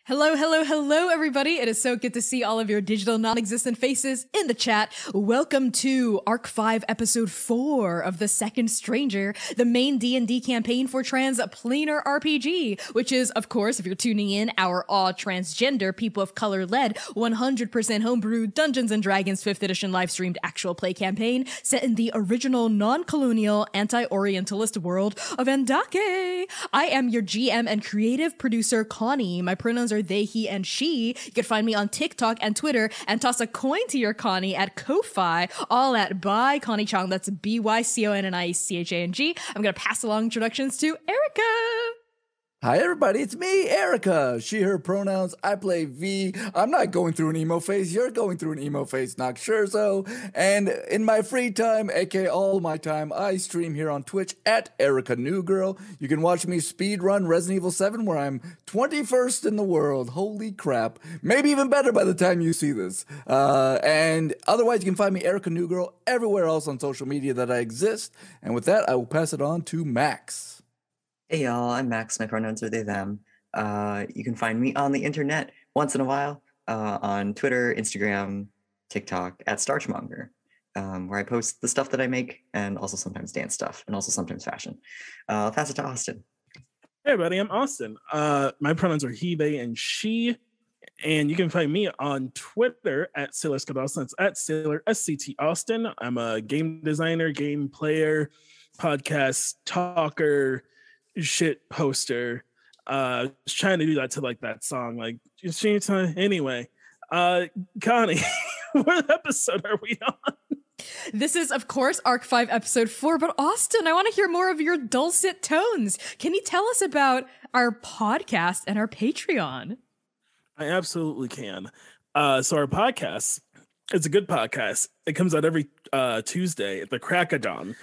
Hello, hello, hello, everybody. It is so good to see all of your digital non-existent faces in the chat. Welcome to Arc 5, Episode 4 of The Second Stranger, the main D&D campaign for Transplanar RPG, which is, of course, if you're tuning in, our all-transgender, people of color-led, 100% homebrew Dungeons & Dragons 5th edition live-streamed actual play campaign set in the original non-colonial, anti-orientalist world of Andake. I am your GM and creative producer, Connie. My pronouns are they, he, and she. You can find me on TikTok and Twitter and toss a coin to your Connie at Ko-Fi, all at by Connie Chang. That's BYCONNIECHANG. I'm going to pass along introductions to Erica. Hi everybody, it's me, Erica. She, her pronouns, I play V. I'm not going through an emo phase, you're going through an emo phase, not sure so. And in my free time, aka all my time, I stream here on Twitch at Erica New Girl. You can watch me speedrun Resident Evil 7 where I'm 21st in the world. Holy crap. Maybe even better by the time you see this. And otherwise you can find me, Erica New Girl, everywhere else on social media that I exist. And with that, I will pass it on to Max. Hey y'all, I'm Max, my pronouns are they, them. You can find me on the internet once in a while on Twitter, Instagram, TikTok, at Starchmonger, where I post the stuff that I make and also sometimes dance stuff and also sometimes fashion. I'll pass it to Austin. Hey everybody, I'm Austin. My pronouns are he, they, and she. And you can find me on Twitter at Sailor Scott Austin. It's at Sailor SCT Austin. I'm a game designer, game player, podcast talker, shit poster. Was trying to do that to like that song, like anyway. Connie, what episode are we on? This is, of course, Arc 5, Episode 4, but Austin, I want to hear more of your dulcet tones. Can you tell us about our podcast and our Patreon? I absolutely can. So our podcast, it's a good podcast. It comes out every Tuesday at the crack of dawn.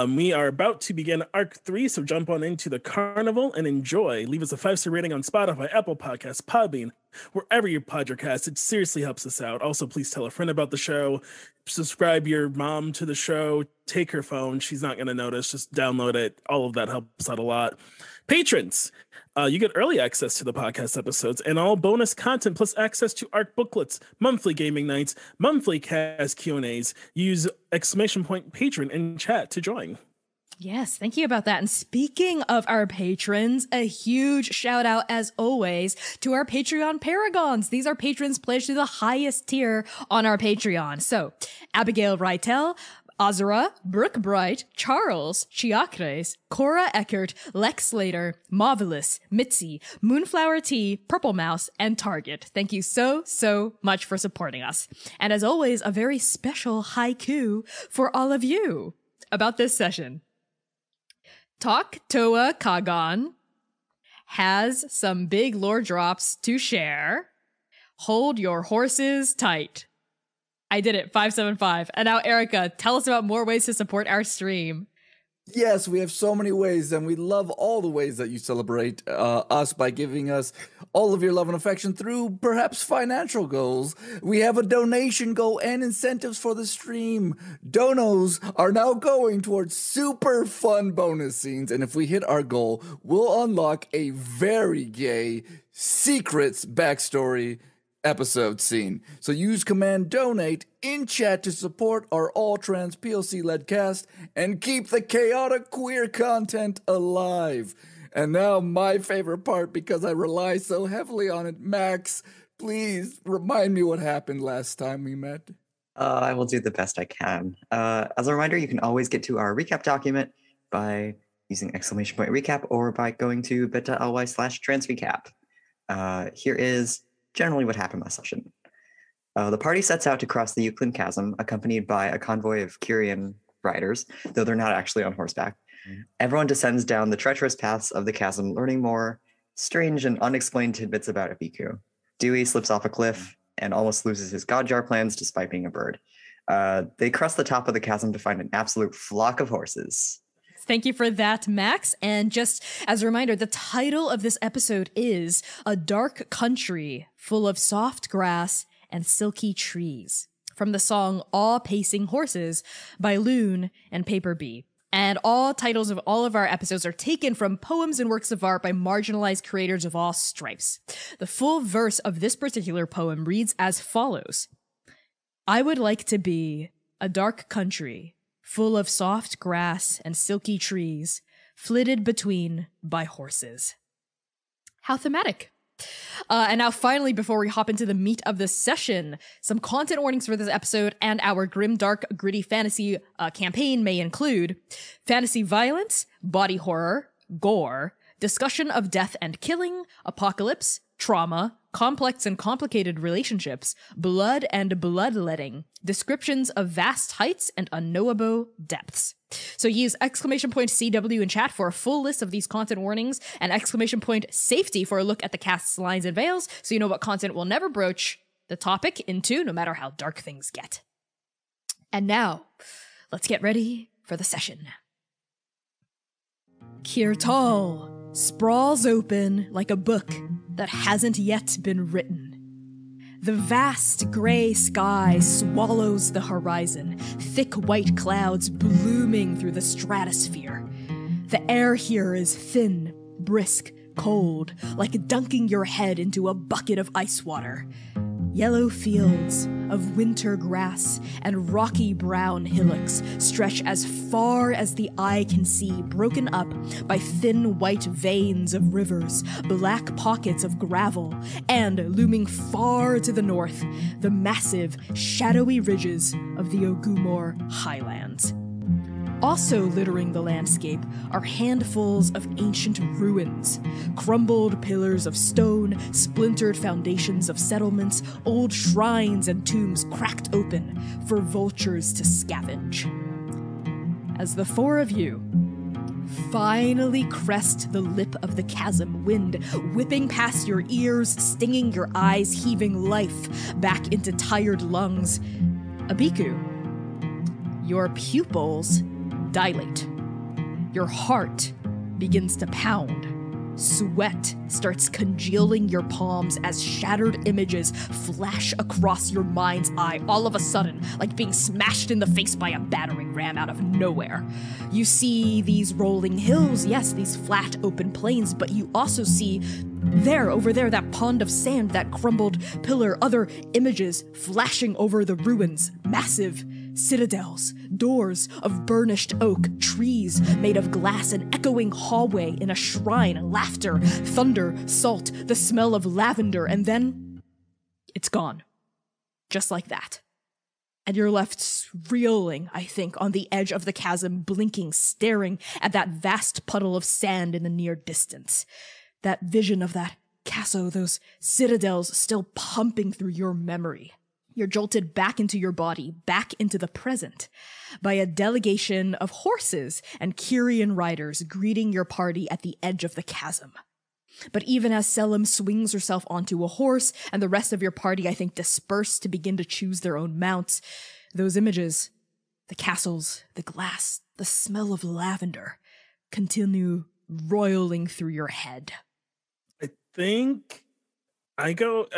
We are about to begin Arc 3, so jump on into the carnival and enjoy. Leave us a 5-star rating on Spotify, Apple Podcasts, Podbean, wherever you podcast. It seriously helps us out. Also, please tell a friend about the show. Subscribe your mom to the show. Take her phone. She's not going to notice. Just download it. All of that helps out a lot. Patrons, you get early access to the podcast episodes and all bonus content, plus access to ARC booklets, monthly gaming nights, monthly cast Q&As. Use !patron in chat to join. Yes, thank you about that. And speaking of our patrons, a huge shout out, as always, to our Patreon Paragons. These are patrons pledged to the highest tier on our Patreon. So, Abigail Reitel, Azura, Brooke Bright, Charles, Chiacres, Cora Eckert, Lex Slater, Marvelous, Mitzi, Moonflower Tea, Purple Mouse, and Target. Thank you so, so much for supporting us. And as always, a very special haiku for all of you about this session. Talk Toa Qaghan has some big lore drops to share. Hold your horses tight. I did it, 575. And now, Erica, tell us about more ways to support our stream. Yes, we have so many ways, and we love all the ways that you celebrate us by giving us all of your love and affection through perhaps financial goals. We have a donation goal and incentives for the stream. Donos are now going towards super fun bonus scenes, and if we hit our goal, we'll unlock a very gay secrets backstory episode scene. So use command donate in chat to support our all-trans POC-led cast and keep the chaotic queer content alive. And now my favorite part, because I rely so heavily on it. Max, please remind me what happened last time we met. I will do the best I can. As a reminder, you can always get to our recap document by using !recap or by going to bit.ly/transrecap. Here is generally what happened last session. The party sets out to cross the Euclid Chasm, accompanied by a convoy of Kyrian riders, though they're not actually on horseback. Everyone descends down the treacherous paths of the chasm, learning more strange and unexplained tidbits about Abiku. Dewey slips off a cliff and almost loses his godjar plans despite being a bird. They crest the top of the chasm to find an absolute flock of horses. Thank you for that, Max. And just as a reminder, the title of this episode is A Dark Country Full of Soft Grass and Silky Trees, from the song All Pacing Horses by Loon and Paper Bee. And all titles of all of our episodes are taken from poems and works of art by marginalized creators of all stripes. The full verse of this particular poem reads as follows. I would like to be a dark country, full of soft grass and silky trees, flitted between by horses. How thematic. And now finally, before we hop into the meat of this session, some content warnings for this episode and our grim, dark, gritty fantasy campaign may include fantasy violence, body horror, gore, discussion of death and killing, apocalypse, trauma, complex and complicated relationships, blood and bloodletting, descriptions of vast heights and unknowable depths. So use !CW in chat for a full list of these content warnings and !safety for a look at the cast's lines and veils so you know what content will never broach the topic into, no matter how dark things get. And now, let's get ready for the session. Kirtal sprawls open like a book that hasn't yet been written. The vast gray sky swallows the horizon, thick white clouds blooming through the stratosphere. The air here is thin, brisk, cold, like dunking your head into a bucket of ice water. Yellow fields of winter grass and rocky brown hillocks stretch as far as the eye can see, broken up by thin white veins of rivers, black pockets of gravel, and looming far to the north, the massive, shadowy ridges of the Ogumor Highlands. Also littering the landscape are handfuls of ancient ruins, crumbled pillars of stone, splintered foundations of settlements, old shrines and tombs cracked open for vultures to scavenge. As the four of you finally crest the lip of the chasm, wind whipping past your ears, stinging your eyes, heaving life back into tired lungs, Abiku, your pupils dilate. Your heart begins to pound. Sweat starts congealing your palms as shattered images flash across your mind's eye all of a sudden, like being smashed in the face by a battering ram out of nowhere. You see these rolling hills, yes, these flat open plains, but you also see over there, that pond of sand, that crumbled pillar, other images flashing over the ruins, massive citadels, doors of burnished oak, trees made of glass, an echoing hallway in a shrine, laughter, thunder, salt, the smell of lavender, and then it's gone. Just like that. And you're left reeling, I think, on the edge of the chasm, blinking, staring at that vast puddle of sand in the near distance. That vision of that castle, those citadels still pumping through your memory. You're jolted back into your body, back into the present, by a delegation of horses and Kyrian riders greeting your party at the edge of the chasm. But even as Selim swings herself onto a horse, and the rest of your party, I think, disperse to begin to choose their own mounts, those images, the castles, the glass, the smell of lavender, continue roiling through your head. I think I don't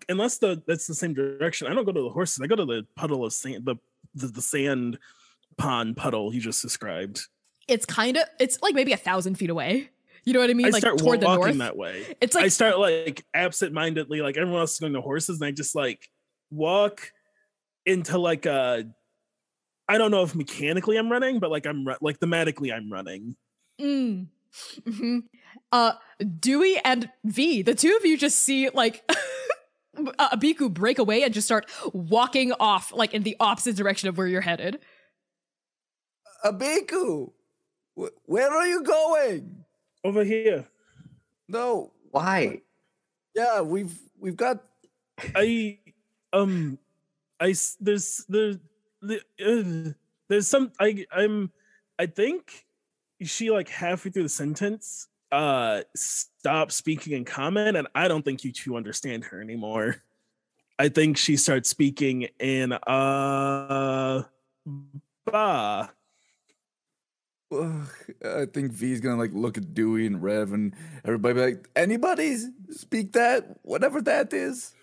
unless that's the same direction. I don't go to the horses. I go to the puddle of sand, the sand pond puddle you just described. It's like maybe 1,000 feet away. You know what I mean? I like start toward the north. walking that way. It's like I start like absent-mindedly, like everyone else is going to horses, and I just like walk into like I don't know if mechanically I'm running, but like like thematically I'm running. Mm-hmm. Dewey and Vee, the two of you just see like Abiku break away and just start walking off like in the opposite direction of where you're headed. Abiku, where are you going? Over here. No. Why? Yeah, we've got. There's some. I think she like halfway through the sentence stopped speaking in common, and I don't think you two understand her anymore. I think she starts speaking in ba. I think V's gonna like look at Dewey and Rev and everybody be like, anybody speak that? Whatever that is.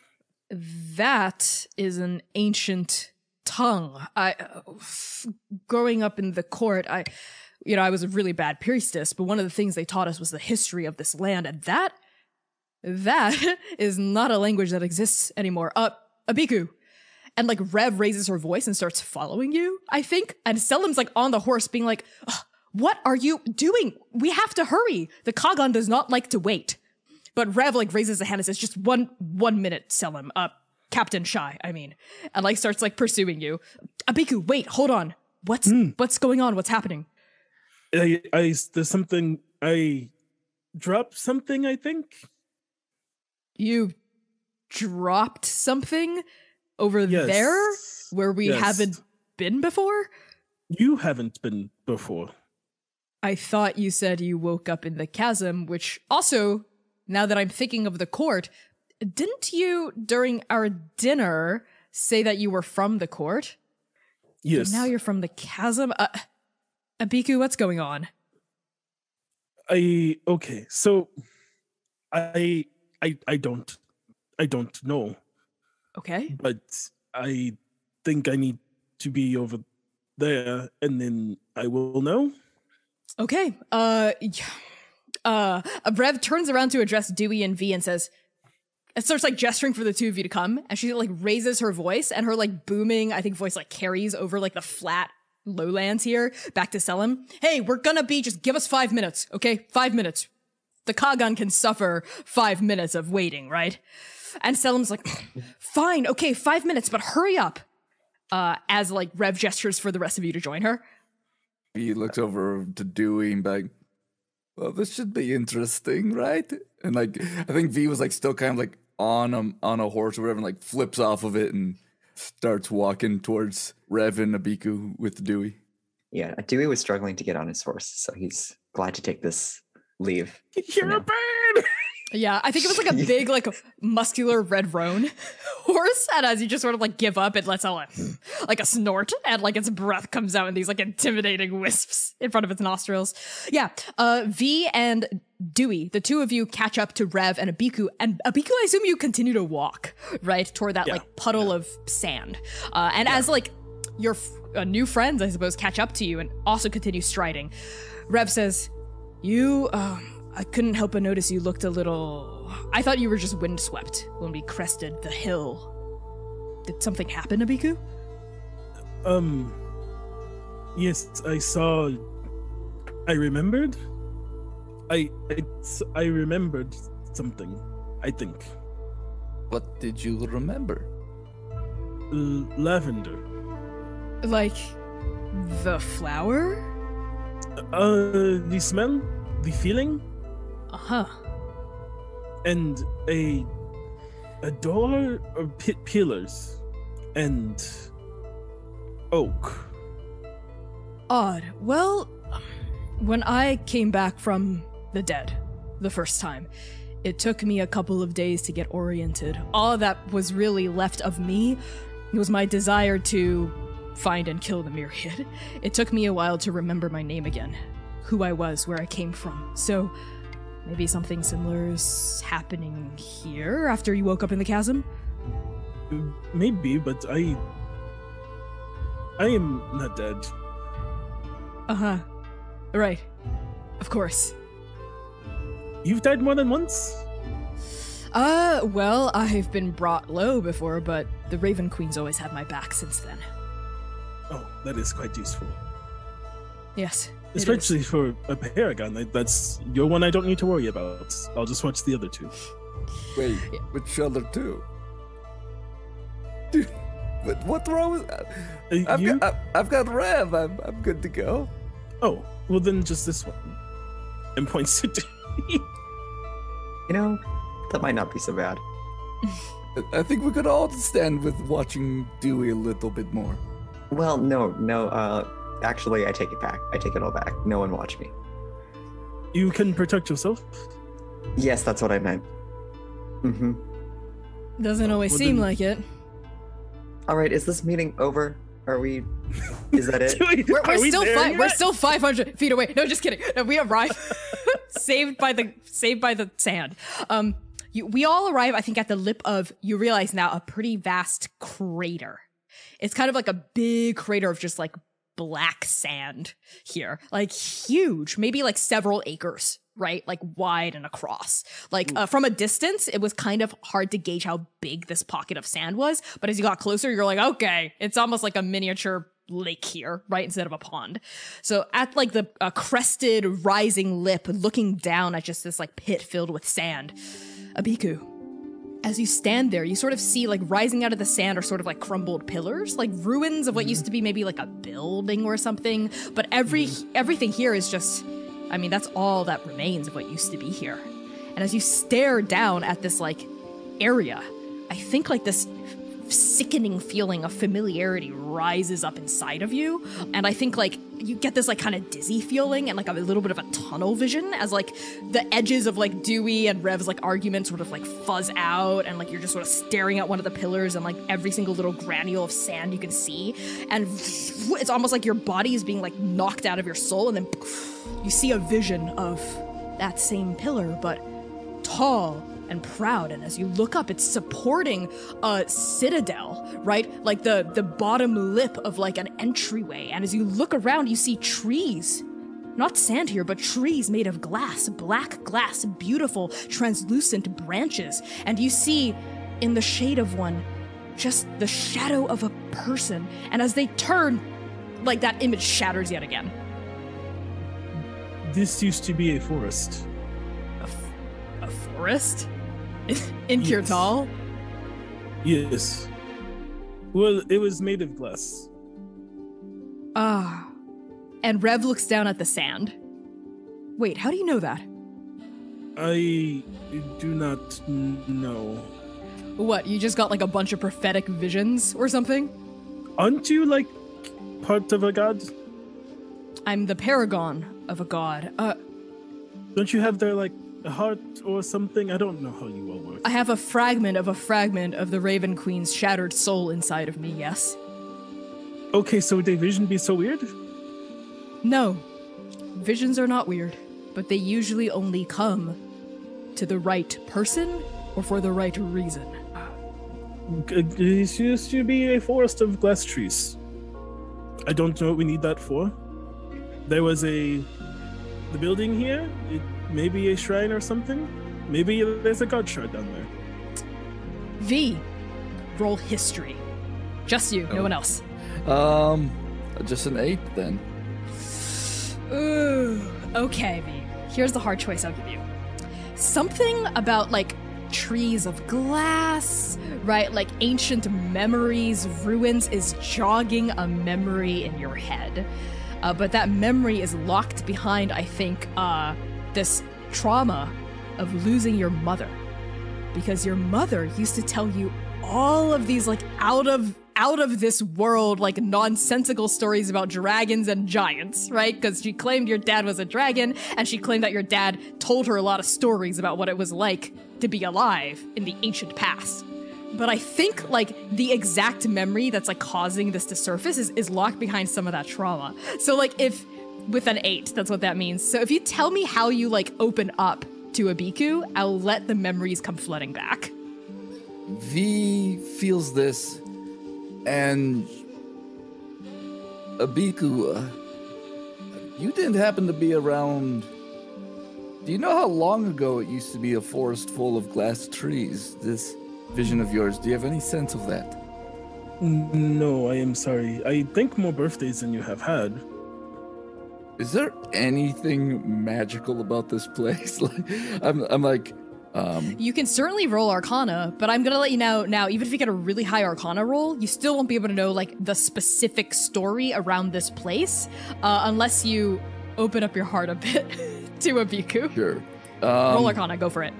That is an ancient tongue. Growing up in the court, I was a really bad priestess, but one of the things they taught us was the history of this land, and that is not a language that exists anymore. Abiku. And like Rev raises her voice and starts following you, I think. And Selim's like on the horse being like, what are you doing? We have to hurry. The Qaghan does not like to wait. But Rev like raises a hand and says, just one minute, Selim. Captain Shy, I mean. And like starts like pursuing you. Abiku, wait, hold on. What's going on? What's happening? There's something, I dropped something, I think. You dropped something over there where we haven't been before? You haven't been before. I thought you said you woke up in the chasm, which also, now that I'm thinking of the court, didn't you, during our dinner, say that you were from the court? Yes. And now you're from the chasm? Abiku, what's going on? Okay, so I don't know. Okay. But I think I need to be over there, and then I will know. Okay. Rev turns around to address Dewey and Vee and says, it starts like gesturing for the two of you to come, and she like raises her voice, and her like booming, I think, voice like carries over like the flat lowlands here back to Selim. Hey, we're gonna just give us 5 minutes, okay? 5 minutes. The Qaghan can suffer 5 minutes of waiting, right? And Selim's like, fine, okay, 5 minutes, but hurry up. As like Rev gestures for the rest of you to join her. He looks over to Dewey and like, well, this should be interesting, right? And like, I think V was like still kind of like on a horse or whatever, and like flips off of it and starts walking towards Rev and Abiku with Dewey. Yeah, Dewey was struggling to get on his horse, so he's glad to take this leave. You're a bird! Yeah, I think it was like a big, like muscular red roan horse, and as you just sort of like give up, it lets out like a snort, and like its breath comes out in these like intimidating wisps in front of its nostrils. Yeah, V and Dewey, the two of you catch up to Rev and Abiku, I assume you continue to walk, right, toward that like puddle of sand. As like your new friends, I suppose, catch up to you and also continue striding, Rev says, I couldn't help but notice you looked a little... I thought you were just windswept when we crested the hill. Did something happen, Abiku? Yes, I saw... I remembered? I remembered something, I think. What did you remember? Lavender. Like, the flower? The smell? The feeling? Uh-huh. And a door or pillars and oak. Odd. Well, when I came back from the dead the first time, it took me a couple of days to get oriented. All that was really left of me was my desire to find and kill the myriad. It took me a while to remember my name again, who I was, where I came from. So maybe something similar is happening here after you woke up in the chasm? Maybe, but I am not dead. Uh-huh. Right. Of course. You've died more than once? Well, I've been brought low before, but the Raven Queen's always had my back since then. Oh, that is quite useful. Yes. Especially for a Paragon. That's your one I don't need to worry about. I'll just watch the other two. Wait, which other two? Dude, what's wrong with that? I've got Rev. I'm good to go. Oh, well then just this one. And points to Dewey. You know, that might not be so bad. I think we could all stand with watching Dewey a little bit more. Well, no. Actually, I take it back. I take it all back. No one watch me. You can protect yourself? Yes, that's what I meant. Mm-hmm. Doesn't always seem like it. All right, is this meeting over? Are we... Is that it? We're still 500 feet away. No, just kidding. No, we arrive saved by the sand. We all arrive, I think, at the lip of, you realize now, a pretty vast crater. It's kind of like a big crater of just like black sand here, like huge, maybe like several acres, right? Like wide and across. Like from a distance, it was kind of hard to gauge how big this pocket of sand was. But as you got closer, you're like, okay, it's almost like a miniature lake here, right? Instead of a pond. So at like the crested rising lip, looking down at just this like pit filled with sand, Abiku, as you stand there, you sort of see like rising out of the sand are sort of like crumbled pillars, like ruins of what used to be maybe like a building or something. But everything here is just, I mean, that's all that remains of what used to be here. And as you stare down at this like area, I think like this sickening feeling of familiarity rises up inside of you. And I think like you get this like kind of dizzy feeling and like a little bit of a tunnel vision as like the edges of like Dewey and Rev's like argument sort of like fuzz out, and like you're just sort of staring at one of the pillars and like every single little granule of sand you can see, and it's almost like your body is being like knocked out of your soul, and then you see a vision of that same pillar but tall and proud, and as you look up, it's supporting a citadel, right? Like the bottom lip of like an entryway. And as you look around, you see trees. Not sand here, but trees made of glass, black glass, beautiful, translucent branches. And you see in the shade of one, just the shadow of a person. And as they turn, like that image shatters yet again. This used to be a forest. A forest? In Kirtal? Yes. Well, it was made of glass. Ah. And Rev looks down at the sand. Wait, how do you know that? I do not know. What, you just got like a bunch of prophetic visions or something? Aren't you like part of a god? I'm the paragon of a god. Don't you have their like a heart or something? I don't know how you all work. I have a fragment of the Raven Queen's shattered soul inside of me, yes. Okay, so would a vision be so weird? No. Visions are not weird, but they usually only come to the right person or for the right reason. This used to be a forest of glass trees. I don't know what we need that for. There was the building here. It may be a shrine or something. Maybe there's a god shard down there. V, roll history. Just you, no one else. Just an 8 then. Ooh, okay, V. Here's the hard choice I'll give you. Something about like trees of glass, right? Like ancient memories, ruins is jogging a memory in your head. But that memory is locked behind, I think, this trauma of losing your mother. Because your mother used to tell you all of these like out of this world, like nonsensical stories about dragons and giants, right? Because she claimed your dad was a dragon, and she claimed that your dad told her a lot of stories about what it was like to be alive in the ancient past. But I think like the exact memory that's like causing this to surface is locked behind some of that trauma. So like if with an 8, that's what that means. So if you tell me how you like open up to Abiku, I'll let the memories come flooding back. V feels this, and Abiku, you didn't happen to be around. Do you know how long ago it used to be a forest full of glass trees? This vision of yours, do you have any sense of that? No, I am sorry. I think more birthdays than you have had. Is there anything magical about this place? Like, I'm like, You can certainly roll Arcana, but I'm gonna let you know now, even if you get a really high Arcana roll, you still won't be able to know like the specific story around this place, unless you open up your heart a bit to Abiku. Sure. Roll Arcana, go for it.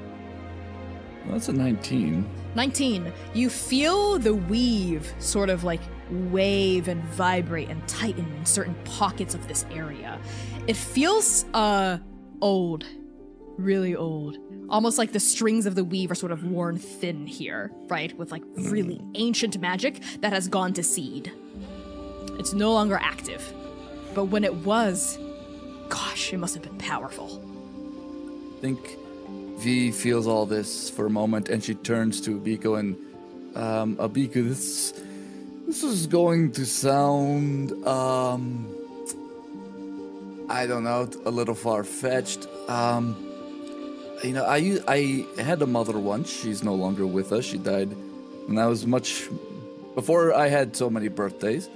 That's a 19. 19. You feel the weave sort of like wave and vibrate and tighten in certain pockets of this area. It feels old, really old. Almost like the strings of the weave are sort of worn thin here, right? With like really ancient magic that has gone to seed. It's no longer active. But when it was, gosh, it must have been powerful. I think V feels all this for a moment, and she turns to Abiku and, Abiku, This is going to sound, I don't know, a little far-fetched. I had a mother once. She's no longer with us. She died when I was much before I had so many birthdays.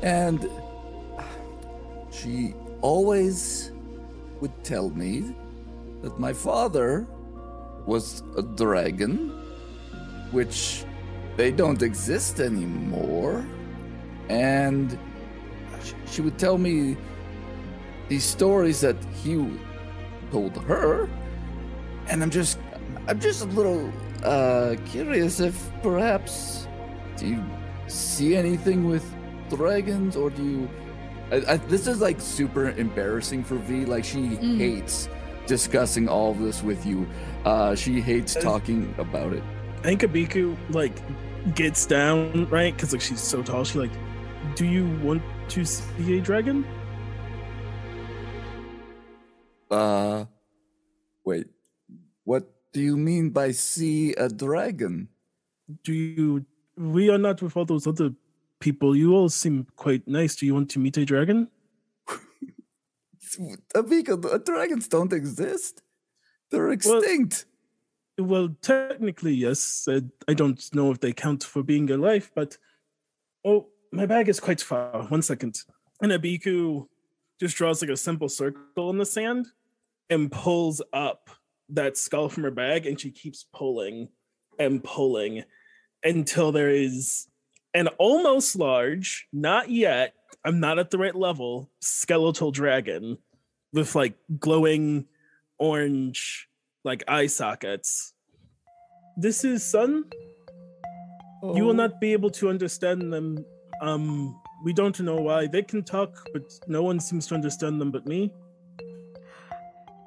And she always would tell me that my father was a dragon, which they don't exist anymore. And she would tell me these stories that he told her. And I'm just a little curious if perhaps do you see anything with dragons, or do you? This is like super embarrassing for V. Like she hates discussing all of this with you. She hates talking about it. I think Abiku like gets down, right? Because like she's so tall. She like, do you want to see a dragon? Wait. What do you mean by see a dragon? We are not with all those other people. You all seem quite nice. Do you want to meet a dragon? Abiku, dragons don't exist. They're extinct. Well, technically, yes. I don't know if they count for being alive, but... Oh, my bag is quite far. 1 second. And Abiku just draws like a simple circle in the sand and pulls up that skull from her bag, and she keeps pulling and pulling until there is an almost large, not yet, I'm not at the right level, skeletal dragon with like glowing orange like eye sockets. This is Sun. Oh. You will not be able to understand them. We don't know why. They can talk, but no one seems to understand them but me.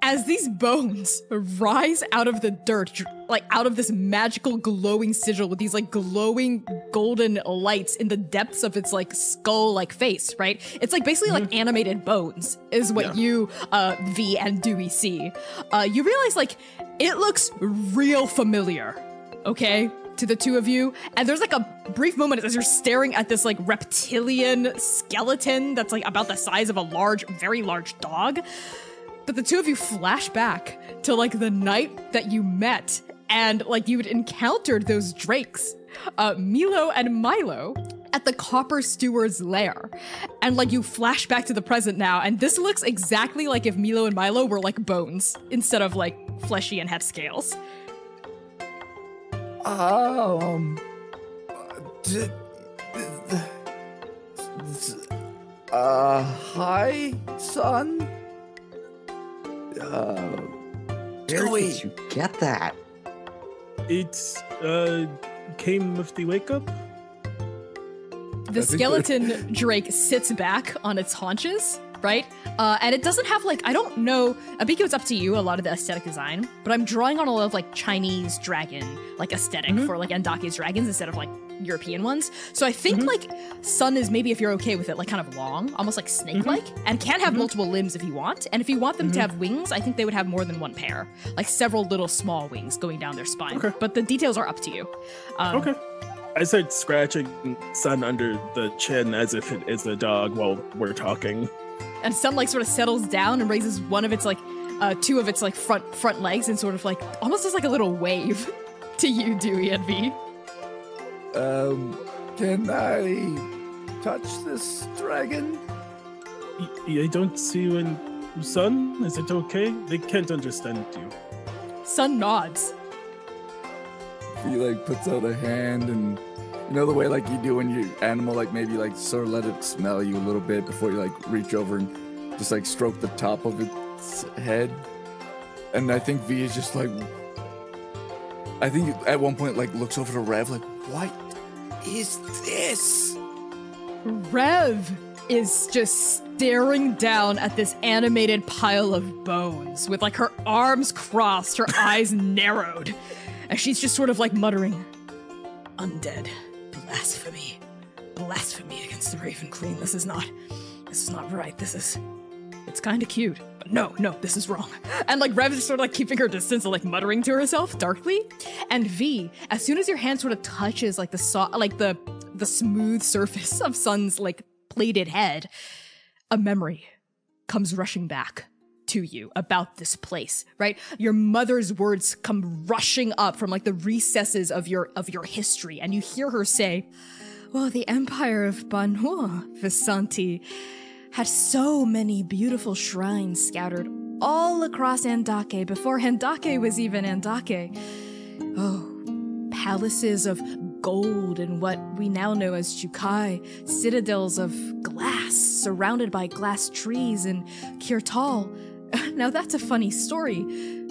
As these bones rise out of the dirt, like out of this magical glowing sigil with these like glowing golden lights in the depths of its like skull-like face, right? It's like basically like animated bones is what you, V and Dewey see. You realize like it looks real familiar, okay? To the two of you, and there's like a brief moment as you're staring at this like reptilian skeleton that's like about the size of a large, very large dog. But the two of you flash back to like the night that you met and like you had encountered those drakes, Milo and Milo, at the Copper Steward's lair. And like you flash back to the present now, and this looks exactly like if Milo and Milo were like bones instead of like fleshy and had scales. Hi, son? Where did you get that? It came with the wake up. The skeleton drake sits back on its haunches, right? And it doesn't have like, I don't know, Abiku, it's up to you, a lot of the aesthetic design, but I'm drawing on a lot of like Chinese dragon, like aesthetic for like Andake's dragons instead of like European ones. So I think like Sun is maybe, if you're okay with it, like kind of long, almost like snake-like, and can have multiple limbs if you want. And if you want them to have wings, I think they would have more than one pair, like several little small wings going down their spine. Okay. But the details are up to you. Okay. I start scratching Sun under the chin as if it is a dog while we're talking. And Sun like sort of settles down and raises one of its like, two of its like front legs and sort of like, almost as like a little wave to you, Dewey and Vee. Can I touch this dragon? I don't see you in Sun. Is it okay? They can't understand you. Sun nods. He like puts out a hand, and you know the way like you do when your animal like maybe like sort of let it smell you a little bit before you like reach over and just like stroke the top of its head. And I think V is just like, I think at one point like looks over to Rev like, what is this? Rev is just staring down at this animated pile of bones with like her arms crossed, her eyes narrowed, as she's just sort of like muttering, undead, blasphemy, blasphemy against the Raven Queen. This is not right. It's kind of cute, but no, this is wrong. And like Rev is sort of like keeping her distance and like muttering to herself darkly. And V, as soon as your hand sort of touches like the the smooth surface of Sun's like plated head, a memory comes rushing back to you about this place, right? Your mother's words come rushing up from like the recesses of your history, and you hear her say, well, the empire of Banua, Visanti, had so many beautiful shrines scattered all across Andake before Andake was even Andake. Oh, palaces of gold and what we now know as Chukai, citadels of glass surrounded by glass trees in Kirtal. Now that's a funny story.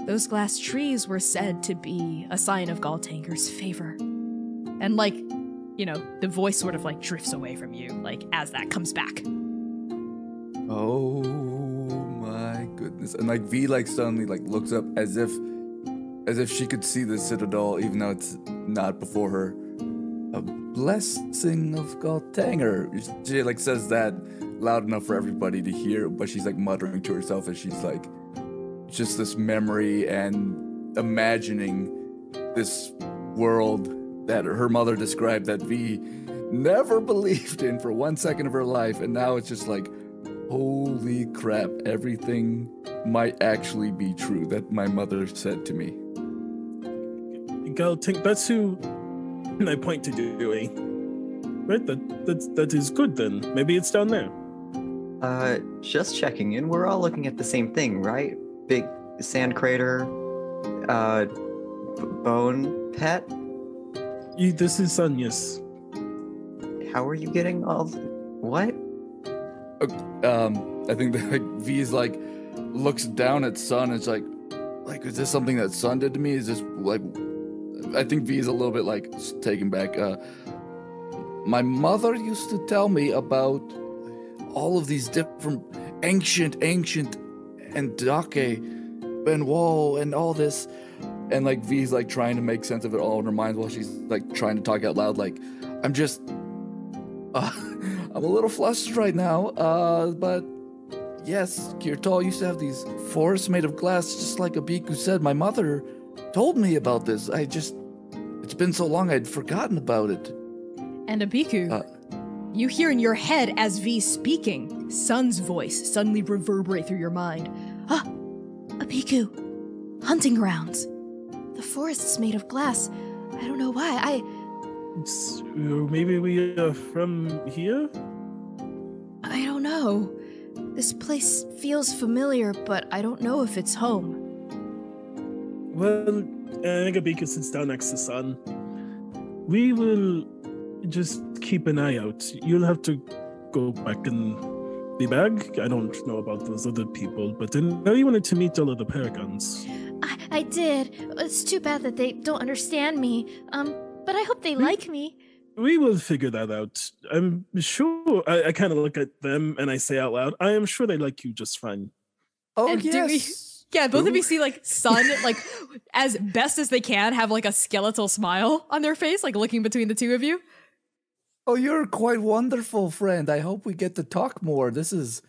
Those glass trees were said to be a sign of Galtanger's favor. And like, you know, the voice sort of like drifts away from you, like as that comes back. Oh my goodness. And like V like suddenly like looks up as if she could see the citadel even though it's not before her. A blessing of Galtanger. She like says that loud enough for everybody to hear, but she's like muttering to herself as she's like just this memory and imagining this world that her mother described that V never believed in for 1 second of her life, and now it's just like, holy crap, everything might actually be true that my mother said to me. Galtank, that's who I point to Dewey. Right, that is good then. Maybe it's down there. Just checking in. We're all looking at the same thing, right? Big sand crater, bone pet. This is Sun, yes. How are you getting all? What? I think that like V's like looks down at Sun. And it's like, is this something that Sun did to me? Is this like? I think V's a little bit like taken back. My mother used to tell me about all of these different ancient Andake, Benoit, and all this. And like V's like trying to make sense of it all in her mind while she's like trying to talk out loud. Like, I'm just, I'm a little flustered right now. But yes, Kirtal used to have these forests made of glass, just like Abiku said. My mother told me about this. It's been so long I'd forgotten about it. And Abiku, you hear in your head as V's speaking, Sun's voice suddenly reverberate through your mind. Ah, Abiku, hunting grounds. The forest's made of glass. I don't know why. Maybe we are from here? I don't know. This place feels familiar, but I don't know if it's home. Well, I think Abiku sits down next to Sun. We will just keep an eye out. You'll have to go back in the bag. I don't know about those other people, but I know you wanted to meet all of the Paragons. I did. It's too bad that they don't understand me. But I hope they like me. We will figure that out. I'm sure. I kind of look at them and I say out loud, I am sure they like you just fine. Oh, and yes. Yeah, both of you see like Sun, like as best as they can, have like a skeletal smile on their face, like looking between the two of you. Oh, you're quite wonderful, friend. I hope we get to talk more. This has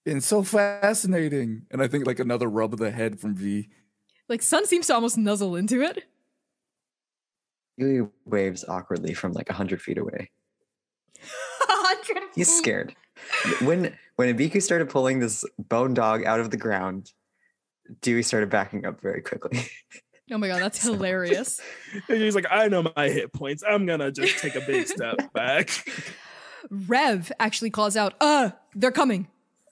been so fascinating. And I think like another rub of the head from V. Like Sun seems to almost nuzzle into it. He waves awkwardly from like 100 feet away. 100 feet. He's scared. When Abiku started pulling this bone dog out of the ground, Dewey started backing up very quickly. Oh my god, that's hilarious. And he's like, I know my hit points. I'm gonna just take a big step back. Rev actually calls out, they're coming.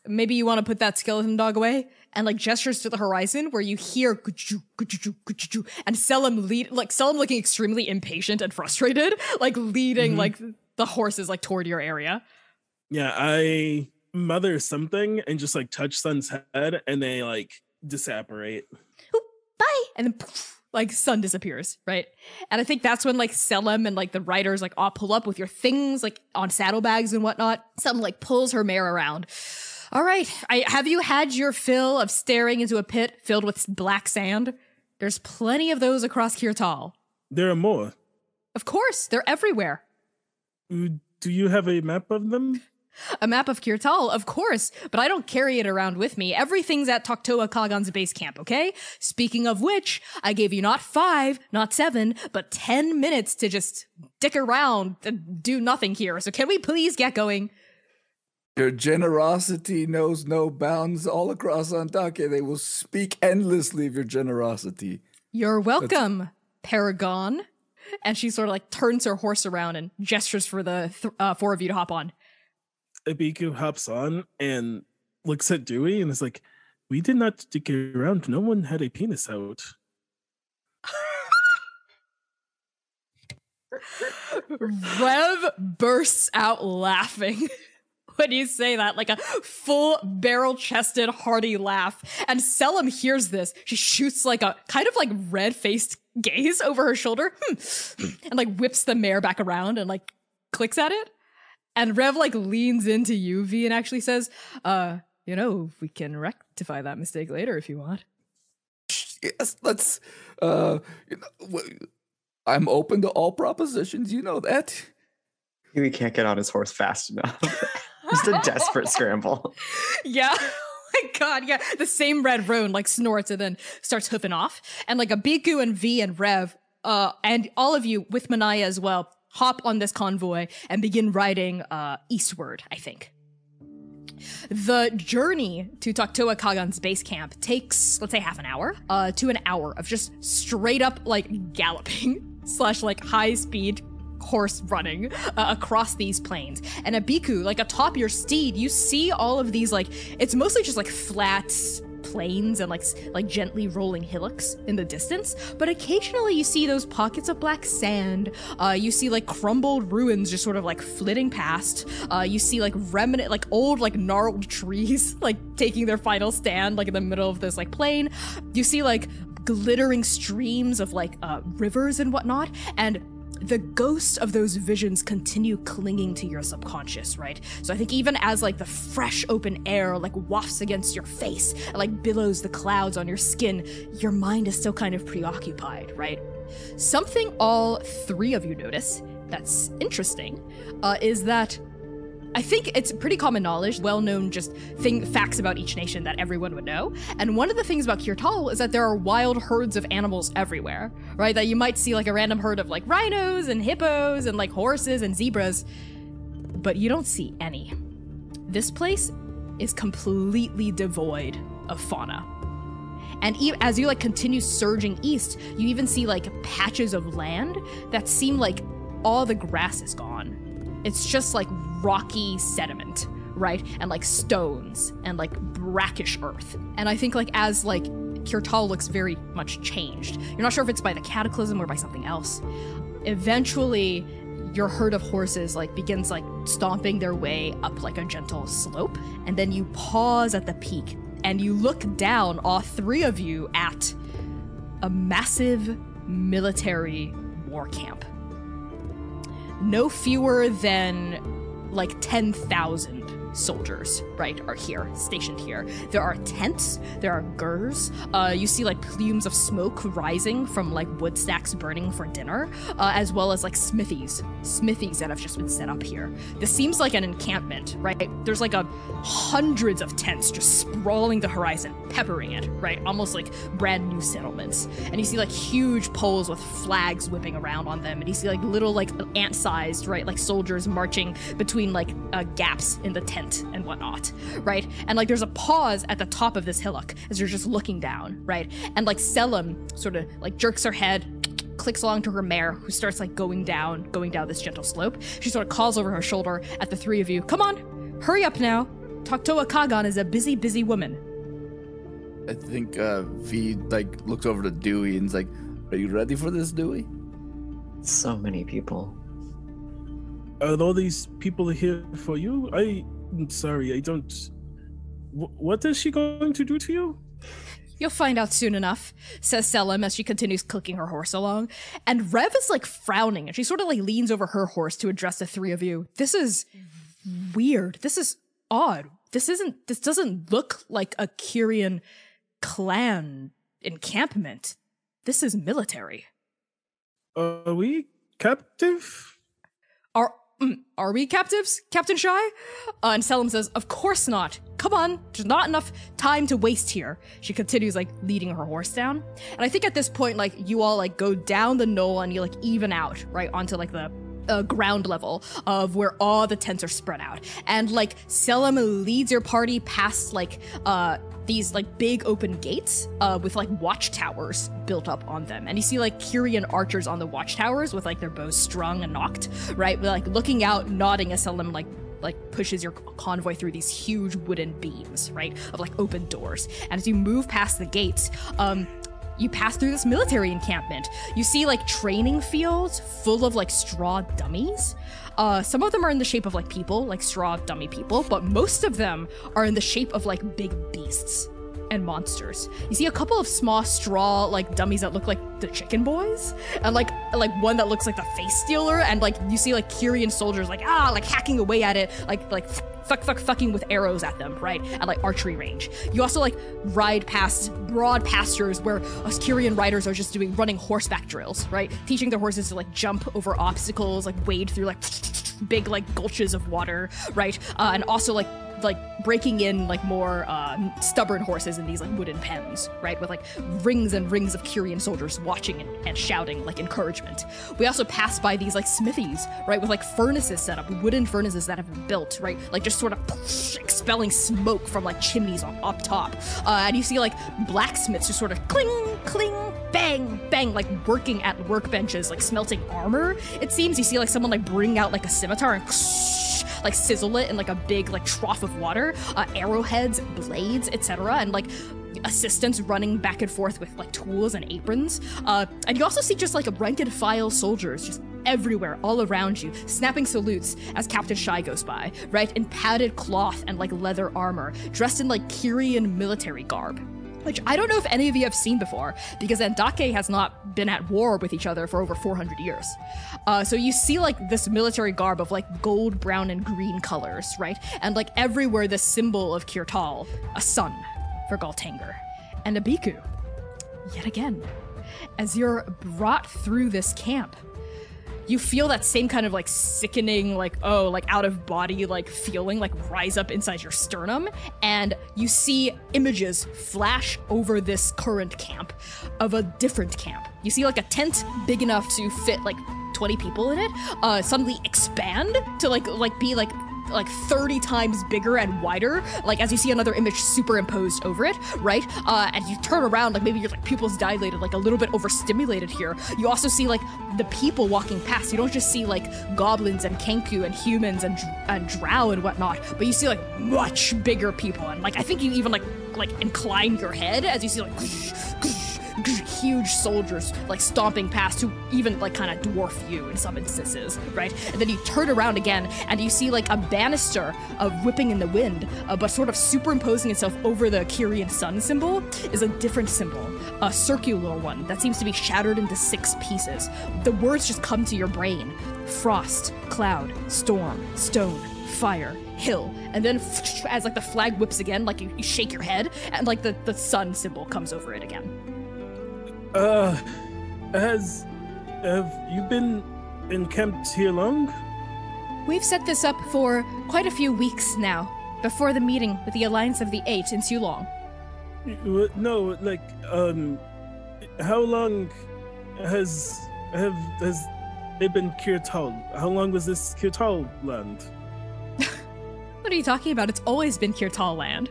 Maybe you want to put that skeleton dog away? And like gestures to the horizon where you hear and Selim looking extremely impatient and frustrated, like leading like the horses like toward your area. Yeah, I mother something and just like touch Sun's head and they like disapparate. Bye. And then poof, like Sun disappears, right? And I think that's when like Selim and like the riders like all pull up with your things like on saddlebags and whatnot. Selim like pulls her mare around. All right, have you had your fill of staring into a pit filled with black sand? There's plenty of those across Kirtal. There are more. Of course, they're everywhere. Do you have a map of them? A map of Kirtal, of course, but I don't carry it around with me. Everything's at Toktoa Qaghan's base camp, okay? Speaking of which, I gave you not 5, not 7, but 10 minutes to just dick around and do nothing here. So can we please get going? Your generosity knows no bounds. All across Andake, they will speak endlessly of your generosity. You're welcome, Paragon. And she sort of like turns her horse around and gestures for the 4 of you to hop on. Abiku hops on and looks at Dewey and is like, we did not dick around. No one had a penis out. Rev bursts out laughing when you say that, like a full barrel-chested, hearty laugh. And Selim hears this. She shoots like a kind of like red-faced gaze over her shoulder and like whips the mare back around and like clicks at it. And Rev like leans into you, V, and actually says, we can rectify that mistake later if you want. Yes, let's, I'm open to all propositions, you know that. He can't get on his horse fast enough. Just a desperate scramble. Yeah. Oh my god, yeah. The same red roan like snorts and then starts hoofing off. And like Abiku and V and Rev, and all of you with Manaya as well, hop on this convoy and begin riding eastward, I think. The journey to Toktoa Qaghan's base camp takes, let's say, half an hour to an hour of just straight up like galloping / like high speed horse running across these plains. And Abiku, like atop your steed, you see all of these like, it's mostly just like flat plains and like gently rolling hillocks in the distance, but occasionally you see those pockets of black sand. You see like crumbled ruins just sort of like flitting past. You see like remnant, like old like gnarled trees like taking their final stand like in the middle of this like plain. You see like glittering streams of like rivers and whatnot, and the ghosts of those visions continue clinging to your subconscious, right? So I think even as like the fresh open air like wafts against your face and like billows the clouds on your skin, your mind is still kind of preoccupied, right? Something all 3 of you notice that's interesting is that I think it's pretty common knowledge, well-known just facts about each nation that everyone would know. And one of the things about Kirtal is that there are wild herds of animals everywhere, right? That you might see like a random herd of like rhinos and hippos and like horses and zebras, but you don't see any. This place is completely devoid of fauna. And as you like continue surging east, you even see like patches of land that seem like all the grass is gone. It's just like rocky sediment, right? And like stones and like brackish earth. And I think like as like Kirtal looks very much changed. You're not sure if it's by the cataclysm or by something else. Eventually, your herd of horses like begins like stomping their way up like a gentle slope. And then you pause at the peak and you look down, all 3 of you, at a massive military war camp. No fewer than like 10,000 soldiers, right, are here, stationed here. There are tents, there are gurs, you see like plumes of smoke rising from like wood stacks burning for dinner, as well as like smithies that have just been set up here. This seems like an encampment, right? There's like hundreds of tents just sprawling the horizon, peppering it, right? Almost like brand new settlements. And you see like huge poles with flags whipping around on them, and you see like little like ant-sized, right, like soldiers marching between like gaps in the tent and whatnot, right? And like there's a pause at the top of this hillock as you're just looking down, right? And like Selim sort of like jerks her head, clicks along to her mare, who starts like going down this gentle slope. She sort of calls over her shoulder at the 3 of you. Come on, hurry up now. Toktoa Qaghan is a busy woman. I think V like looks over to Dewey and's like, "Are you ready for this, Dewey?" So many people. Are all these people here for you? I'm sorry, I don't... What is she going to do to you? You'll find out soon enough, says Selim as she continues clicking her horse along. And Rev is like frowning, and she sort of like leans over her horse to address the 3 of you. This is weird. This is odd. This doesn't look like a Kyrian clan encampment. This is military. Are we captive? are we captives, Captain Shy? And Selim says, of course not. Come on, there's not enough time to waste here. She continues, like, leading her horse down. And I think at this point, like, you all, like, go down the knoll and you, like, even out, right, onto, like, the ground level of where all the tents are spread out. And, like, Selim leads your party past, like, these like big open gates with like watchtowers built up on them, and you see like Kyrian archers on the watchtowers with like their bows strung and knocked, right? But, like, looking out, nodding as Selim like pushes your convoy through these huge wooden beams, right, of like open doors. And as you move past the gates, you pass through this military encampment. You see like training fields full of like straw dummies. Some of them are in the shape of like people, like straw dummy people, but most of them are in the shape of like big beasts and monsters. You see a couple of small straw like dummies that look like the chicken boys, and like one that looks like the face stealer, and like you see like Kyrian soldiers like hacking away at it, like fucking with arrows at them, right? At like archery range. You also like ride past broad pastures where us Kyrian riders are just running horseback drills, right? Teaching their horses to like jump over obstacles, like wade through like big like gulches of water, right? And also like breaking in like more stubborn horses in these like wooden pens, right? With like rings and rings of Kyrian soldiers watching and shouting like encouragement. We also pass by these like smithies, right? With like furnaces set up, wooden furnaces that have been built, right? Like just sort of expelling smoke from like chimneys up top. And you see like blacksmiths just sort of cling, cling, bang, bang, like working at workbenches, like smelting armor. It seems you see like someone like bring out like a scimitar and like sizzle it in like a big like trough of water, arrowheads, blades, etc., and like assistants running back and forth with like tools and aprons. And you also see just like a rank and file soldiers just everywhere, all around you, snapping salutes as Captain Shy goes by, right? In padded cloth and like leather armor, dressed in like Kyrian military garb, which I don't know if any of you have seen before, because Andake has not been at war with each other for over 400 years. So you see like this military garb of like gold, brown, and green colors, right? And like everywhere the symbol of Kirtal, a sun for Galtanger. And Abiku, yet again, as you're brought through this camp, you feel that same kind of like sickening, like, oh, like out of body, like feeling like rise up inside your sternum. And you see images flash over this current camp of a different camp. You see like a tent big enough to fit like 20 people in it, suddenly expand to like be like 30 times bigger and wider, like as you see another image superimposed over it, right? And you turn around, like maybe your like pupils dilated, like a little bit overstimulated here. You also see like the people walking past. You don't just see like goblins and kenku and humans and drow and whatnot, but you see like much bigger people. And like I think you even like incline your head as you see like huge soldiers like stomping past who even like kind of dwarf you in some instances, right? And then you turn around again and you see like a banister whipping in the wind, but sort of superimposing itself over the Kyrian sun symbol is a different symbol, a circular one that seems to be shattered into 6 pieces. The words just come to your brain: frost, cloud, storm, stone, fire, hill. And then as like the flag whips again, like you shake your head and like the sun symbol comes over it again. Have you been encamped here long? We've set this up for quite a few weeks now, before the meeting with the Alliance of the Eight in Tulong. No, like, how long has it been Kirtal? How long was this Kirtal land? What are you talking about? It's always been Kirtal land.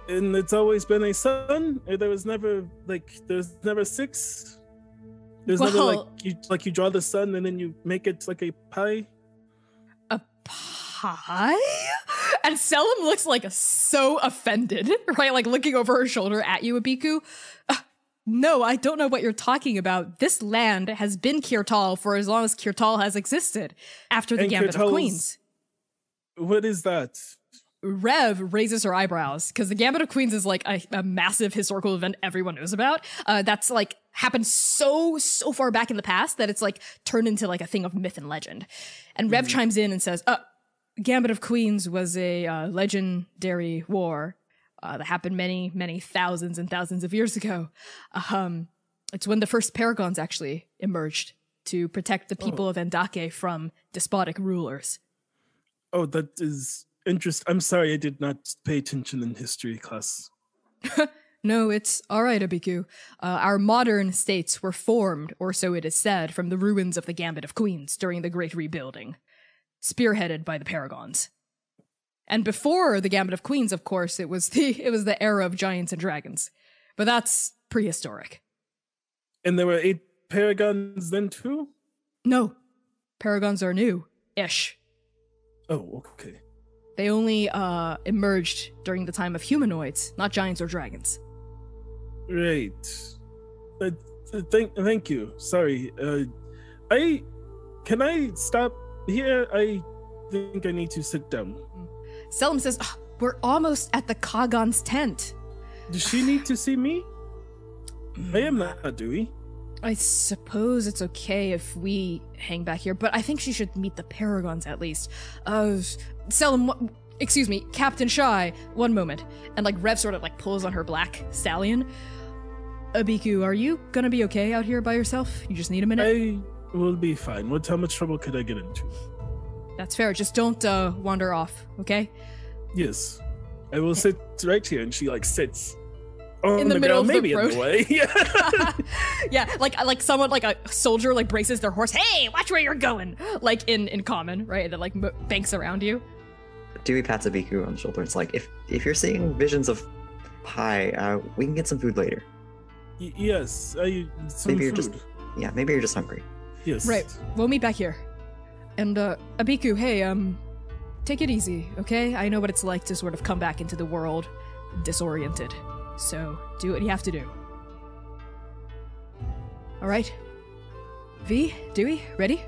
And it's always been a sun? There was never 6? There's never you draw the sun and then you make it like a pie? A pie? And Selim looks like so offended, right? Like looking over her shoulder at you, Abiku. No, I don't know what you're talking about. This land has been Kirtal for as long as Kirtal has existed, after the Gambit of Queens. What is that? Rev raises her eyebrows because the Gambit of Queens is like a massive historical event everyone knows about. That's like happened so far back in the past that it's like turned into like a thing of myth and legend. And Rev chimes in and says, Gambit of Queens was a legendary war that happened many thousands and thousands of years ago. It's when the first Paragons actually emerged to protect the people of Andake from despotic rulers. Oh, that is interesting. I'm sorry, I did not pay attention in history class. No, it's all right, Abiku. Our modern states were formed, or so it is said, from the ruins of the Gambit of Queens during the Great Rebuilding, spearheaded by the Paragons. And before the Gambit of Queens, of course, it was the era of giants and dragons. But that's prehistoric. And there were 8 Paragons then too? No. Paragons are new-ish. Oh, okay. They only emerged during the time of humanoids, not giants or dragons. Right. Thank you. Sorry. Can I stop here? I think I need to sit down. Selim says, "Oh, we're almost at the Qaghan's tent." Does she need to see me? I am not Dewey. I suppose it's okay if we hang back here, but I think she should meet the Paragons at least. Selim, excuse me, Captain Shy, one moment. And like Rev sort of like pulls on her black stallion. Abiku, are you gonna be okay out here by yourself? You just need a minute? I will be fine. How much trouble could I get into? That's fair, just don't wander off, okay? Yes. I will sit right here, and she like sits on in the middle ground, of maybe the road. in the way. Yeah. Yeah, like someone, like a soldier, like braces their horse. Hey, watch where you're going! Like in common, right? That like banks around you. Dewey pats Abiku on the shoulder. It's like, if you're seeing visions of pie, we can get some food later. Yes, some Maybe you're food. maybe you're just hungry. Yes. Right, we'll meet back here. And Abiku, hey, take it easy, okay? I know what it's like to sort of come back into the world disoriented. So, do what you have to do. Alright. V, Dewey, ready?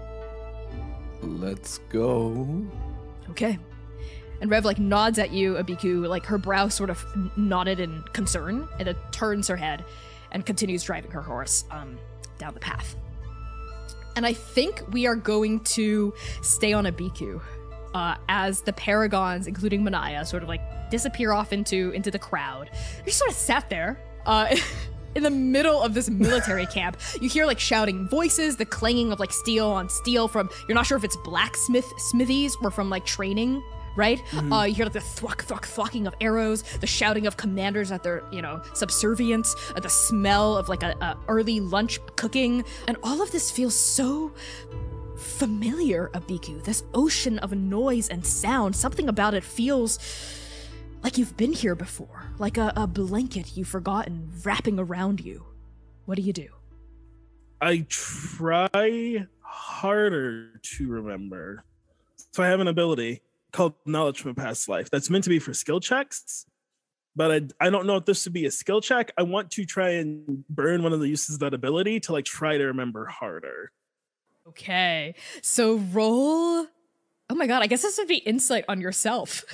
Let's go. Okay. And Rev, like, nods at you, Abiku, like, her brow sort of nodded in concern, and then turns her head and continues driving her horse, down the path. And I think we are going to stay on Abiku, as the Paragons, including Manaya, sort of, like, disappear off into the crowd. You sort of sat there, in the middle of this military camp. You hear like shouting voices, the clanging of like steel on steel from, you're not sure if it's smithies or from like training, right? Mm-hmm. You hear like the thwacking of arrows, the shouting of commanders at their, subservience, the smell of like a early lunch cooking. And all of this feels so familiar, Abiku. This ocean of noise and sound, something about it feels like you've been here before, like a blanket you've forgotten wrapping around you. What do you do? I try harder to remember. So I have an ability called Knowledge from a Past Life that's meant to be for skill checks, but I don't know if this would be a skill check. I want to try and burn one of the uses of that ability to like try to remember harder. Okay, so roll... Oh my god, I guess this would be insight on yourself.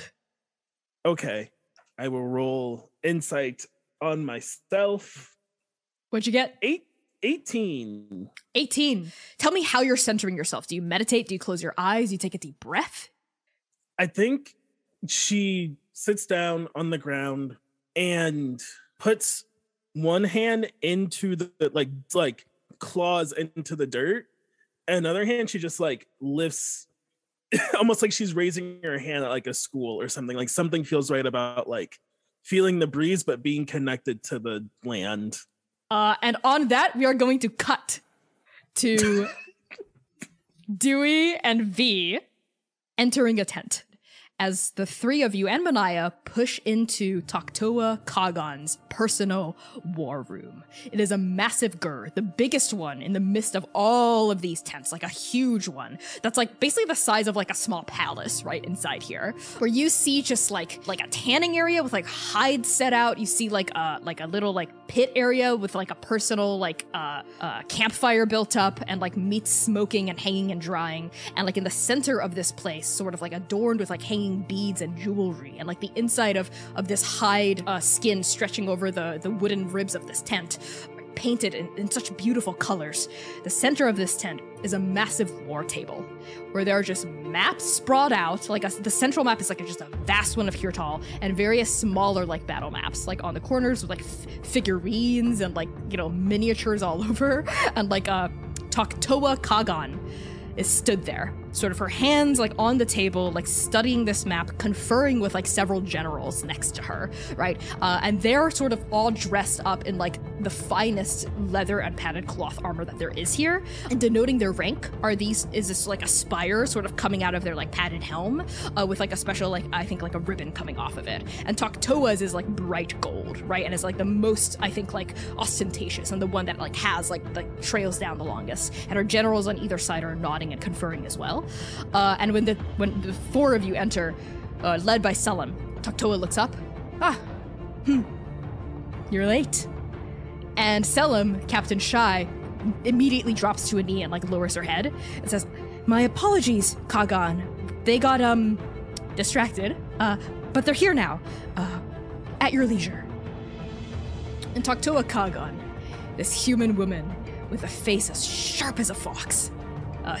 Okay, I will roll insight on myself. What'd you get? 18. 18. Tell me how you're centering yourself. Do you meditate? Do you close your eyes? Do you take a deep breath? I think she sits down on the ground and puts one hand into the like claws into the dirt, and another hand she just like lifts, almost like she's raising her hand at like a school or something. Like something feels right about like feeling the breeze but being connected to the land. And on that, we are going to cut to Dewey and Vee entering a tent as the three of you and Manaya push into Toktoa Qaghan's personal war room. It is a massive gur, the biggest one in the midst of all of these tents, like a huge one that's like basically the size of like a small palace right inside here, where you see just like a tanning area with like hides set out. You see like a little like pit area with like a personal like campfire built up and like meat smoking and hanging and drying. And like in the center of this place, sort of like adorned with like hanging beads and jewelry, and like the inside of this hide skin stretching over the wooden ribs of this tent, painted in such beautiful colors. The center of this tent is a massive war table where there are just maps sprawled out. Like the central map is like just a vast one of Hirtal, and various smaller like battle maps like on the corners with like figurines and like miniatures all over, and like Toktoa Qaghan is stood there, sort of her hands like on the table, like studying this map, conferring with like several generals next to her, right? And they're sort of all dressed up in like the finest leather and padded cloth armor that there is here. And denoting their rank is this like a spire sort of coming out of their like padded helm, with like a special like, I think like a ribbon coming off of it. And Toktoa's is like bright gold, right? And it's like the most, I think, like ostentatious and the one that like has like trails down the longest. And her generals on either side are nodding and conferring as well. And when the four of you enter, led by Selim, Toktoa looks up. You're late. And Selim, Captain Shy, immediately drops to a knee and like lowers her head and says, "My apologies, Qaghan. They got distracted, but they're here now. At your leisure." And Toktoa Qaghan, this human woman with a face as sharp as a fox,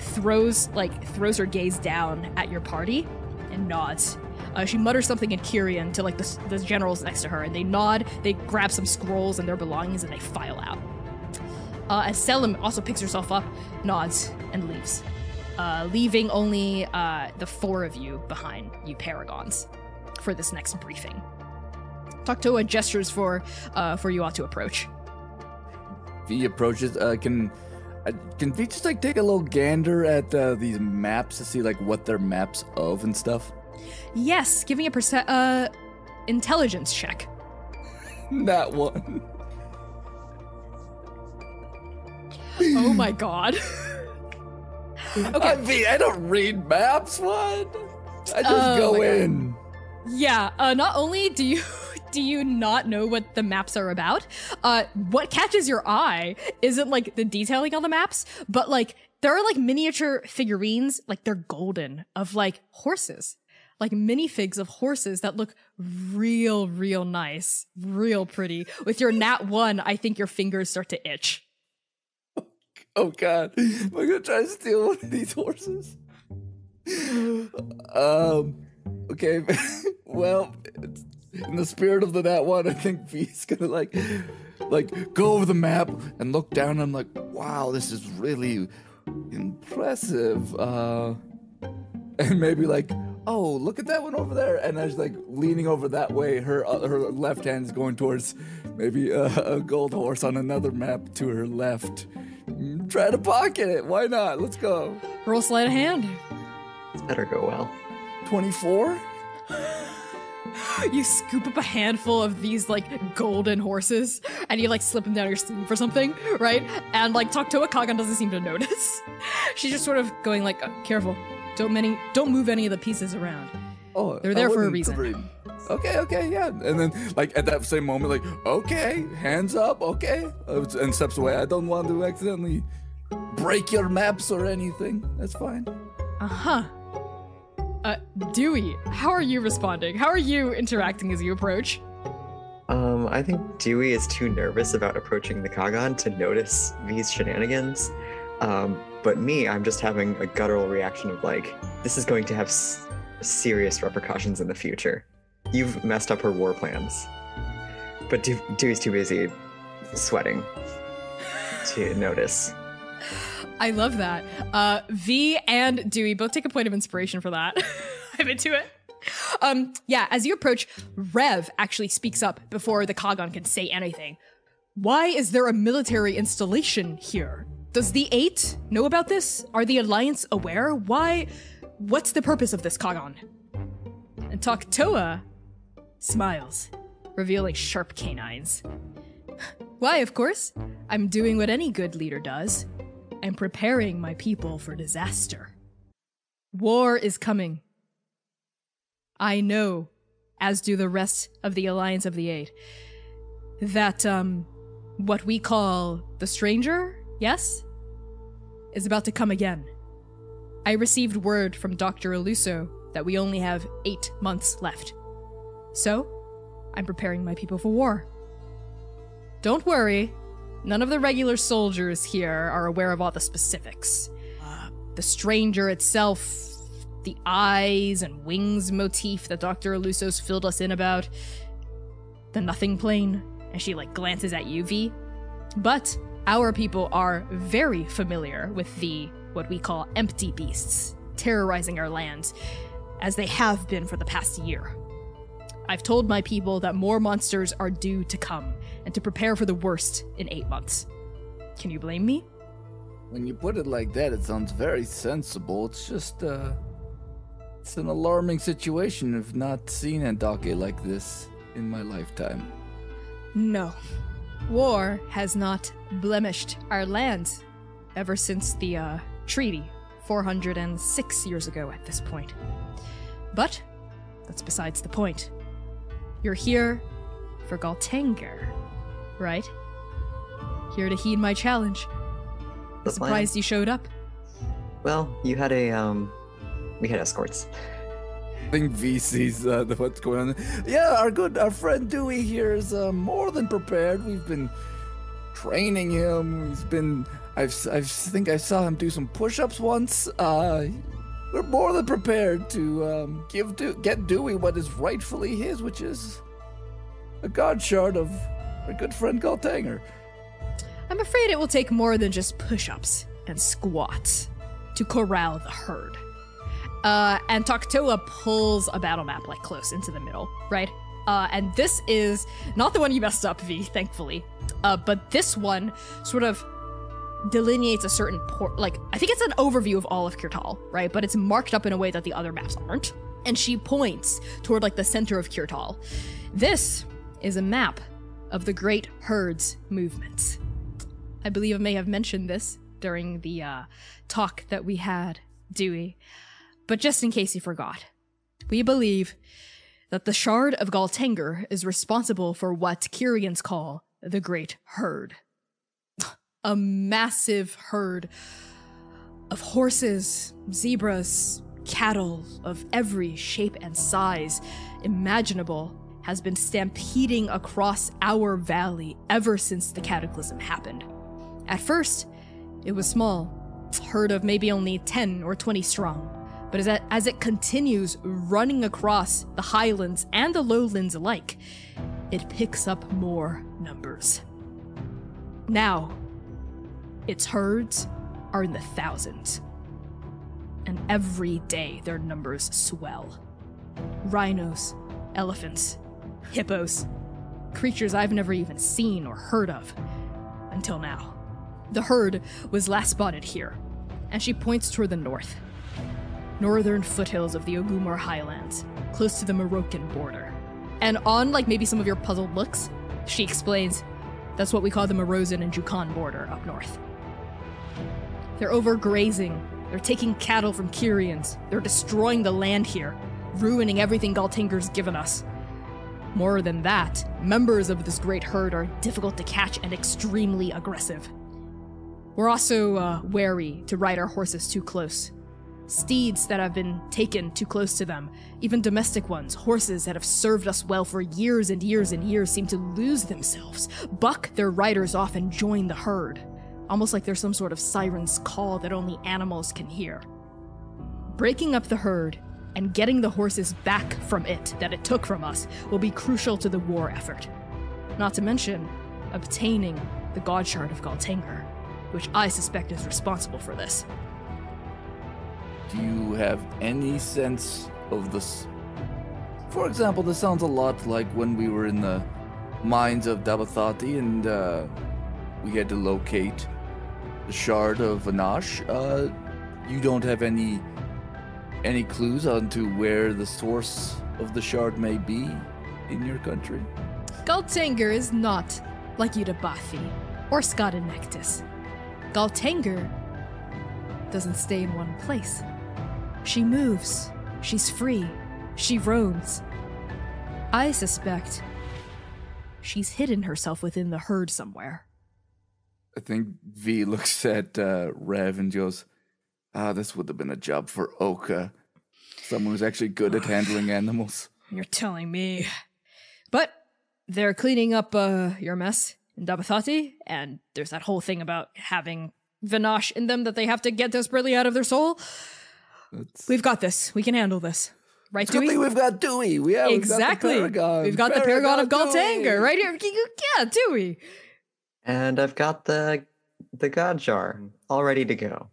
throws her gaze down at your party and nods. She mutters something in Kyrian to like the generals next to her, and they nod, they grab some scrolls and their belongings, and they file out. And Selim also picks herself up, nods, and leaves, leaving only the four of you behind, you Paragons, for this next briefing. Toktoa gestures for you all to approach. Vee approaches. Can Vee just like take a little gander at these maps to see like what they're maps of and stuff? Yes, give me a intelligence check. Not one. Oh my god. Okay. I don't read maps, what? I just go in. Yeah, not only do you not know what the maps are about, what catches your eye isn't like the detailing on the maps, but like there are like miniature figurines, like they're golden, of like horses. Like minifigs of horses that look real nice, real pretty. With your nat 1, I think your fingers start to itch. Oh god, am I gonna try to steal one of these horses? Okay, well, in the spirit of the nat 1, I think Vee's gonna like go over the map and look down, and I'm like, wow, this is really impressive. And maybe like, oh, look at that one over there. And I was like leaning over that way. Her left hand is going towards maybe a gold horse on another map to her left. Try to pocket it. Why not? Let's go. Roll sleight of hand. This better go well. 24? You scoop up a handful of these like golden horses and you like slip them down your sleeve or something, right? And like Toktoa Qaghan doesn't seem to notice. She's just sort of going like, careful. Don't move any of the pieces around. Oh, they're there for a reason. Okay, yeah. And then, like, at that same moment, like, okay, hands up, okay. And steps away. I don't want to accidentally break your maps or anything. That's fine. Dewey, how are you responding? How are you interacting as you approach? I think Dewey is too nervous about approaching the Qaghan to notice Vee's shenanigans. But me, I'm just having a guttural reaction of like, this is going to have serious repercussions in the future. You've messed up her war plans. But Dewey's too busy sweating to notice. I love that. Vee and Dewey both take a point of inspiration for that. I'm into it. Yeah, as you approach, Rev actually speaks up before the Qaghan can say anything. Why is there a military installation here? Does the Eight know about this? Are the Alliance aware? What's the purpose of this, Qaghan? And Toktoa smiles, revealing sharp canines. Why, of course. I'm doing what any good leader does. I'm preparing my people for disaster. War is coming. I know, as do the rest of the Alliance of the Eight, that, what we call the Stranger, yes, is about to come again. I received word from Dr. Eluso that we only have 8 months left. So, I'm preparing my people for war. Don't worry, none of the regular soldiers here are aware of all the specifics. The Stranger itself, the eyes and wings motif that Dr. Eluso's filled us in about, the Nothing Plane, and she like glances at you, Vee. But Our people are very familiar with what we call empty beasts, terrorizing our lands, as they have been for the past year. I've told my people that more monsters are due to come, and to prepare for the worst in 8 months. Can you blame me? When you put it like that, it sounds very sensible. It's just, it's an alarming situation. I've not seen Andake like this in my lifetime. No. War has not blemished our lands ever since the treaty 406 years ago at this point. But that's besides the point. You're here for Galtanger, right? Here to heed my challenge. I'm surprised you showed up. Well, you had we had escorts. I think V sees what's going on. Yeah, our friend Dewey here is more than prepared. We've been training him. I think I saw him do some push-ups once. We're more than prepared to get Dewey what is rightfully his, which is a god shard of our good friend Galtanger. I'm afraid it will take more than just push-ups and squats to corral the herd. And Taktoa pulls a battle map like close into the middle, right? And this is not the one you messed up, V, thankfully. But this one sort of delineates a certain I think it's an overview of all of Kirtal, right? But it's marked up in a way that the other maps aren't. And she points toward like the center of Kirtal. This is a map of the Great Herd's movements. I believe I may have mentioned this during the talk that we had, Dewey. But just in case you forgot, we believe that the Shard of Galtanger is responsible for what Kyrians call the Great Herd. A massive herd of horses, zebras, cattle of every shape and size imaginable has been stampeding across our valley ever since the cataclysm happened. At first, it was small, a herd of maybe only 10 or 20 strong. But as it continues running across the highlands and the lowlands alike, it picks up more numbers. Now, its herds are in the thousands. And every day their numbers swell. Rhinos, elephants, hippos, creatures I've never even seen or heard of until now. The herd was last spotted here, and she points toward the northern foothills of the Ogumar Highlands, close to the Moroccan border. And on, like, maybe some of your puzzled looks, she explains, that's what we call the Morozan and Jukan border up north. They're overgrazing, they're taking cattle from Kyrians, they're destroying the land here, ruining everything Galtanger's given us. More than that, members of this great herd are difficult to catch and extremely aggressive. We're also wary to ride our horses too close. Steeds that have been taken too close to them, even domestic ones, horses that have served us well for years and years and years, seem to lose themselves, buck their riders off and join the herd, almost like there's some sort of siren's call that only animals can hear. Breaking up the herd and getting the horses back from it that it took from us will be crucial to the war effort. Not to mention obtaining the God Shard of Galtanger, which I suspect is responsible for this. Do you have any sense of this? For example, this sounds a lot like when we were in the mines of Dabathati and we had to locate the Shard of Vanash. You don't have any clues onto where the source of the shard may be in your country? Galtanger is not like Udabathi or Skadanectus. Galtanger doesn't stay in one place. She moves, she's free, she roams. I suspect she's hidden herself within the herd somewhere. I think V looks at Rev and goes, this would have been a job for Oka. Someone who's actually good at handling animals. You're telling me. But they're cleaning up your mess in Dabathati, and there's that whole thing about having Vanash in them that they have to get desperately out of their soul. We've got this. We can handle this. Right, Dewey? We've got Dewey. Exactly. We've got the Paragon of Galtanger right here. Yeah, Dewey. And I've got the the god jar, all ready to go.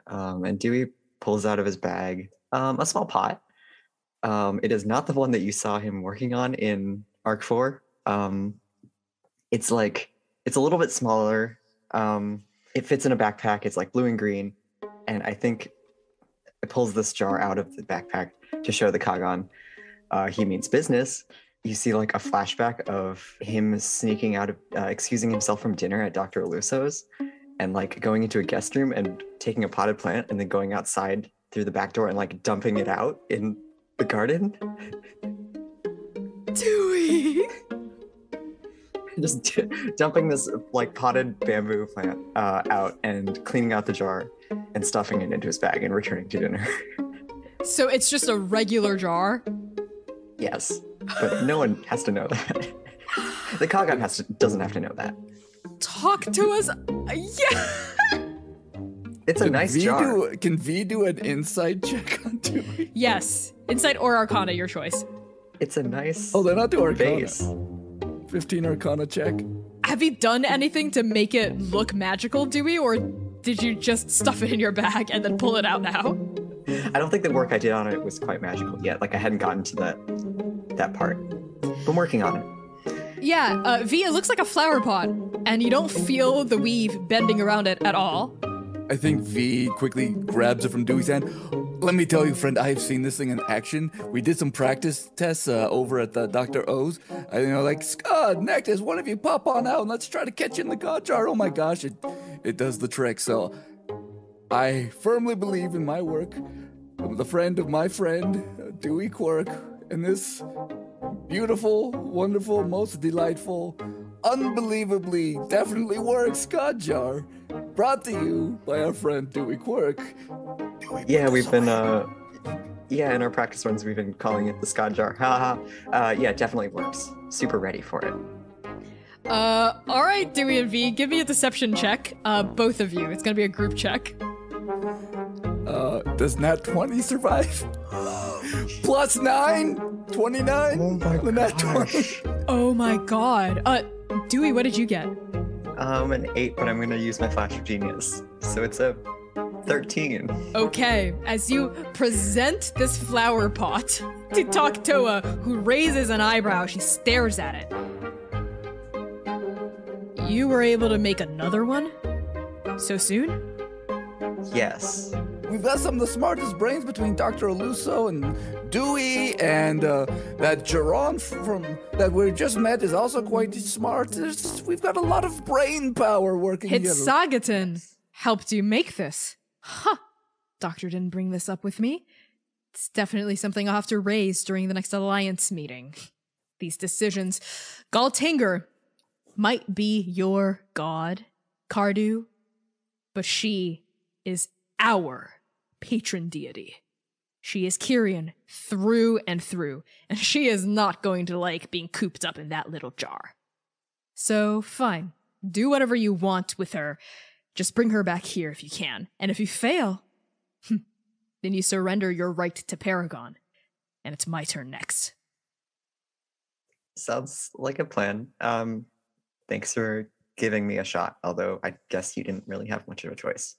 And Dewey pulls out of his bag a small pot. It is not the one that you saw him working on in Arc 4. It's a little bit smaller. It fits in a backpack. It's like blue and green. And I think it pulls this jar out of the backpack to show the Qaghan he means business. You see like a flashback of him sneaking out of, excusing himself from dinner at Dr. Aluso's and like going into a guest room and taking a potted plant and then going outside through the back door and like dumping it out in the garden. Dewey! Just dumping this like potted bamboo plant out and cleaning out the jar and stuffing it into his bag and returning to dinner. So it's just a regular jar? Yes, but no one has to know that. The Qaghan doesn't have to know that. Talk to us. Yeah. It's a nice jar. Can V do an insight check on Dewey? Yes. Insight or Arcana, your choice. It's a nice. Oh, they're not doing Arcana. Base. 15 Arcana check. Have you done anything to make it look magical, Dewey, or did you just stuff it in your bag and then pull it out now? I don't think the work I did on it was quite magical yet. Like I hadn't gotten to that part. I'm working on it. Yeah, V, it looks like a flower pot, and you don't feel the weave bending around it at all. I think V quickly grabs it from Dewey's hand. Let me tell you, friend, I have seen this thing in action. We did some practice tests over at the Dr. O's. Like, Scott, Nectus, one of you pop on out and let's try to catch you in the god jar. Oh my gosh, it does the trick. So I firmly believe in my work. I'm the friend of my friend, Dewey Quirk, and this beautiful, wonderful, most delightful, unbelievably, definitely works god jar. Brought to you by our friend Dewey Quirk. Yeah, we've been, in our practice runs, we've been calling it the Scott jar. Haha. Yeah, it definitely works. Super ready for it. All right, Dewey and V, give me a deception check. Both of you. It's gonna be a group check. Does Nat 20 survive? Plus 9? 29? Oh my the Nat 20. Oh my god. Dewey, what did you get? An 8, but I'm gonna use my flash of genius. So it's a 13. Okay, as you present this flower pot to Toktoa, who raises an eyebrow, she stares at it. You were able to make another one? So soon? Yes. We've got some of the smartest brains between Dr. Aluso and Dewey, and that Geron that we just met is also quite smart. We've got a lot of brain power working together. Hitsagatan helped you make this. Huh. Doctor didn't bring this up with me. It's definitely something I'll have to raise during the next alliance meeting. These decisions. Galtinger might be your god, Cardu, but she is our patron deity. She is Kyrian through and through, and she is not going to like being cooped up in that little jar. So, fine. Do whatever you want with her. Just bring her back here if you can. And if you fail, then you surrender your right to Paragon. And it's my turn next. Sounds like a plan. Thanks for giving me a shot, although I guess you didn't really have much of a choice.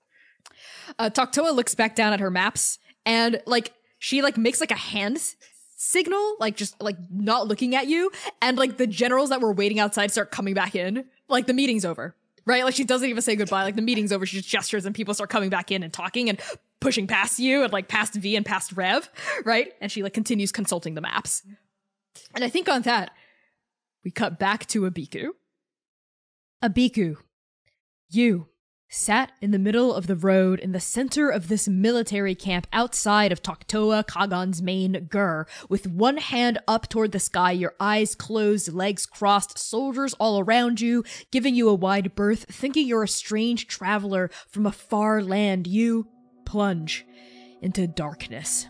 Toktoa looks back down at her maps, and she makes a hand signal, just not looking at you, and the generals that were waiting outside start coming back in. The meeting's over, right? She doesn't even say goodbye. The meeting's over. She just gestures, and people start coming back in and talking and pushing past you and past V and past Rev, right? And she continues consulting the maps. And I think on that, we cut back to Abiku. Abiku, you sat in the middle of the road in the center of this military camp outside of Toktoa, Qaghan's main Gur, with one hand up toward the sky, your eyes closed, legs crossed, soldiers all around you, giving you a wide berth, thinking you're a strange traveler from a far land. You plunge into darkness.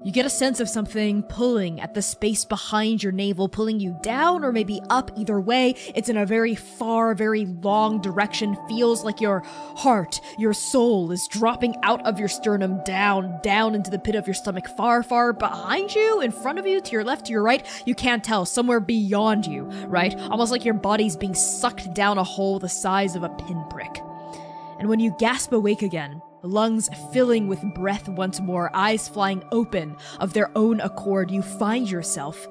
You get a sense of something pulling at the space behind your navel, pulling you down or maybe up. Either way, it's in a very far, very long direction. Feels like your heart, your soul is dropping out of your sternum down into the pit of your stomach, far, far behind you, in front of you, to your left, to your right. You can't tell, somewhere beyond you, right? Almost like your body's being sucked down a hole the size of a pinprick. And when you gasp awake again, lungs filling with breath once more, eyes flying open of their own accord, you find yourself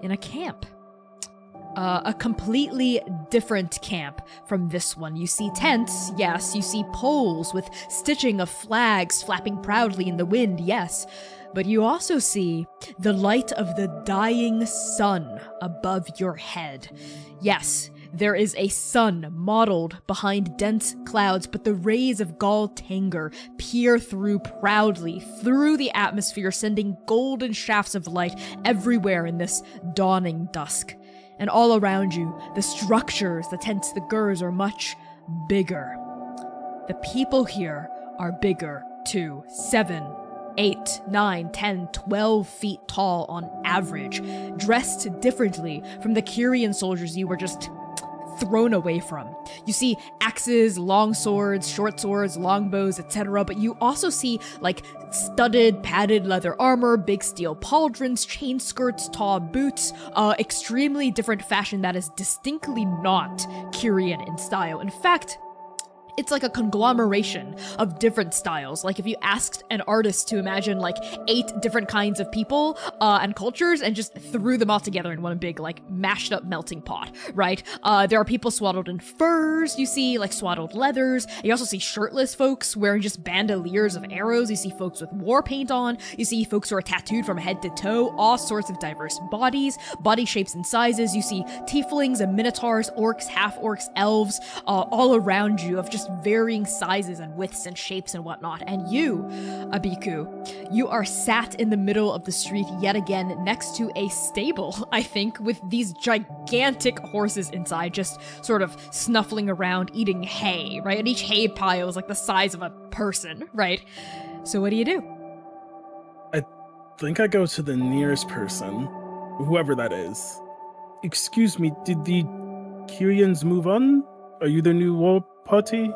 in a camp. A completely different camp from this one. You see tents, yes. You see poles with stitching of flags flapping proudly in the wind, yes. But you also see the light of the dying sun above your head. Yes, there is a sun modeled behind dense clouds, but the rays of Gal Tanger peer through proudly through the atmosphere, sending golden shafts of light everywhere in this dawning dusk. And all around you, the structures, the tents, the gurs are much bigger. The people here are bigger too. 7, 8, 9, 10, 12 feet tall on average, dressed differently from the Kyrian soldiers you were just thrown away from. You see axes, long swords, short swords, longbows, etc., but you also see like studded, padded leather armor, big steel pauldrons, chain skirts, tall boots, extremely different fashion that is distinctly not Kyrian in style. In fact, it's like a conglomeration of different styles. Like if you asked an artist to imagine like 8 different kinds of people and cultures and just threw them all together in one big like mashed up melting pot, right? There are people swaddled in furs, you see like swaddled leathers. You also see shirtless folks wearing just bandoliers of arrows. You see folks with war paint on. You see folks who are tattooed from head to toe, all sorts of diverse bodies, body shapes and sizes. You see tieflings and minotaurs, orcs, half-orcs, elves, all around you of just varying sizes and widths and shapes and whatnot. And you, Abiku, you are sat in the middle of the street yet again next to a stable, I think, with these gigantic horses inside just sort of snuffling around eating hay, right? And each hay pile is like the size of a person, right? So what do you do? I think I go to the nearest person, whoever that is. Excuse me, did the Kyrians move on? Are you the new war party?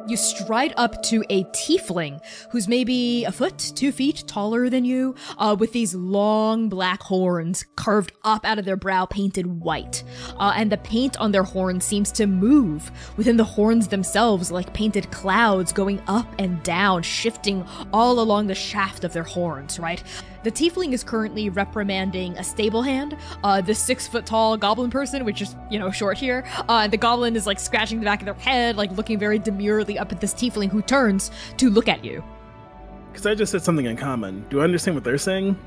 You stride up to a tiefling who's maybe a foot, 2 feet taller than you, with these long black horns carved up out of their brow, painted white. And the paint on their horns seems to move within the horns themselves like painted clouds going up and down, shifting all along the shaft of their horns, right? The tiefling is currently reprimanding a stable hand, the 6-foot-tall goblin person, which is, you know, short here. And the goblin is like scratching the back of their head, like looking very demurely up at this tiefling who turns to look at you. Because I just said something in common. Do I understand what they're saying?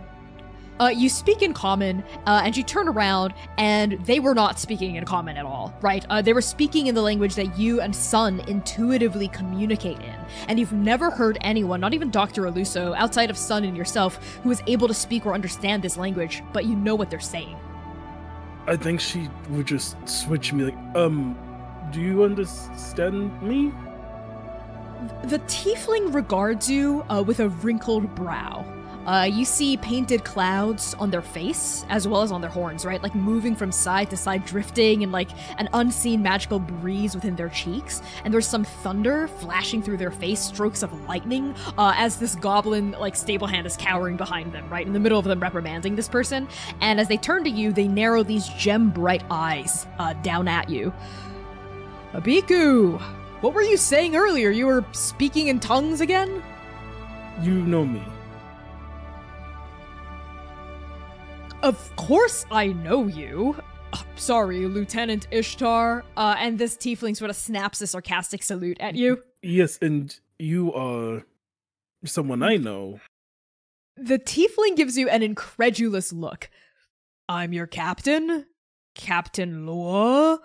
You speak in common, and you turn around, and they were not speaking in common at all, right? They were speaking in the language that you and Sun intuitively communicate in. And you've never heard anyone, not even Dr. Aluso, outside of Sun and yourself, who is able to speak or understand this language, but you know what they're saying. I think she would just switch me like, do you understand me? The tiefling regards you with a wrinkled brow. You see painted clouds on their face, as well as on their horns, right? Like moving from side to side, drifting in like an unseen magical breeze within their cheeks. And there's some thunder flashing through their face, strokes of lightning, as this goblin, like, stable hand is cowering behind them, right? In the middle of them reprimanding this person. And as they turn to you, they narrow these gem-bright eyes down at you. Abiku, what were you saying earlier? You were speaking in tongues again? You know me. Of course I know you. Sorry, Lieutenant Ishtar. And this tiefling sort of snaps a sarcastic salute at you. Yes, and you are someone I know. The tiefling gives you an incredulous look. I'm your captain? Captain Loa?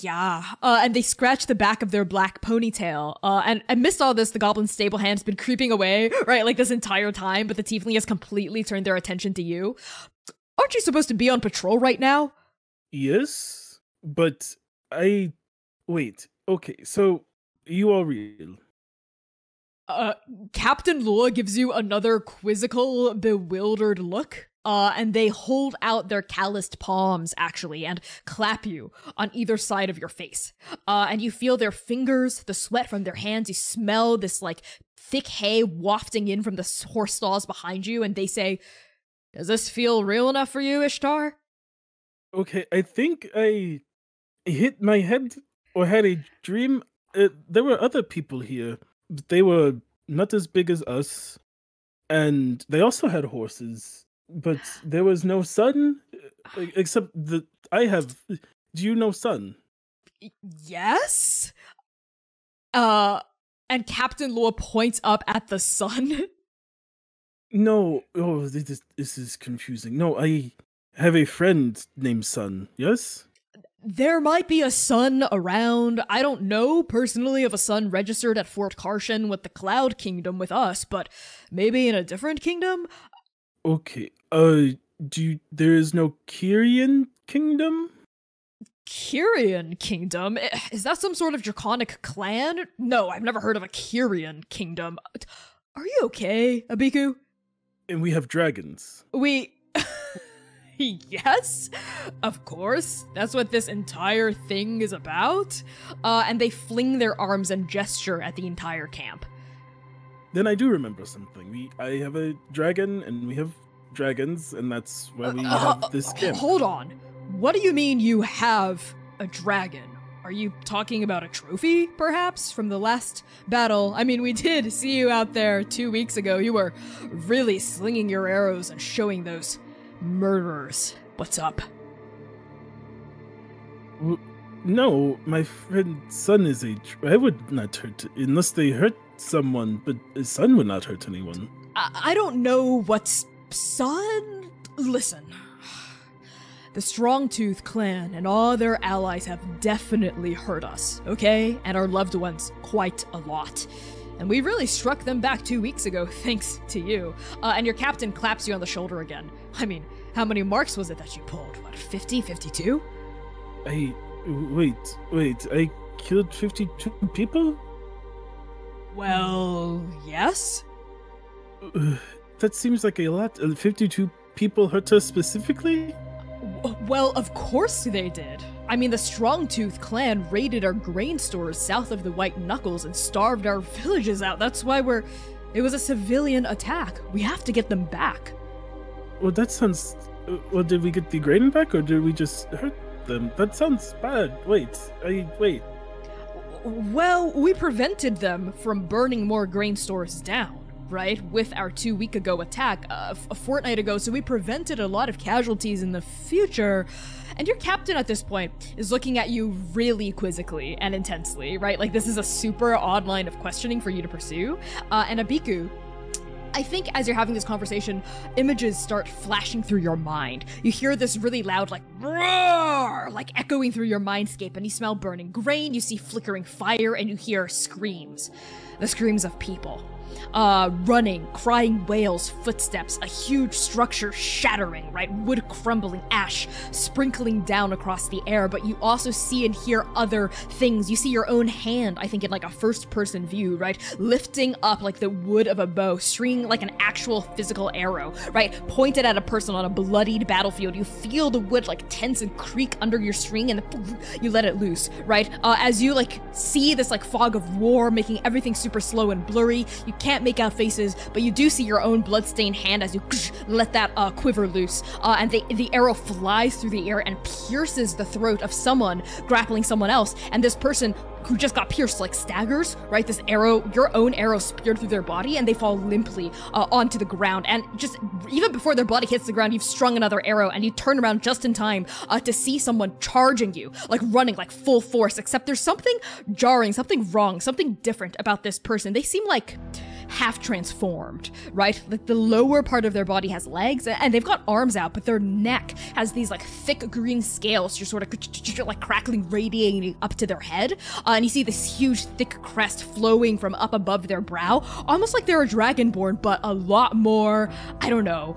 Yeah. And they scratch the back of their black ponytail. And amidst all this, the goblin stable hand's been creeping away, right, like this entire time, but the tiefling has completely turned their attention to you. Aren't you supposed to be on patrol right now? Yes, but wait, okay, so you are real. Captain Lua gives you another quizzical, bewildered look. And they hold out their calloused palms, actually, and clap you on either side of your face. And you feel their fingers, the sweat from their hands. You smell this, like, thick hay wafting in from the horse stalls behind you. And they say, "Does this feel real enough for you, Ishtar?" Okay, I think I hit my head or had a dream. There were other people here, but they were not as big as us. And they also had horses. But there was no sun, except that I have. Do you know sun? Yes? And Captain Lua points up at the sun. No. Oh, this is confusing. No, I have a friend named Sun, yes? There might be a sun around. I don't know personally of a sun registered at Fort Karshan with the Cloud Kingdom with us, but maybe in a different kingdom? Okay. There is no Kyrian kingdom? Kyrian kingdom? Is that some sort of draconic clan? No, I've never heard of a Kyrian kingdom. Are you okay, Abiku? And we have dragons. Yes, of course. That's what this entire thing is about. And they fling their arms and gesture at the entire camp. Then I do remember something. I have a dragon, and we have dragons, and that's why we have this camp. Hold on. What do you mean you have a dragon? Are you talking about a trophy, perhaps, from the last battle? I mean, we did see you out there 2 weeks ago. You were really slinging your arrows and showing those murderers what's up. No, my friend's son is I would not hurt, unless they hurt someone, but his son would not hurt anyone. I don't know what's son. Listen. The Strongtooth clan and all their allies have definitely hurt us, okay? And our loved ones quite a lot. And we really struck them back 2 weeks ago, thanks to you. And your captain claps you on the shoulder again. I mean, how many marks was it that you pulled? What, 50, 52? Wait, I killed 52 people? Well, yes? That seems like a lot. 52 people hurt us specifically? Well, of course they did. I mean, the Strongtooth clan raided our grain stores south of the White Knuckles and starved our villages out. That's why it was a civilian attack. We have to get them back. Well, that sounds... Well, did we get the grain back, or did we just hurt them? That sounds bad. Wait. Well, we prevented them from burning more grain stores down, right? With our 2 week ago attack, a fortnight ago, so we prevented a lot of casualties in the future. And your captain at this point is looking at you really quizzically and intensely, right? Like, this is a super odd line of questioning for you to pursue. And Abiku, I think as you're having this conversation, images start flashing through your mind. You hear this really loud, like, roar, like echoing through your mindscape, and you smell burning grain, you see flickering fire, and you hear screams. The screams of people. Running, crying wails, footsteps, a huge structure shattering, right? Wood crumbling, ash sprinkling down across the air, but you also see and hear other things. You see your own hand, I think in like a first-person view, right? Lifting up like the wood of a bow, stringing like an actual physical arrow, right? Pointed at a person on a bloodied battlefield. You feel the wood like tense and creak under your string, and you let it loose, right? As you like see this like fog of war making everything super slow and blurry, you can't make out faces, but you do see your own bloodstained hand as you let that quiver loose, and the arrow flies through the air and pierces the throat of someone grappling someone else, and this person who just got pierced like staggers, right? This arrow, your own arrow speared through their body, and they fall limply onto the ground. And just even before their body hits the ground, you've strung another arrow, and you turn around just in time to see someone charging you, like running like full force, except there's something jarring, something wrong, something different about this person. They seem like half transformed, right? Like the lower part of their body has legs, and they've got arms out, but their neck has these like thick green scales just sort of like crackling, radiating up to their head. And you see this huge thick crest flowing from up above their brow, almost like they're a dragonborn, but a lot more, I don't know,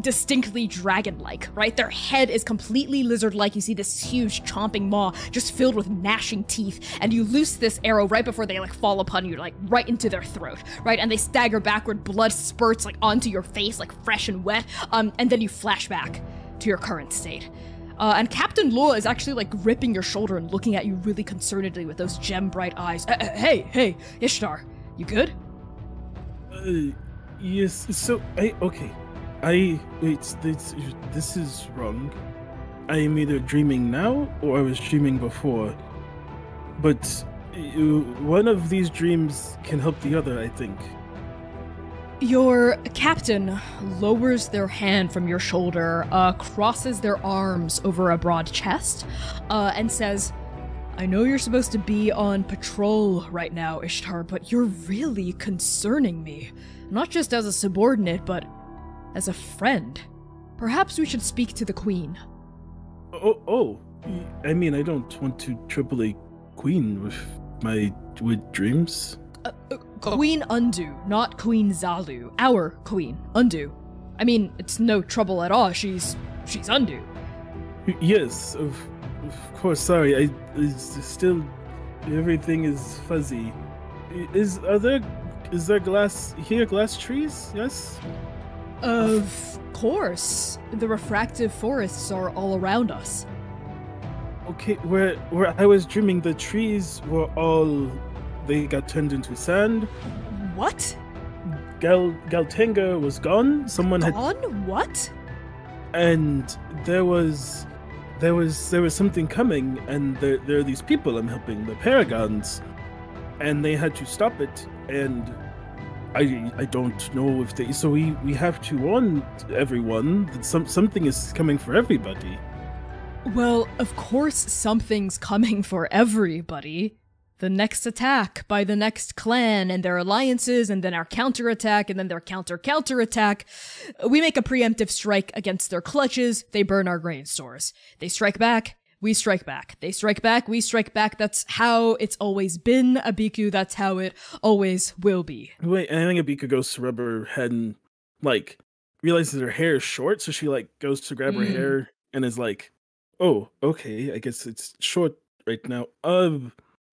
distinctly dragon-like, right? Their head is completely lizard-like. You see this huge chomping maw just filled with gnashing teeth, and you loose this arrow right before they like fall upon you, like right into their throat, right? And they stagger backward, blood spurts like onto your face, like fresh and wet, and then you flash back to your current state. And Captain Law is actually like gripping your shoulder and looking at you really concernedly with those gem-bright eyes. Hey, Ishtar, you good? Yes, so, wait, this is wrong. I am either dreaming now or I was dreaming before. But one of these dreams can help the other, I think. Your captain lowers their hand from your shoulder, crosses their arms over a broad chest, and says, I know you're supposed to be on patrol right now, Ishtar, but you're really concerning me. Not just as a subordinate, but as a friend. Perhaps we should speak to the queen. I mean, I don't want to trouble a queen with dreams. Queen Undu, not Queen Zalu. Our queen, Undu. I mean, it's no trouble at all. She's Undu. Yes, of course. Sorry, it's still everything is fuzzy. Is there glass here? Glass trees? Yes. Of course, the refractive forests are all around us. Okay, where I was dreaming, the trees were all. They got turned into sand. What? Galtenga was gone. Someone Gone? had. What? And there was something coming, and there are these people I'm helping, the Paragons, and they had to stop it. And I don't know if they. So we have to warn everyone that something is coming for everybody. Well, of course something's coming for everybody. The next attack by the next clan and their alliances, and then our counterattack, and then their counterattack. We make a preemptive strike against their clutches, they burn our grain stores. They strike back, we strike back. They strike back, we strike back. That's how it's always been, Abiku. That's how it always will be. Wait, I think Abiku goes to rub her head and, like, realizes her hair is short, so she, like, goes to grab her hair and is like, oh, okay, I guess it's short right now.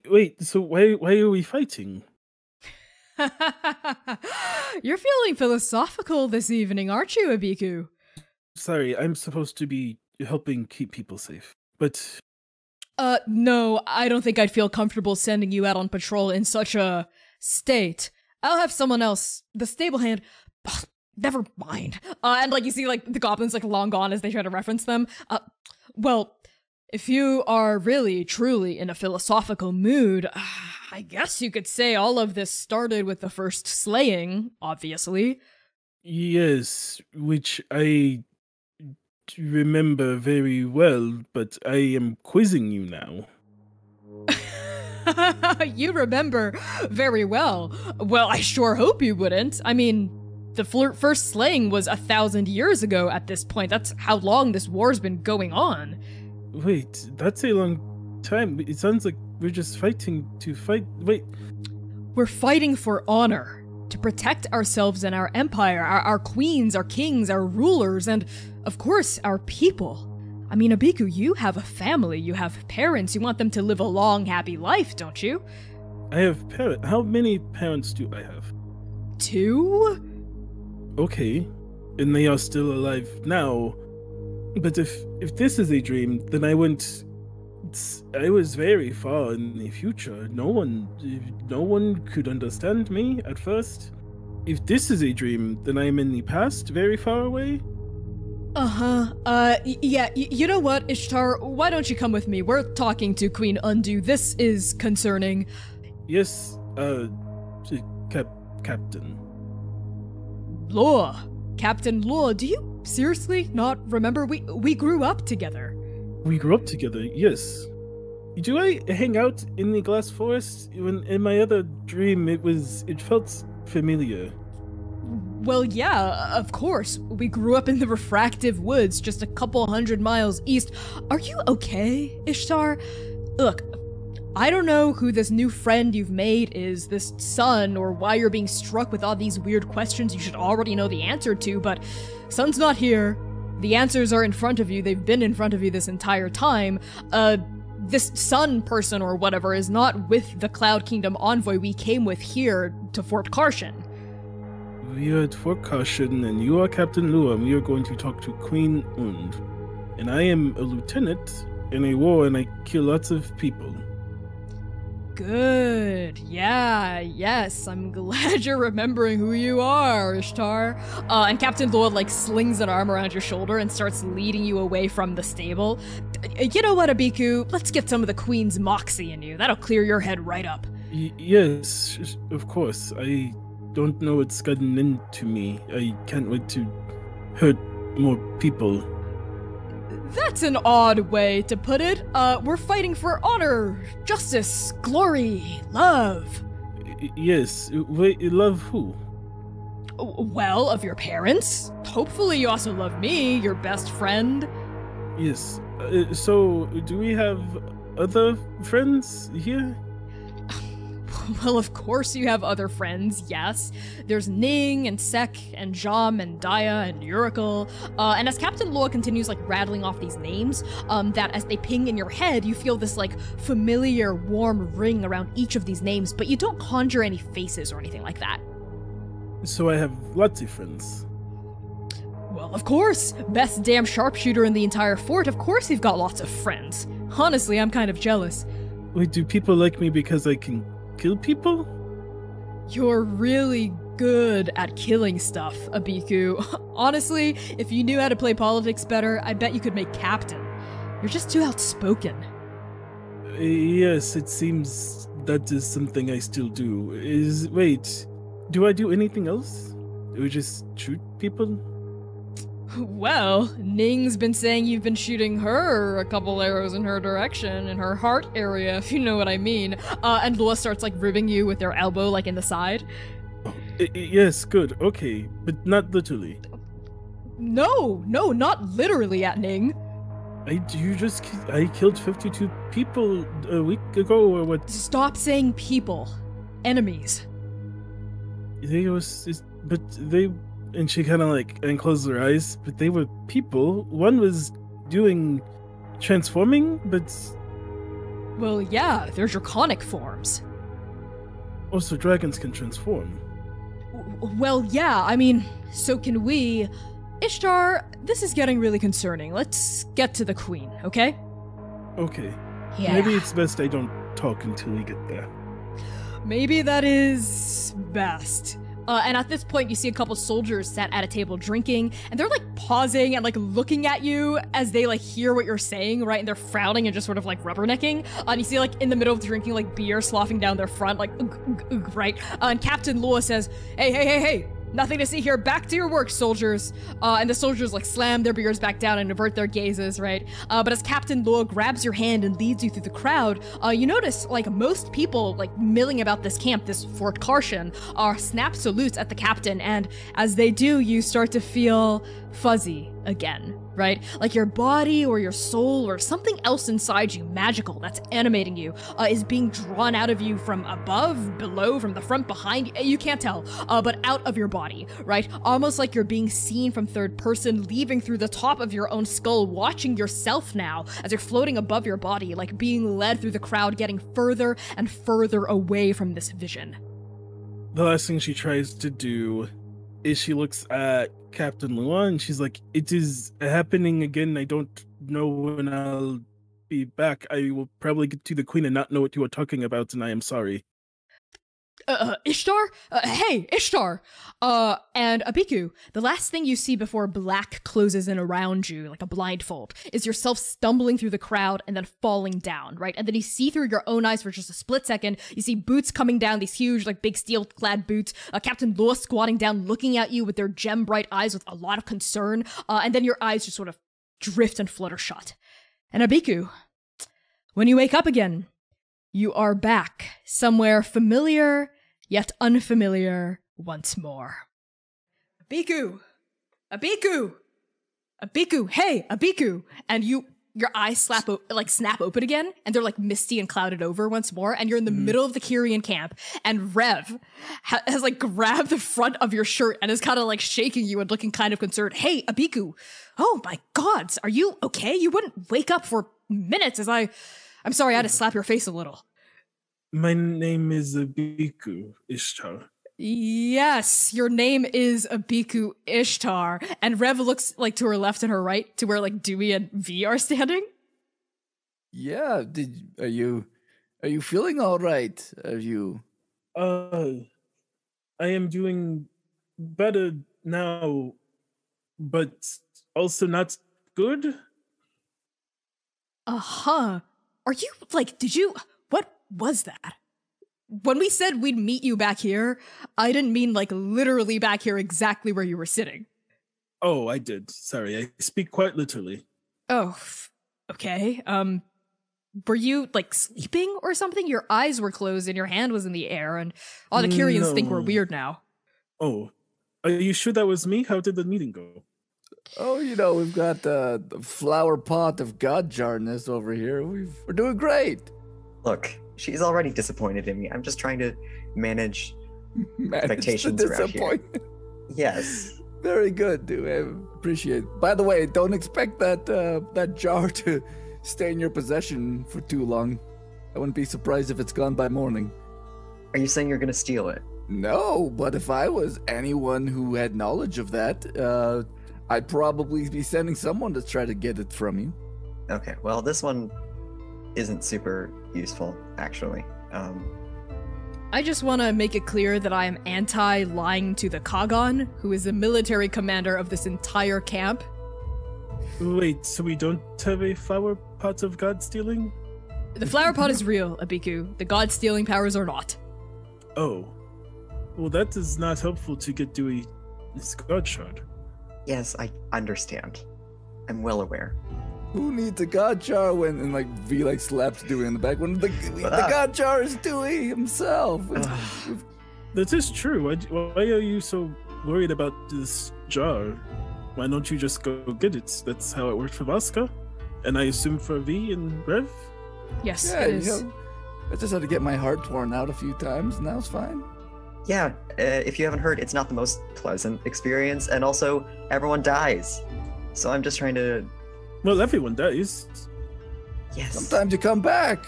Wait, so why are we fighting? You're feeling philosophical this evening, aren't you, Abiku? Sorry, I'm supposed to be helping keep people safe, but... No, I don't think I'd feel comfortable sending you out on patrol in such a state. I'll have someone else, the stable hand... Never mind. And, like, you see, like, the goblins, like, long gone as they try to reference them. Well... If you are really, truly in a philosophical mood, I guess you could say all of this started with the first slaying, obviously. Yes, which I remember very well, but I am quizzing you now. You remember very well. Well, I sure hope you wouldn't. I mean, the first slaying was 1,000 years ago at this point. That's how long this war's been going on. Wait, that's a long time. It sounds like we're just fighting to fight. Wait. We're fighting for honor, to protect ourselves and our empire, our queens, our kings, our rulers, and, of course, our people. I mean, Abiku, you have a family, you have parents, you want them to live a long, happy life, don't you? I have parents. How many parents do I have? 2? Okay, and they are still alive now. But if this is a dream, then I was very far in the future. No one could understand me at first. If this is a dream, then I'm in the past, very far away. Yeah, you know what, Ishtar? Why don't you come with me? We're talking to Queen Undu. This is concerning. Yes, Captain. Law. Captain Law, do you seriously not remember? We grew up together. We grew up together, yes. Do I hang out in the glass forest? In my other dream, it felt familiar. Well, yeah, of course. We grew up in the refractive woods just a couple 100 miles east. Are you okay, Ishtar? Look, I don't know who this new friend you've made is, this son, or why you're being struck with all these weird questions you should already know the answer to, but son's not here. The answers are in front of you. They've been in front of you this entire time. This sun person or whatever is not with the Cloud Kingdom envoy we came with here to Fort Karshan. We are at Fort Karshan, and you are Captain Lua, and we are going to talk to Queen Und. And I am a lieutenant in a war, and I kill lots of people. Good. Yeah, yes. I'm glad you're remembering who you are, Ishtar. And Captain Lua, slings an arm around your shoulder and starts leading you away from the stable. You know what, Abiku? Let's get some of the Queen's moxie in you. That'll clear your head right up. Yes, of course. I don't know what's gotten into me. I can't wait to hurt more people. That's an odd way to put it. We're fighting for honor, justice, glory, love. Yes. Wait, love who? Well, of your parents. Hopefully you also love me, your best friend. Yes. So, do we have other friends here? Well, of course you have other friends, yes. There's Ning and Sek and Jam and Daya and Urakel. And as Captain Lua continues rattling off these names, that as they ping in your head, you feel this familiar warm ring around each of these names, but you don't conjure any faces or anything like that. So I have lots of friends. Well, of course. Best damn sharpshooter in the entire fort, of course you've got lots of friends. Honestly, I'm kind of jealous. Wait, do people like me because I can kill people? You're really good at killing stuff, Abiku. Honestly, if you knew how to play politics better, I bet you could make captain. You're just too outspoken. Yes, it seems that is something I still do. Wait, do I do anything else? Do I just shoot people? Well, Ning's been saying you've been shooting her a couple arrows in her direction, in her heart area, if you know what I mean. And Lua starts ribbing you with their elbow, in the side. Oh, yes, good, okay, but not literally. No, not literally at Ning. I killed 52 people a week ago, or what? Stop saying people. Enemies. And she kind of and closed her eyes, but they were people. One was doing transforming, but... Well, yeah, they're draconic forms. Oh, so dragons can transform. Well, yeah, I mean, so can we. Ishtar, this is getting really concerning. Let's get to the queen, okay? Okay. Yeah. Maybe it's best I don't talk until we get there. Maybe that is best. And at this point, you see a couple soldiers sat at a table drinking, and they're pausing and looking at you as they hear what you're saying, right? And they're frowning and just sort of rubbernecking. And you see in the middle of drinking beer sloughing down their front, right? And Captain Lua says, hey, nothing to see here. Back to your work, soldiers. And the soldiers slam their beers back down and avert their gazes, right? But as Captain Lua grabs your hand and leads you through the crowd, you notice most people milling about this camp, this Fort Karshan, snap salutes at the captain. And as they do, you start to feel fuzzy again, right? Your body or your soul or something else inside you, magical, that's animating you, is being drawn out of you from above, below, from the front, behind. You can't tell, but out of your body, right? Almost like you're being seen from third person, leaving through the top of your own skull, watching yourself now as you're floating above your body, being led through the crowd, getting further and further away from this vision. The last thing she tries to do is she looks at Captain Lua and she's like, it is happening again. I don't know when I'll be back. I will probably get to the queen and not know what you are talking about, and I am sorry. Ishtar? Hey, Ishtar! And Abiku, the last thing you see before black closes in around you, like a blindfold, is yourself stumbling through the crowd and then falling down, right? And then you see through your own eyes for just a split second, you see boots coming down, these huge, big steel-clad boots, Captain Lua squatting down, looking at you with their gem-bright eyes with a lot of concern, and then your eyes just sort of drift and flutter shut. And Abiku, when you wake up again, you are back somewhere familiar, yet unfamiliar once more. Abiku! Abiku! Abiku! Hey, Abiku! And you your eyes snap open again, and they're like misty and clouded over once more, and you're in the middle of the Kyrian camp, and Rev has like grabbed the front of your shirt and is kind of like shaking you and looking kind of concerned. Hey, Abiku, oh my God, are you okay? You wouldn't wake up for minutes. I'm sorry, I had to slap your face a little. My name is Abiku Ishtar. Yes, your name is Abiku Ishtar. And Rev looks like to her left and her right to where like Dewey and Vee are standing. Yeah, are you feeling all right? Are you? I am doing better now, but also not good. Uh-huh. Are you like, what was that? When we said we'd meet you back here, I didn't mean like literally back here exactly where you were sitting. Oh, I did. Sorry, I speak quite literally. Oh, okay. Were you like sleeping or something? Your eyes were closed and your hand was in the air, and all the Kyrians think we're weird now. Oh, are you sure that was me? How did the meeting go? Oh, we've got the flower pot of god jarness over here. We're doing great. Look, she's already disappointed in me. I'm just trying to manage expectations around here. Yes. Very good, dude. I appreciate it. By the way, don't expect that jar to stay in your possession for too long. I wouldn't be surprised if it's gone by morning. Are you saying you're going to steal it? No, but if I was anyone who had knowledge of that, I'd probably be sending someone to try to get it from you. Okay, well, this one isn't super useful, actually. I just want to make it clear that I am anti-lying to the Qaghan, who is the military commander of this entire camp. Wait, so we don't have a flower pot of god stealing? The flower pot is real, Abiku. The god-stealing powers are not. Oh. Well, that is not helpful to get Dewey his god shard. Yes, I understand. I'm well aware. Who needs a god jar when and like V like slaps Dewey in the back when the god jar is Dewey himself? That is true. Why are you so worried about this jar? Why don't you just go get it? That's how it worked for Vasca, and I assume for V and Rev. Yes, Yeah, it is. I just had to get my heart torn out a few times, and now it's fine. Yeah, if you haven't heard, it's not the most pleasant experience, and also everyone dies. So I'm just trying to... Well, everyone dies. Yes. Sometimes you come back.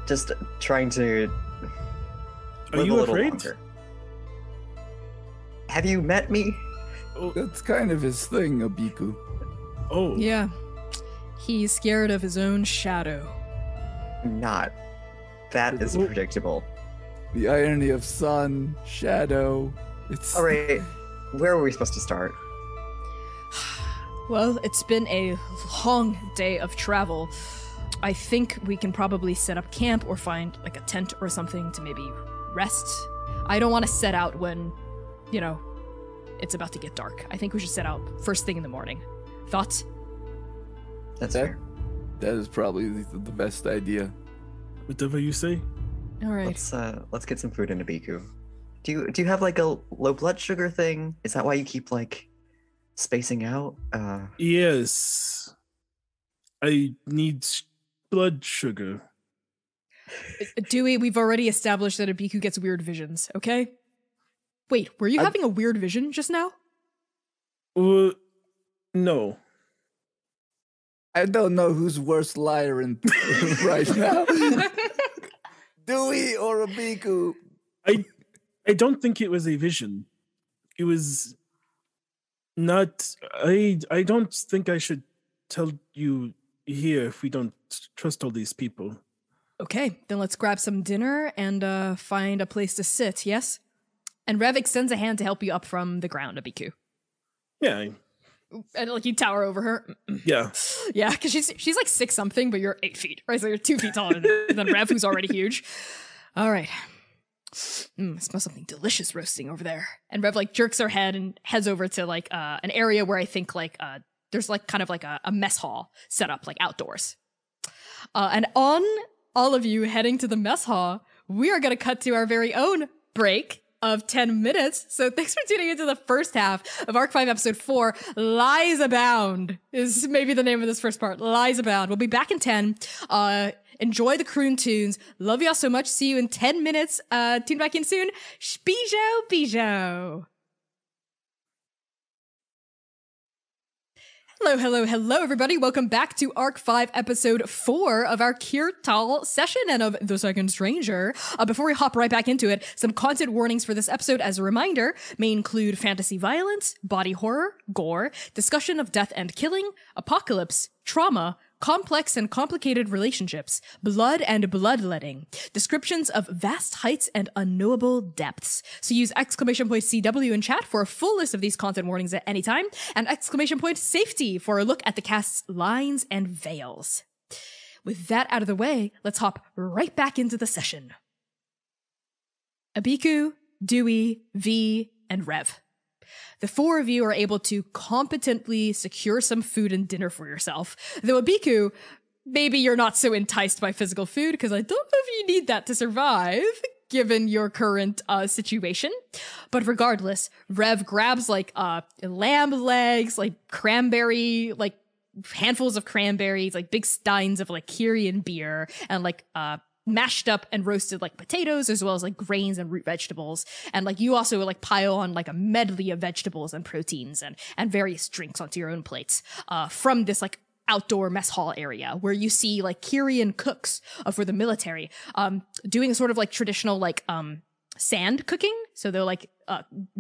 Just trying to... Are live you a little afraid? longer. Have you met me? Oh, That's kind of his thing, Abiku. oh. Yeah. He's scared of his own shadow. I'm not. That is predictable. The irony of sun, shadow. It's All right, where are we supposed to start? Well, it's been a long day of travel. I think we can probably set up camp or find like a tent or something to maybe rest. I don't want to set out when, it's about to get dark. I think we should set out first thing in the morning. Thoughts? That's that, fair. that is probably the best idea. Whatever you say. All right. Let's get some food in Abiku. Do you have like a low blood sugar thing? Is that why you keep like spacing out? Yes. I need blood sugar. Dewey, we've already established that Abiku gets weird visions, okay? Wait, were you having a weird vision just now? No. I don't know who's worse liar in right now. Dewey or Abiku. I don't think it was a vision. It was not... I don't think I should tell you here if we don't trust all these people. Okay, then let's grab some dinner and find a place to sit, yes? And Rev extends a hand to help you up from the ground, Abiku. Yeah. And like you tower over her. Yeah. Yeah, because she's like 6 something, but you're 8 feet, right? So you're 2 feet taller than Rev, who's already huge. All right. I smell something delicious roasting over there. And Rev like jerks her head and heads over to like an area where I think like there's like kind of like a mess hall set up like outdoors. And on all of you heading to the mess hall, we are going to cut to our very own break of 10 minutes. So thanks for tuning into the first half of Arc 5 Episode 4. Lies Abound is maybe the name of this first part. Lies Abound. We'll be back in 10. Enjoy the croon tunes. Love y'all so much. See you in 10 minutes. Tune back in soon. Bijou. Hello, everybody. Welcome back to Arc 5, Episode 4 of our Kirtal session and of The Second Stranger. Before we hop right back into it, some content warnings for this episode, as a reminder, may include fantasy violence, body horror, gore, discussion of death and killing, apocalypse, trauma, complex and complicated relationships, blood and bloodletting, descriptions of vast heights and unknowable depths. So use !CW in chat for a full list of these content warnings at any time, and !safety for a look at the cast's lines and veils. With that out of the way, let's hop right back into the session. Abiku, Dewey, Vee, and Rev. The four of you are able to competently secure some food and dinner for yourself. Though Abiku, maybe you're not so enticed by physical food, because I don't know if you need that to survive, given your current situation. But regardless, Rev grabs like lamb legs, like cranberry, like handfuls of cranberries, like big steins of like Kyrian beer, and like mashed up and roasted like potatoes, as well as like grains and root vegetables. And like you also like pile on like a medley of vegetables and proteins and various drinks onto your own plates from this like outdoor mess hall area where you see like Kyrian cooks for the military doing sort of like traditional like sand cooking. So they'll like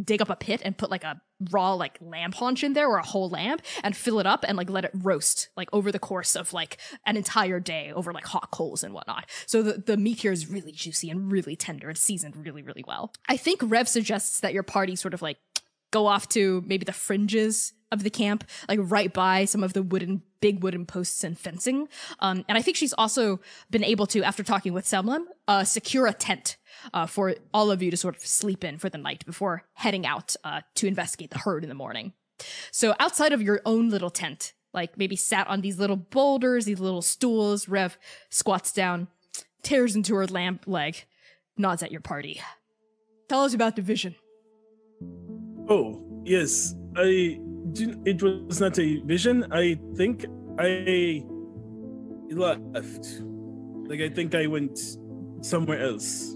dig up a pit and put like a raw like lamb haunch in there, or a whole lamb, and fill it up and like let it roast like over the course of like an entire day over like hot coals and whatnot. So the meat here is really juicy and really tender and seasoned really, really well. I think Rev suggests that your party sort of like go off to maybe the fringes of the camp, like right by some of the big wooden posts and fencing. And I think she's also been able to, after talking with Semlem, secure a tent for all of you to sort of sleep in for the night before heading out to investigate the herd in the morning. So outside of your own little tent, like maybe sat on these little boulders, these little stools, Rev squats down, tears into her lamb leg, nods at your party. Tell us about the vision. Oh, yes. It was not a vision. I think I left. Like, I think I went somewhere else.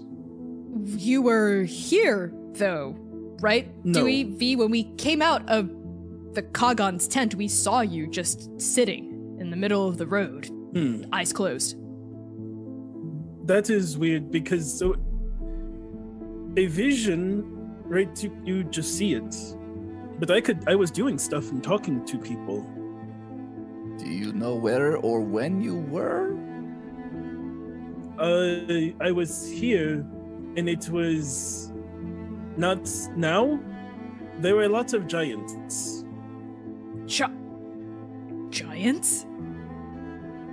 You were here, though, right? No. Dewey, Vee, when we came out of the Qaghan's tent, we saw you just sitting in the middle of the road, eyes closed. That is weird, because so a vision, right? You just see it. But I was doing stuff and talking to people. Do you know where or when you were? I was here, and it was not now. There were lots of giants. Giants?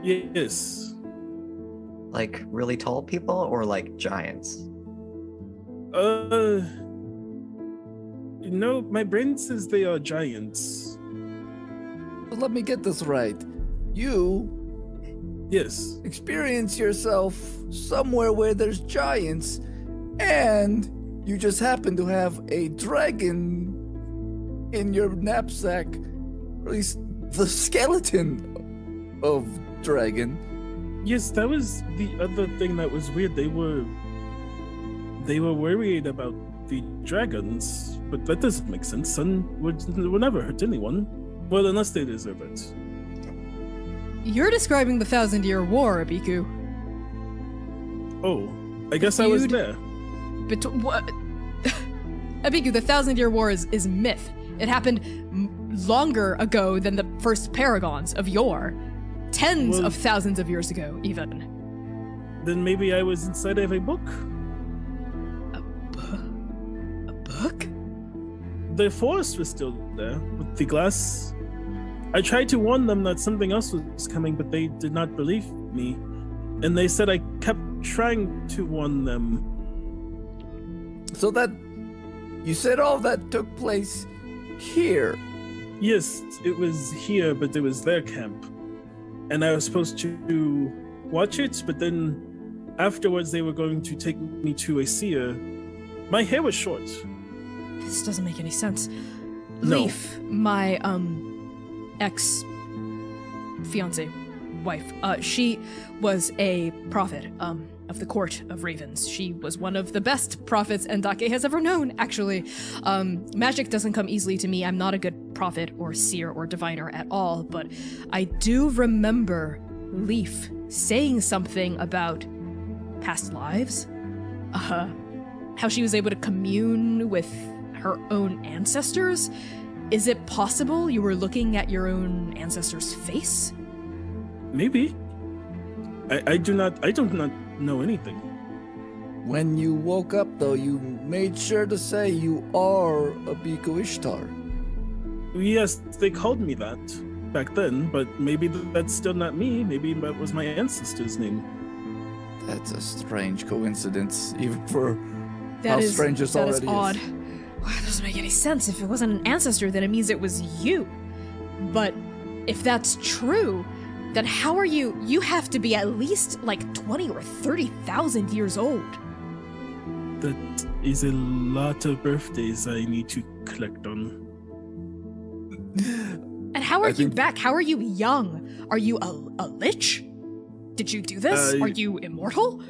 Yes. Like really tall people or like giants? No, my brain says they are giants. Let me get this right. You Yes. experience yourself somewhere where there's giants, and you just happen to have a dragon in your knapsack, or at least the skeleton of dragon. Yes, that was the other thing that was weird. They were worried about the dragons, but that doesn't make sense. Sun would never hurt anyone. Well, unless they deserve it. You're describing the 1,000-Year War, Abiku. Oh, I guess I was there. What? Abiku, the 1,000-Year War is myth. It happened longer ago than the first Paragons of yore. Tens of thousands of years ago, even. Then maybe I was inside of a book? A book? The forest was still there, with the glass. I tried to warn them that something else was coming, but they did not believe me. And they said I kept trying to warn them. So that you said all that took place here. Yes, it was here, but it was their camp. And I was supposed to watch it, but then afterwards they were going to take me to a seer My hair was short. This doesn't make any sense. No. Leaf, my ex fiance wife, she was a prophet of the court of ravens. She was one of the best prophets Andake has ever known, actually. Magic doesn't come easily to me. I'm not a good prophet or seer or diviner at all, but I do remember Leaf saying something about past lives. How she was able to commune with her own ancestors. Is it possible you were looking at your own ancestor's face? Maybe. I do not know anything. When you woke up, though, you made sure to say you are Abiku Ishtar. Yes, they called me that back then, but maybe that's still not me. Maybe that was my ancestor's name. That's a strange coincidence, even for That how is strange this already is odd. Wow, that doesn't make any sense. If it wasn't an ancestor, then it means it was you. But if that's true, then how are you? You have to be at least like 20 or 30,000 years old. That is a lot of birthdays I need to collect on. And how are you back? How are you young? Are you a lich? Did you do this? Are you immortal?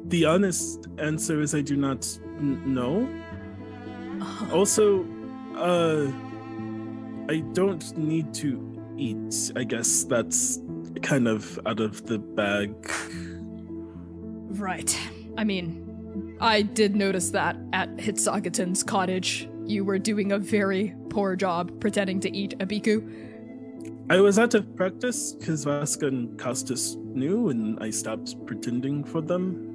The honest answer is I do not know. Also, I don't need to eat. I guess that's kind of out of the bag. Right. I mean, I did notice that at Hitsagaton's cottage. You were doing a very poor job pretending to eat Abiku. I was out of practice because Vasca and Costas knew, and I stopped pretending for them.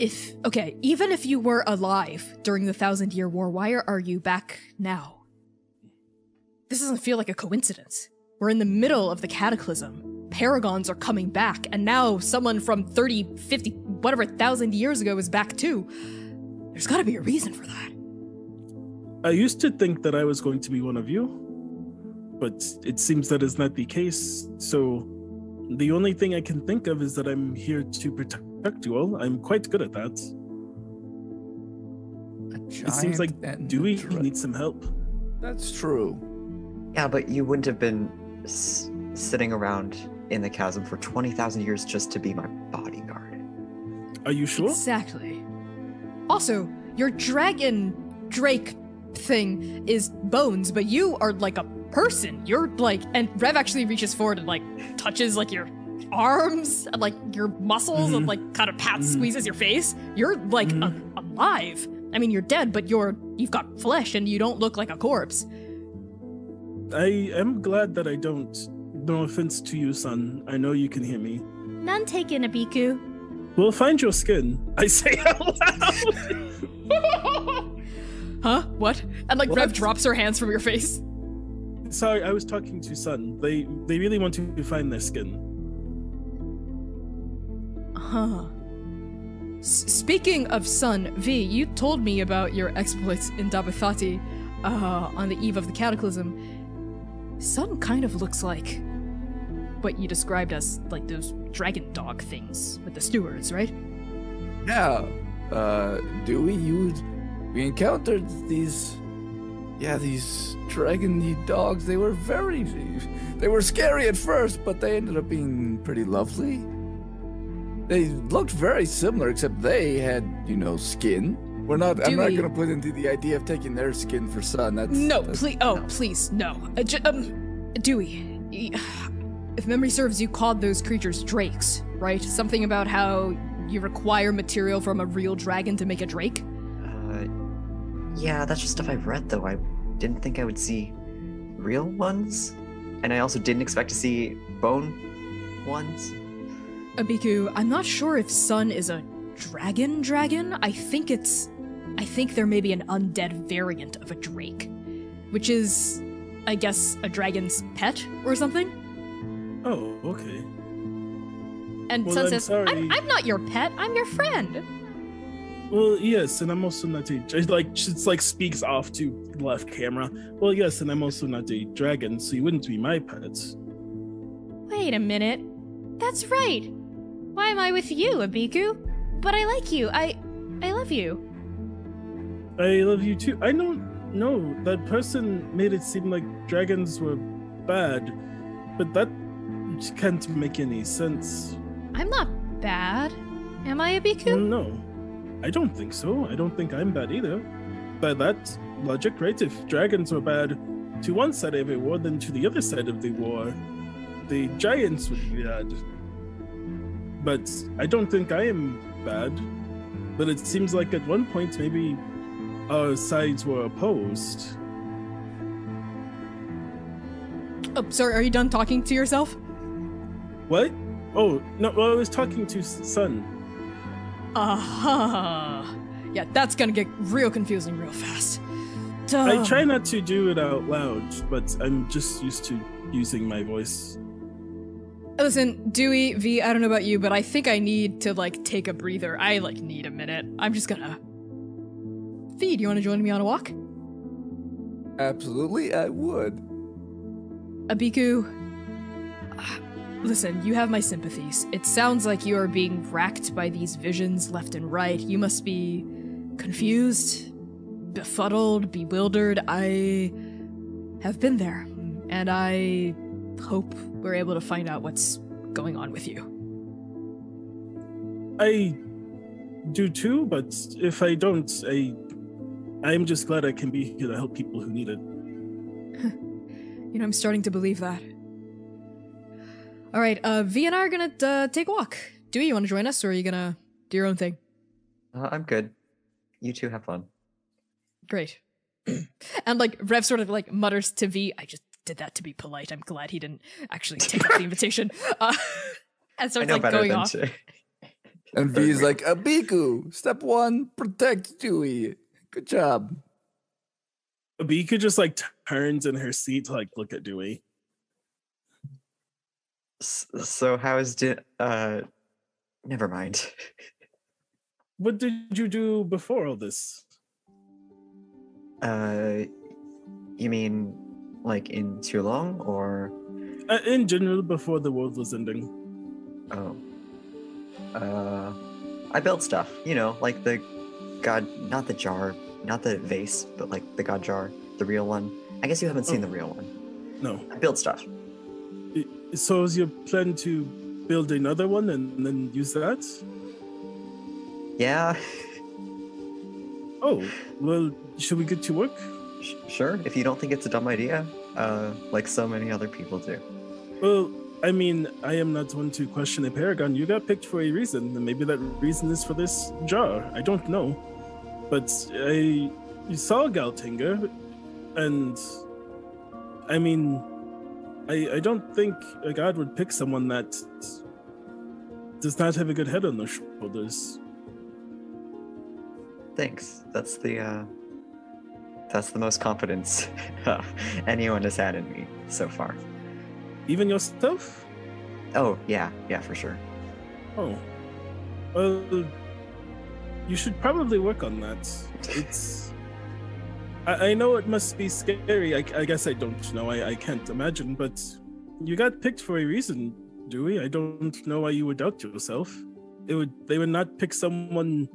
Even if you were alive during the 1,000-Year War, why are you back now? This doesn't feel like a coincidence. We're in the middle of the cataclysm. Paragons are coming back, and now someone from 30, 50, whatever 1,000 years ago is back too. There's gotta be a reason for that. I used to think that I was going to be one of you, but it seems that is not the case, so the only thing I can think of is that I'm here to protect you all. I'm quite good at that. It seems like Dewey needs some help. That's true. Yeah, but you wouldn't have been sitting around in the chasm for 20,000 years just to be my bodyguard. Are you sure? Exactly. Also, your drake thing is bones, but you are like a person. You're like, and Rev actually reaches forward and like touches like your arms and like your muscles and like kind of squeezes your face. You're like alive. I mean, you're dead, but you've got flesh and you don't look like a corpse. I am glad that I don't. No offense to you, son. I know you can hear me. None taken, Abiku. We'll find your skin. I say out loud. Huh? What? And like Rev drops her hands from your face. Sorry, I was talking to Sun. They really want to find their skin. Speaking of Sun, V, you told me about your exploits in Dabathati on the eve of the Cataclysm. Sun kind of looks like what you described as like those dragon dog things with the stewards, right? Yeah. Dewey, we encountered these dragon dogs. They were scary at first, but they ended up being pretty lovely. They looked very similar, except they had, skin. I'm not gonna put into the idea of taking their skin for Sun. Please, no. Dewey, if memory serves, you called those creatures drakes, right? Something about how you require material from a real dragon to make a drake? Yeah, that's just stuff I've read, though. I didn't think I would see real ones, and I also didn't expect to see bone ones. Abiku, I'm not sure if Sun is a dragon. I think there may be an undead variant of a drake, which is, I guess, a dragon's pet or something. Oh, okay. And Sun says, I'm not your pet, I'm your friend. Well, yes, and I'm also not a... She speaks off to the left camera. Well, yes, and I'm also not a dragon, so you wouldn't be my pet. Wait a minute. That's right. Why am I with you, Abiku? But I like you. I love you. I love you too. I don't know. That person made it seem like dragons were bad, but that can't make any sense. I'm not bad. Am I, Abiku? No, I don't think so. I don't think I'm bad either. By that logic, right? If dragons were bad to one side of a war, then to the other side of the war, the giants would be bad. But I don't think I am bad. But it seems like at one point maybe our sides were opposed. Oh, sorry, are you done talking to yourself? What? Oh, no, well, I was talking to Sun. Aha. Yeah, that's gonna get real confusing real fast. I try not to do it out loud, but I'm just used to using my voice. Listen, Dewey, V, I don't know about you, but I think I need to, take a breather. I, need a minute. I'm just gonna... V, do you want to join me on a walk? Absolutely, I would. Abiku, listen, you have my sympathies. It sounds like you are being racked by these visions left and right. You must be confused, befuddled, bewildered. I have been there, and I hope we're able to find out what's going on with you. I do too, but if I don't, I'm just glad I can be here to help people who need it. You know, I'm starting to believe that. All right, V and I are gonna take a walk. Dewey, you want to join us, or are you gonna do your own thing? I'm good. You two have fun. Great. And Rev sort of mutters to V, I just did that to be polite. I'm glad he didn't actually take up the invitation. And starts going off. And V's like, Abiku, step 1, protect Dewey. Good job. Abiku just turns in her seat to look at Dewey. So how is never mind. What did you do before all this? You mean in too long, or? In general, before the world was ending. Oh. I built stuff, like the god, not the jar, not the vase, but the god jar, the real one. I guess you haven't seen the real one. No. I built stuff. So is your plan to build another one and then use that? Yeah. Oh, well, should we get to work? Sure, if you don't think it's a dumb idea, like so many other people do. Well, I mean, I am not one to question a Paragon. You got picked for a reason, and maybe that reason is for this jar. I don't know. But you saw Galtinger, and I mean, I don't think a god would pick someone that does not have a good head on their shoulders. Thanks. That's the most confidence anyone has had in me so far. Even yourself? Oh, yeah, for sure. Oh. Well, you should probably work on that. It's... I know it must be scary. I guess I don't know. I can't imagine, but you got picked for a reason, Dewey. I don't know why you would doubt yourself. They would not pick someone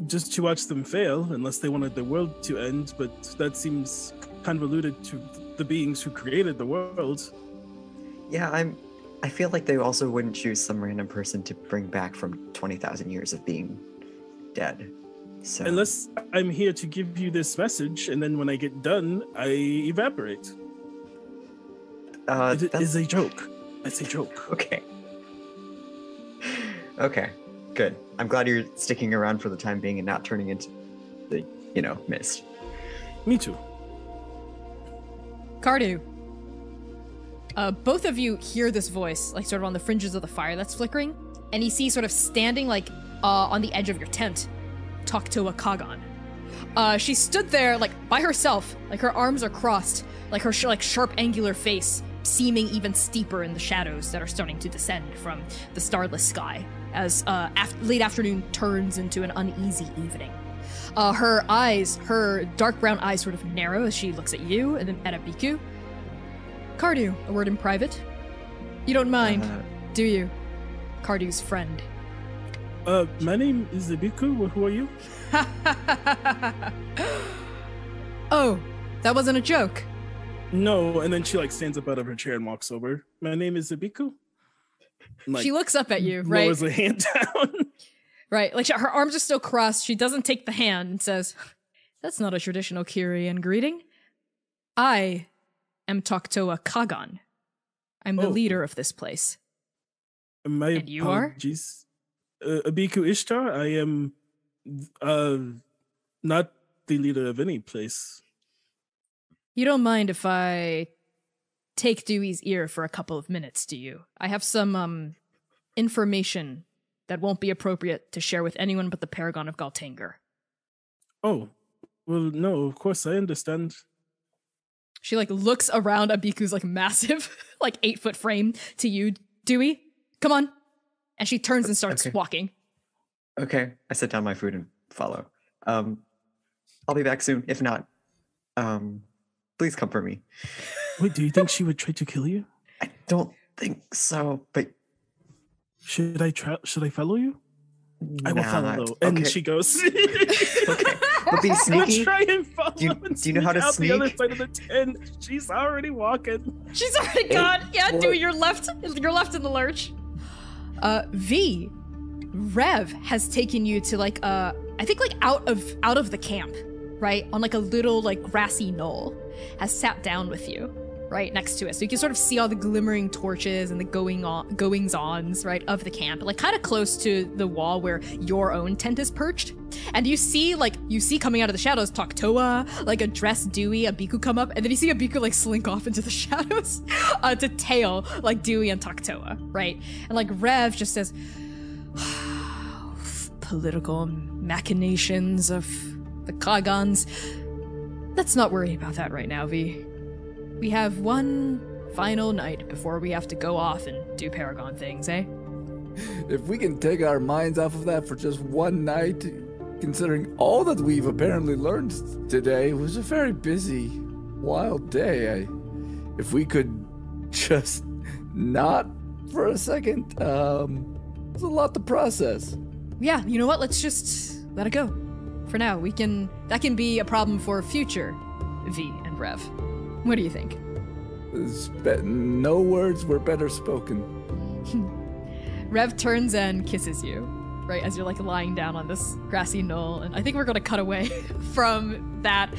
just to watch them fail unless they wanted the world to end, but that seems convoluted to the beings who created the world. Yeah, I feel like they also wouldn't choose some random person to bring back from 20,000 years of being dead. So unless I'm here to give you this message, and then when I get done, I evaporate. It is a joke. It's a joke. Okay. Okay, good. I'm glad you're sticking around for the time being and not turning into the, mist. Me too. Cardew. Both of you hear this voice, sort of on the fringes of the fire that's flickering, and you see sort of standing, on the edge of your tent, talk to a Qaghan. She stood there, by herself, her arms are crossed, her sharp angular face seeming even steeper in the shadows that are starting to descend from the starless sky as late afternoon turns into an uneasy evening. Her eyes, her dark brown eyes sort of narrow as she looks at you and then at Abiku. Cardew, a word in private? You don't mind, do you? Cardew's friend. My name is Abiku. Who are you? Oh, that wasn't a joke. No, and then she like stands up out of her chair and walks over. My name is Abiku. Like, She looks up at you, right? lowers a hand down. Right, like her arms are still crossed. She doesn't take the hand and says, "That's not a traditional Kyrian greeting. I am Toktoa Qaghan. I'm the leader of this place." My And you are? apologies. Abiku Ishtar. I am not the leader of any place. You don't mind if I take Dewey's ear for a couple of minutes, do you? I have some information that won't be appropriate to share with anyone but the Paragon of Galtanger. Oh, well, no, of course, I understand. She like looks around Abiku's like massive, like 8-foot frame to you, Dewey. Come on. And she turns and starts walking. Okay, I set down my food and follow. I'll be back soon. If not, please come for me. Wait, do you think she would try to kill you? I don't think so, but Should I follow you? I will follow. Nah, Though. And okay. she goes. Okay, but be sneaky. Let's try and follow. Do you know how to out the other sneak? side of the tent. She's already walking. She's already gone. Yeah, Dewey, you're left in the lurch. V, Rev has taken you to like I think like out of the camp, right? On like a little like grassy knoll, has sat down with you, right next to it. So you can sort of see all the glimmering torches and the goings-ons, right, of the camp, like kind of close to the wall where your own tent is perched. And you see coming out of the shadows Toktoa, like address Dewey, Abiku come up, and then you see Abiku like slink off into the shadows to tail like Dewey and Toktoa, right? And like Rev just says, political machinations of the Qaghans. Let's not worry about that right now, V. We have one final night before we have to go off and do Paragon things, eh? If we can take our minds off of that for just one night, considering all that we've apparently learned today, it was a very busy, wild day. If we could just not for a second, it's a lot to process. Yeah, you know what? Let's just let it go. For now, that can be a problem for future V and Rev. What do you think? No words were better spoken. Rev turns and kisses you, right, as you're like lying down on this grassy knoll. And I think we're going to cut away from that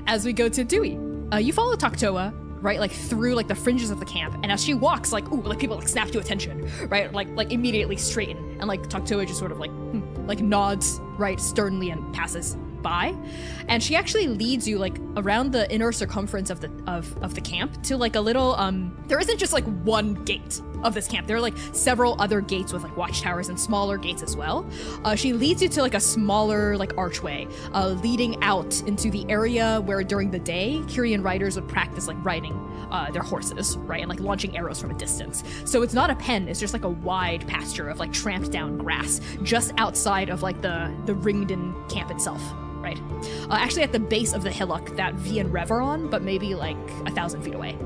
as we go to Dewey. You follow Toktoa, right, like through like the fringes of the camp. And as she walks, like, ooh, like people like snap to attention, right, like immediately straighten. And like Toktoa just sort of like nods, right, sternly and passes by. And she actually leads you like around the inner circumference of the camp to like a little there isn't just like one gate of this camp. There are like several other gates with like watchtowers and smaller gates as well. She leads you to like a smaller like archway leading out into the area where during the day Kyrian riders would practice like riding their horses, right, and like launching arrows from a distance. So it's not a pen, it's just like a wide pasture of like tramped down grass just outside of like the ringed-in camp itself. Right. Actually at the base of the hillock that V and Rev are on, but maybe like 1,000 feet away.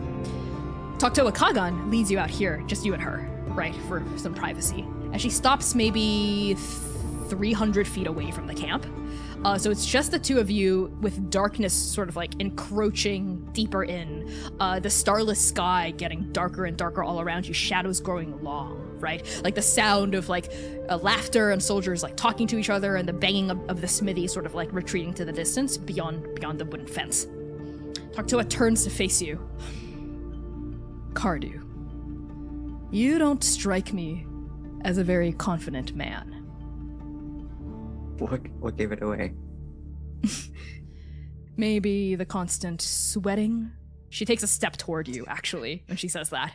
Toktoa Qaghan leads you out here, just you and her, right, for some privacy. And she stops maybe 300 feet away from the camp. So it's just the two of you with darkness sort of like encroaching deeper in, the starless sky getting darker and darker all around you, shadows growing long, right? Like the sound of like laughter and soldiers like talking to each other and the banging of the smithy sort of like retreating to the distance beyond the wooden fence. Toktoa turns to face you. Cardew, you don't strike me as a very confident man. What gave it away? Maybe the constant sweating? She takes a step toward you, actually, when she says that.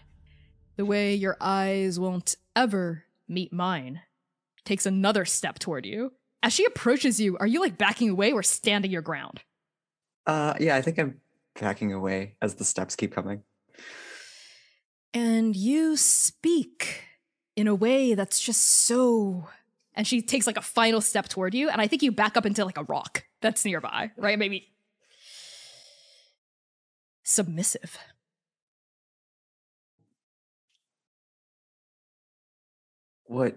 The way your eyes won't ever meet mine. Takes another step toward you. As she approaches you, are you like backing away or standing your ground? Yeah, I think I'm backing away as the steps keep coming. And you speak in a way that's just so... And she takes like a final step toward you, and I think you back up into like a rock that's nearby, right? Maybe submissive. What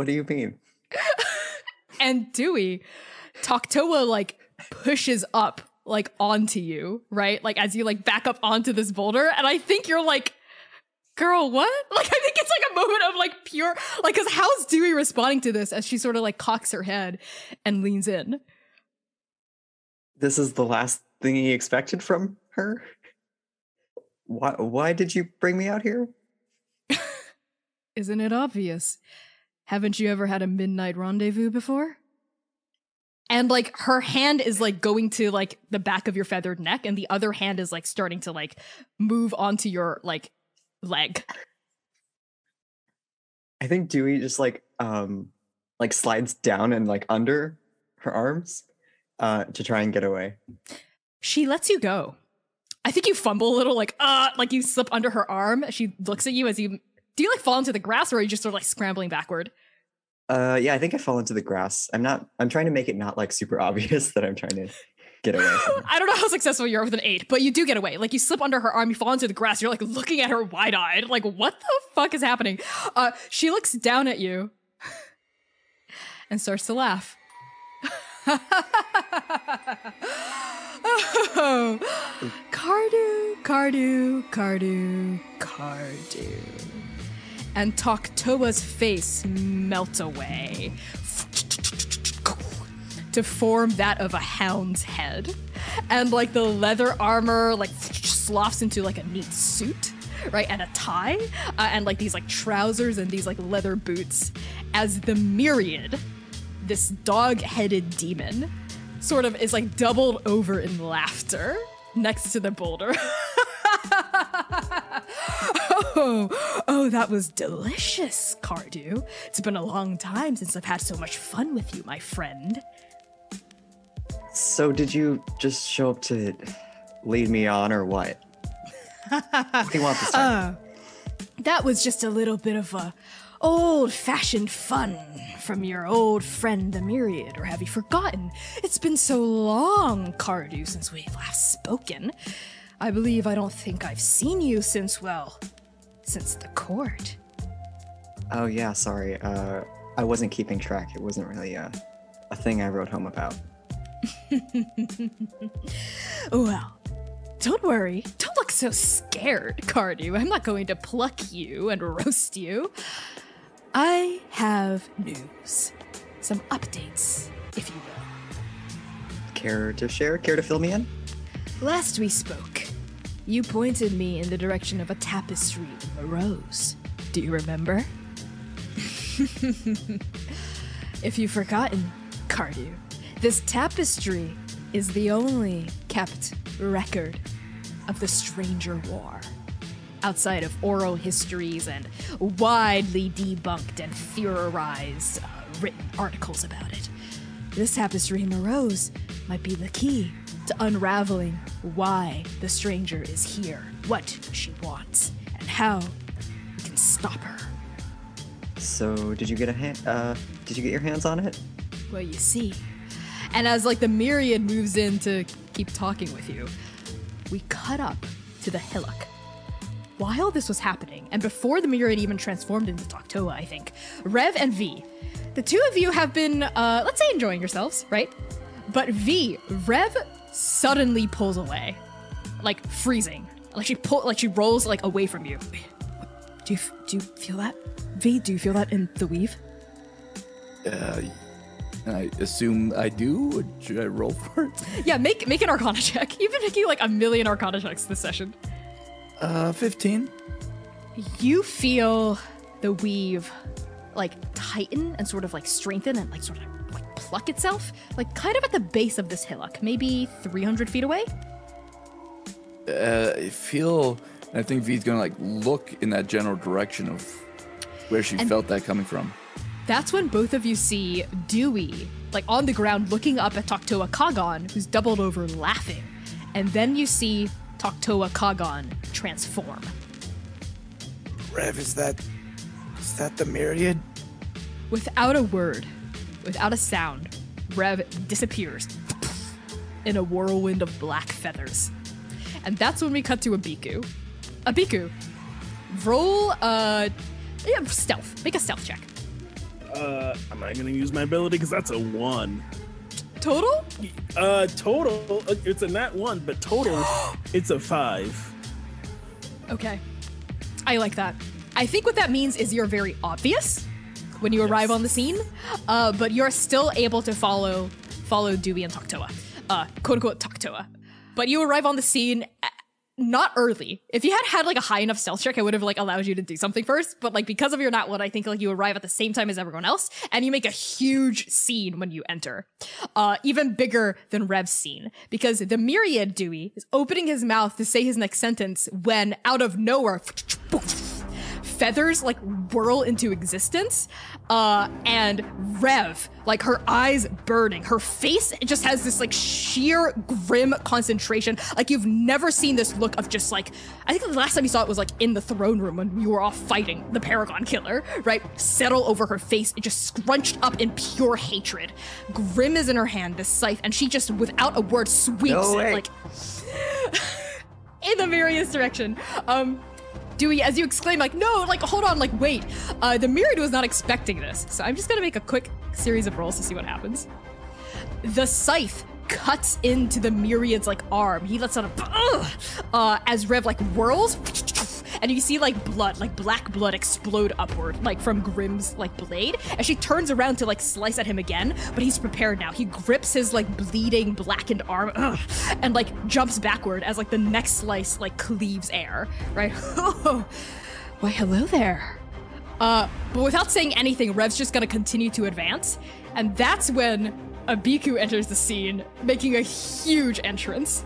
do you mean? And Dewey, Toktoa like pushes up like onto you, right? Like as you like back up onto this boulder. And I think you're like, girl, what? Like, I think it's like a moment of like pure, like, cause how's Dewey responding to this as she sort of like cocks her head and leans in? This is the last thing he expected from her? Why did you bring me out here? Isn't it obvious? Haven't you ever had a midnight rendezvous before? And like her hand is like going to like the back of your feathered neck, and the other hand is like starting to like move onto your like leg. I think Dewey just like slides down and like under her arms to try and get away. She lets you go. I think you fumble a little, like you slip under her arm. She looks at you as you do you like fall into the grass, or are you just sort of like scrambling backward? Yeah, I think I fall into the grass. I'm trying to make it not like super obvious that I'm trying to get away from her. I don't know how successful you are with an 8, but you do get away. Like you slip under her arm, you fall into the grass, you're like looking at her wide-eyed, like what the fuck is happening? She looks down at you and starts to laugh. Oh, Cardu. And Toktoa's face melts away to form that of a hound's head. And like the leather armor like sloughs into like a neat suit, right? And a tie, and like these like trousers and these like leather boots, as the myriad, this dog-headed demon, sort of is like doubled over in laughter next to the boulder. Oh, that was delicious, Cardu. It's been a long time since I've had so much fun with you, my friend. So did you just show up to lead me on, or what? What do you want this time? That was just a little bit of a old-fashioned fun from your old friend the Myriad, or have you forgotten? It's been so long, Cardu, since we've last spoken. I believe I don't think I've seen you since the court. Oh yeah, sorry. I wasn't keeping track. It wasn't really a thing I wrote home about. Well, don't worry. Don't look so scared, Cardu. I'm not going to pluck you and roast you. I have news. Some updates, if you will. Care to share? Care to fill me in? Last we spoke, you pointed me in the direction of a tapestry in the rose. Do you remember? If you've forgotten, Cardu, this tapestry is the only kept record of the Stranger War. Outside of oral histories and widely debunked and theorized written articles about it, this tapestry in the rose might be the key to unraveling why the stranger is here, what she wants, and how we can stop her. So, did you get your hands on it? Well, you see. And as like the Myriad moves in to keep talking with you, we cut up to the hillock. While this was happening, and before the Myriad even transformed into Toktoa, I think, Rev and Vee, the two of you have been, let's say, enjoying yourselves, right? But Rev suddenly pulls away, like freezing. Like she rolls like away from you. Do you feel that? Vee, do you feel that in the weave? I assume I do. Should I roll for it? Yeah, make an Arcana check. You've been making like a million Arcana checks this session. 15. You feel the weave like tighten and sort of like strengthen and like sort of like pluck itself, like kind of at the base of this hillock, maybe 300 feet away. I think V's gonna like look in that general direction of where she felt that coming from. That's when both of you see Dewey, like on the ground looking up at Toktoa Qaghan, who's doubled over laughing. And then you see Toktoa Qaghan transform. Rev, is that the Myriad? Without a word, without a sound, Rev disappears in a whirlwind of black feathers. And that's when we cut to Abiku. Abiku, roll stealth. Make a stealth check. I'm not gonna use my ability because that's a 1. Total? Total, it's a nat 1, but total, it's a 5. Okay. I like that. I think what that means is you're very obvious when you arrive on the scene, but you're still able to follow Dewey and Toktoa, quote unquote Toktoa. But you arrive on the scene not early. If you had like a high enough stealth check, I would have like allowed you to do something first. But like because of your nat 1, I think like you arrive at the same time as everyone else, and you make a huge scene when you enter, even bigger than Rev's scene, because the myriad Dewey is opening his mouth to say his next sentence when out of nowhere, feathers like whirl into existence, and Rev, like her eyes burning, her face just has this like sheer grim concentration. Like you've never seen this look of just like, I think the last time you saw it was like in the throne room when you were all fighting the Paragon killer, right? Settle over her face, just scrunched up in pure hatred. Grim is in her hand, this scythe, and she just without a word sweeps it like in the Myriad's direction. Dewey, as you exclaim, like, no, like, hold on, like, wait. The Myriad was not expecting this, so I'm just gonna make a quick series of rolls to see what happens. The scythe cuts into the Myriad's, like, arm. He lets out a, as Rev, like, whirls, and you see, like, blood, like, black blood explode upward, like, from Grim's, like, blade, and she turns around to, like, slice at him again, but he's prepared now. He grips his, like, bleeding, blackened arm, and, like, jumps backward as, like, the next slice, like, cleaves air, right? Why, hello there. But without saying anything, Rev's just gonna continue to advance, and that's when Abiku enters the scene, making a huge entrance.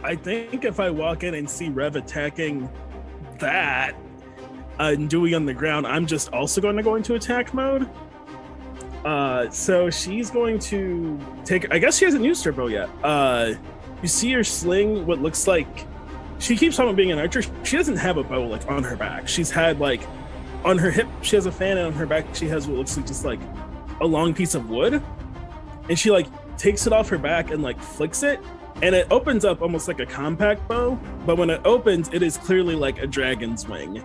I think if I walk in and see Rev attacking that and Dewey on the ground, I'm just also going to go into attack mode. So she's going to take, I guess she hasn't used her bow yet. You see her sling what looks like, she keeps talking about being an archer. She doesn't have a bow like on her back. She's had like on her hip she has a fan, and on her back she has what looks like just like a long piece of wood, and she like takes it off her back and like flicks it, and it opens up almost like a compact bow, but when it opens, it is clearly like a dragon's wing.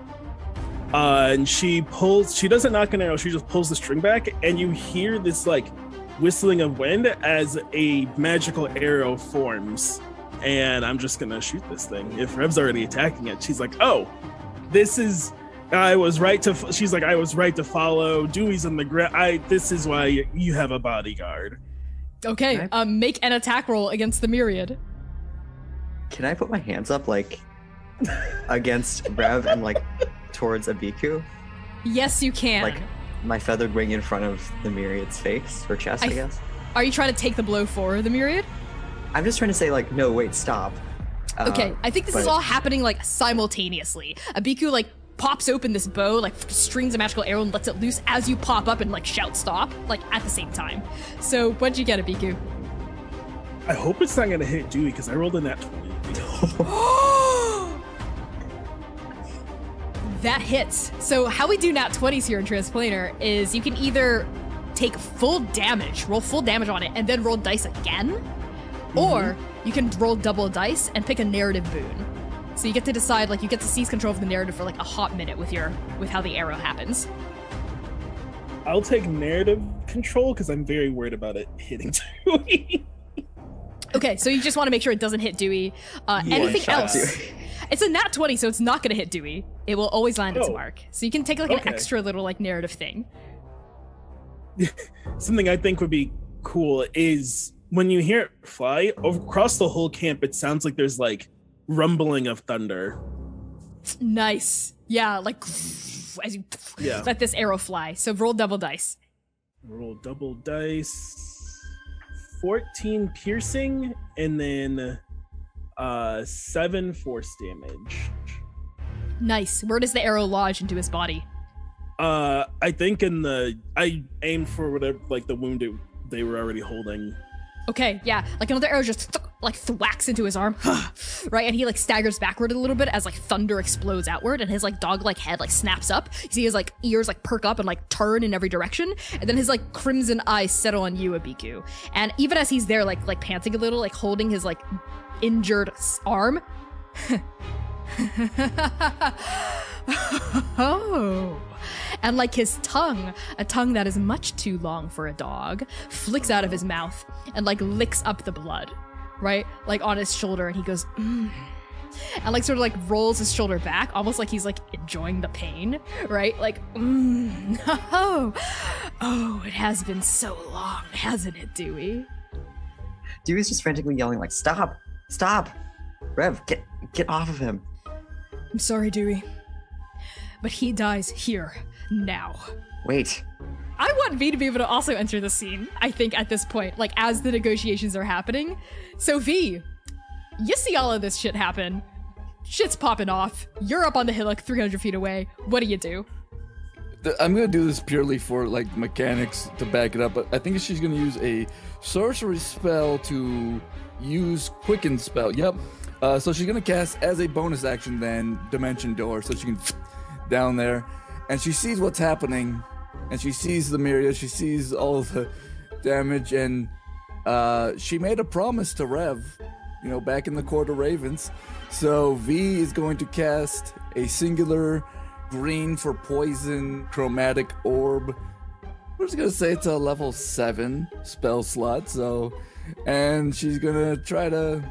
And she doesn't knock an arrow, she just pulls the string back, and you hear this like whistling of wind as a magical arrow forms. And I'm just gonna shoot this thing. If Rev's already attacking it, she's like, oh, I was right to follow. Dewey's on the ground. This is why you have a bodyguard. Okay, make an attack roll against the Myriad. Can I put my hands up, like, against Rev and, like, towards Abiku? Yes, you can. Like, my feathered wing in front of the Myriad's face, or chest, I guess? Are you trying to take the blow for the Myriad? I'm just trying to say, like, no, wait, stop. Okay, I think this is all happening, like, simultaneously. Abiku, like, pops open this bow, like strings a magical arrow and lets it loose as you pop up and like shout stop, like at the same time. So what'd you get, Abiku? I hope it's not gonna hit Dewey because I rolled a nat 20. That hits. So how we do nat 20s here in Transplanar is you can either take full damage, roll full damage on it, and then roll dice again, or you can roll double dice and pick a narrative boon. So you get to decide, like, you get to seize control of the narrative for like a hot minute with how the arrow happens. I'll take narrative control because I'm very worried about it hitting Dewey. Okay, so you just want to make sure it doesn't hit Dewey. Anything else? It's a nat 20, so it's not going to hit Dewey. It will always land its mark. So you can take like an extra little like narrative thing. Something I think would be cool is when you hear it fly across the whole camp, it sounds like there's like rumbling of thunder. Nice. Yeah, like as you let this arrow fly. So roll double dice. Roll double dice. 14 piercing and then 7 force damage. Nice. Where does the arrow lodge into his body? I think I aimed for whatever, like the wound they were already holding. Okay, yeah, like another arrow just like thwacks into his arm, right? And he like staggers backward a little bit as like thunder explodes outward, and his like dog-like head like snaps up. You see his like ears like perk up and like turn in every direction, and then his like crimson eyes settle on you, Abiku. And even as he's there, like panting a little, like holding his like injured arm. Oh. And like his tongue, a tongue that is much too long for a dog, flicks out of his mouth and like licks up the blood, right? Like on his shoulder, and he goes, and like sort of like rolls his shoulder back, almost like he's like enjoying the pain, right? Like, oh, it has been so long, hasn't it, Dewey? Dewey's just frantically yelling like, stop, Rev, get off of him. I'm sorry, Dewey, but he dies here, now. Wait. I want V to be able to also enter the scene, I think, at this point, like, as the negotiations are happening. So, V, you see all of this shit happen. Shit's popping off. You're up on the hillock 300 feet away. What do? I'm gonna do this purely for like mechanics to back it up, but I think she's gonna use a sorcery spell to use quicken spell. Yep. So she's gonna cast as a bonus action then Dimension Door, so she can down there, and she sees what's happening, and she sees the myriad, she sees all the damage, and she made a promise to Rev, you know, back in the Court of Ravens. So V is going to cast a singular green for poison chromatic orb. We're just gonna say it's a level 7 spell slot, so, and she's gonna try to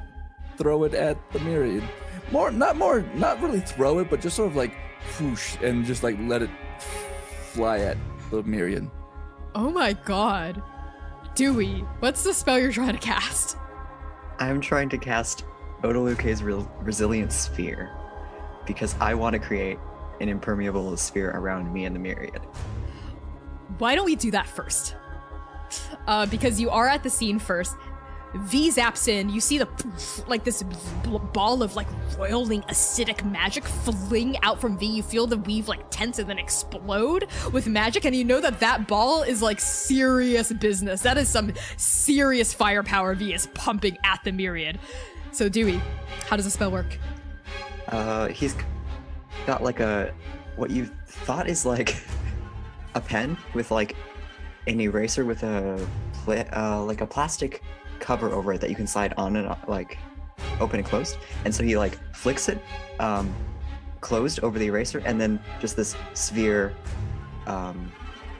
throw it at the myriad. Not really throw it, but just sort of like whoosh and just like let it fly at the myriad. Oh my god. Dewey, what's the spell you're trying to cast? I'm trying to cast Odaluke's Resilient Sphere because I want to create an impermeable sphere around me and the myriad. Why don't we do that first? Because you are at the scene first. V zaps in, you see the like this ball of like roiling acidic magic fling out from V. You feel the weave like tense and then explode with magic, and you know that that ball is like serious business. That is some serious firepower V is pumping at the myriad. So Dewey, how does the spell work? He's got like what you thought is like a pen with like an eraser with like a plastic cover over it that you can slide on and like open and closed, and so he like flicks it closed over the eraser, and then just this sphere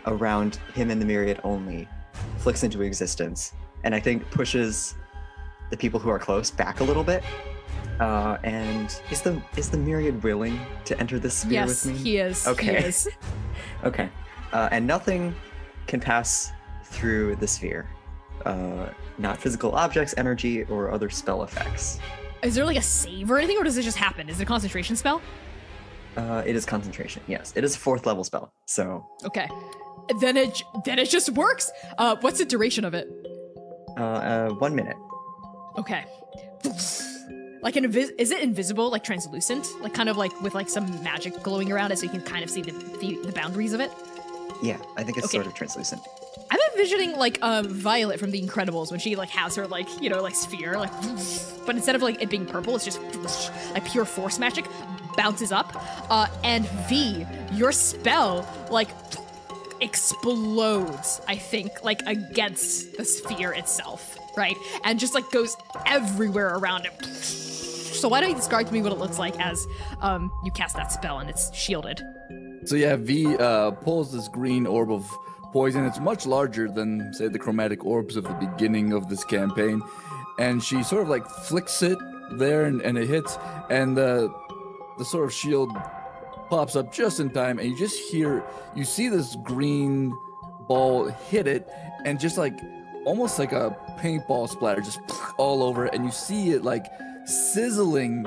around him and the myriad only flicks into existence, and I think pushes the people who are close back a little bit. And is the myriad willing to enter this sphere with me? Yes, he is. Okay. He is. Okay. And nothing can pass through the sphere. Not physical objects, energy, or other spell effects. Is there like a save or anything, or does it just happen? Is it a concentration spell? It is concentration, yes. It is a 4th level spell, so... Okay. Then it just works! What's the duration of it? 1 minute. Okay. Like is it invisible, like translucent? Like kind of like with like some magic glowing around it so you can kind of see the boundaries of it? Yeah, I think it's Okay. sort of translucent. I'm envisioning like Violet from The Incredibles when she like has her like, you know, like sphere, like, but instead of like it being purple, it's just like pure force magic bounces up. And V, your spell like explodes, I think, like against the sphere itself, right? And just like goes everywhere around it. So why don't you describe to me what it looks like as you cast that spell and it's shielded? So yeah, V pulls this green orb of poison. It's much larger than, say, the chromatic orbs of the beginning of this campaign. And she sort of like flicks it there and it hits. And the sort of shield pops up just in time. And you see this green ball hit it. And just like, almost like a paintball splatter, just all over it. And you see it like sizzling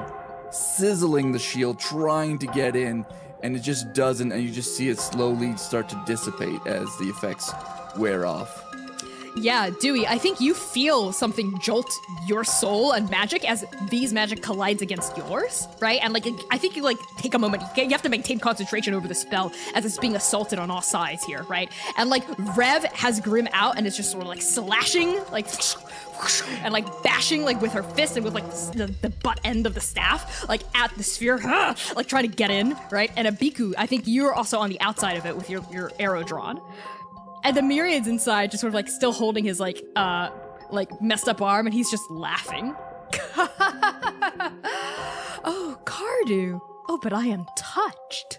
the shield, trying to get in. And it just doesn't, and you just see it slowly start to dissipate as the effects wear off. Yeah, Dewey, I think you feel something jolt your soul and magic as V's magic collides against yours, right? And like, I think you like take a moment, you have to maintain concentration over the spell as it's being assaulted on all sides here, right? And like, Rev has Grim out and it's just sort of like slashing, like, and like bashing like with her fist and with like the butt end of the staff, like at the sphere, like trying to get in, right? And Abiku, I think you're also on the outside of it with your arrow drawn. And the myriad's inside, just sort of like still holding his like messed up arm, and he's just laughing. Oh, Cardew. Oh, but I am touched.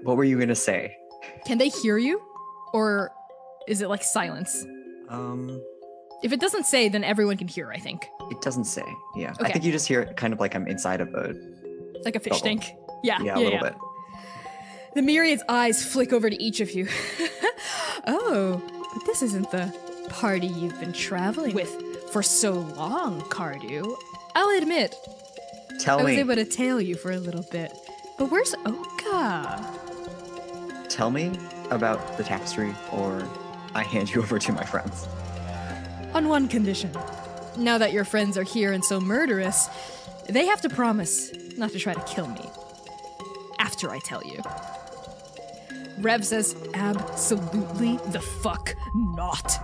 What were you gonna say? Can they hear you? Or is it like silence? If it doesn't say, then everyone can hear, I think. It doesn't say. Yeah. Okay. I think you just hear it kind of like I'm inside of a Like a fish bubble. tank. Yeah, a little bit. The myriad's eyes flick over to each of you. Oh, but this isn't the party you've been traveling with for so long, Cardew. I'll admit, Tell I was me. able to tail you for a little bit. But where's Oka? Tell me about the tapestry, or I hand you over to my friends. On one condition. Now that your friends are here and so murderous, they have to promise not to try to kill me. After I tell you. Rev says, absolutely the fuck not.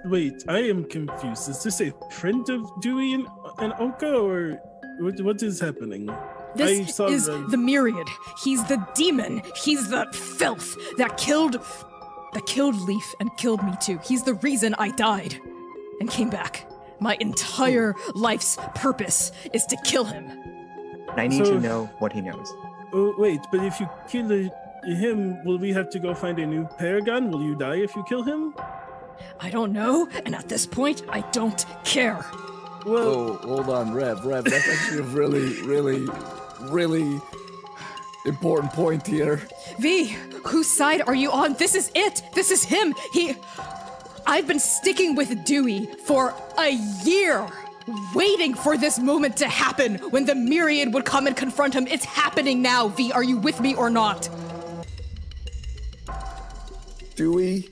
Wait, I am confused. Is this a friend of Dewey and Oka, or what is happening? This is the myriad. He's the demon. He's the filth that killed Leaf and killed me too. He's the reason I died and came back. My entire life's purpose is to kill him. And I need to know what he knows. Oh, wait, but if you kill him, will we have to go find a new Paragon? Will you die if you kill him? I don't know, and at this point, I don't care. Well, Oh, hold on, Rev. That's actually a really important point here. V, whose side are you on? This is it. This is him. I've been sticking with Dewey for a year, waiting for this moment to happen when the myriad would come and confront him. It's happening now, V. Are you with me or not? Dewey,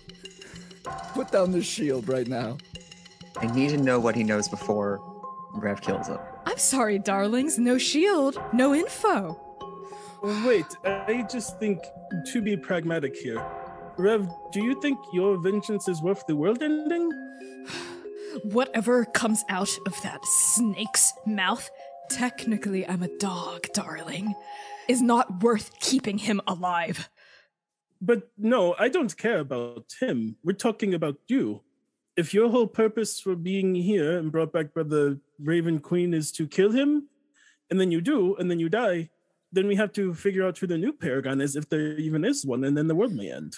put down the shield right now. I need to know what he knows before Rev kills him. I'm sorry, darlings. No shield, no info. wait, I just think to be pragmatic here. Rev, do you think your vengeance is worth the world ending? Whatever comes out of that snake's mouth, technically I'm a dog, darling, is not worth keeping him alive. But no, I don't care about him. We're talking about you. If your whole purpose for being here and brought back by the Raven Queen is to kill him, and then you do, and then you die, then we have to figure out who the new Paragon is, if there even is one, and then the world may end.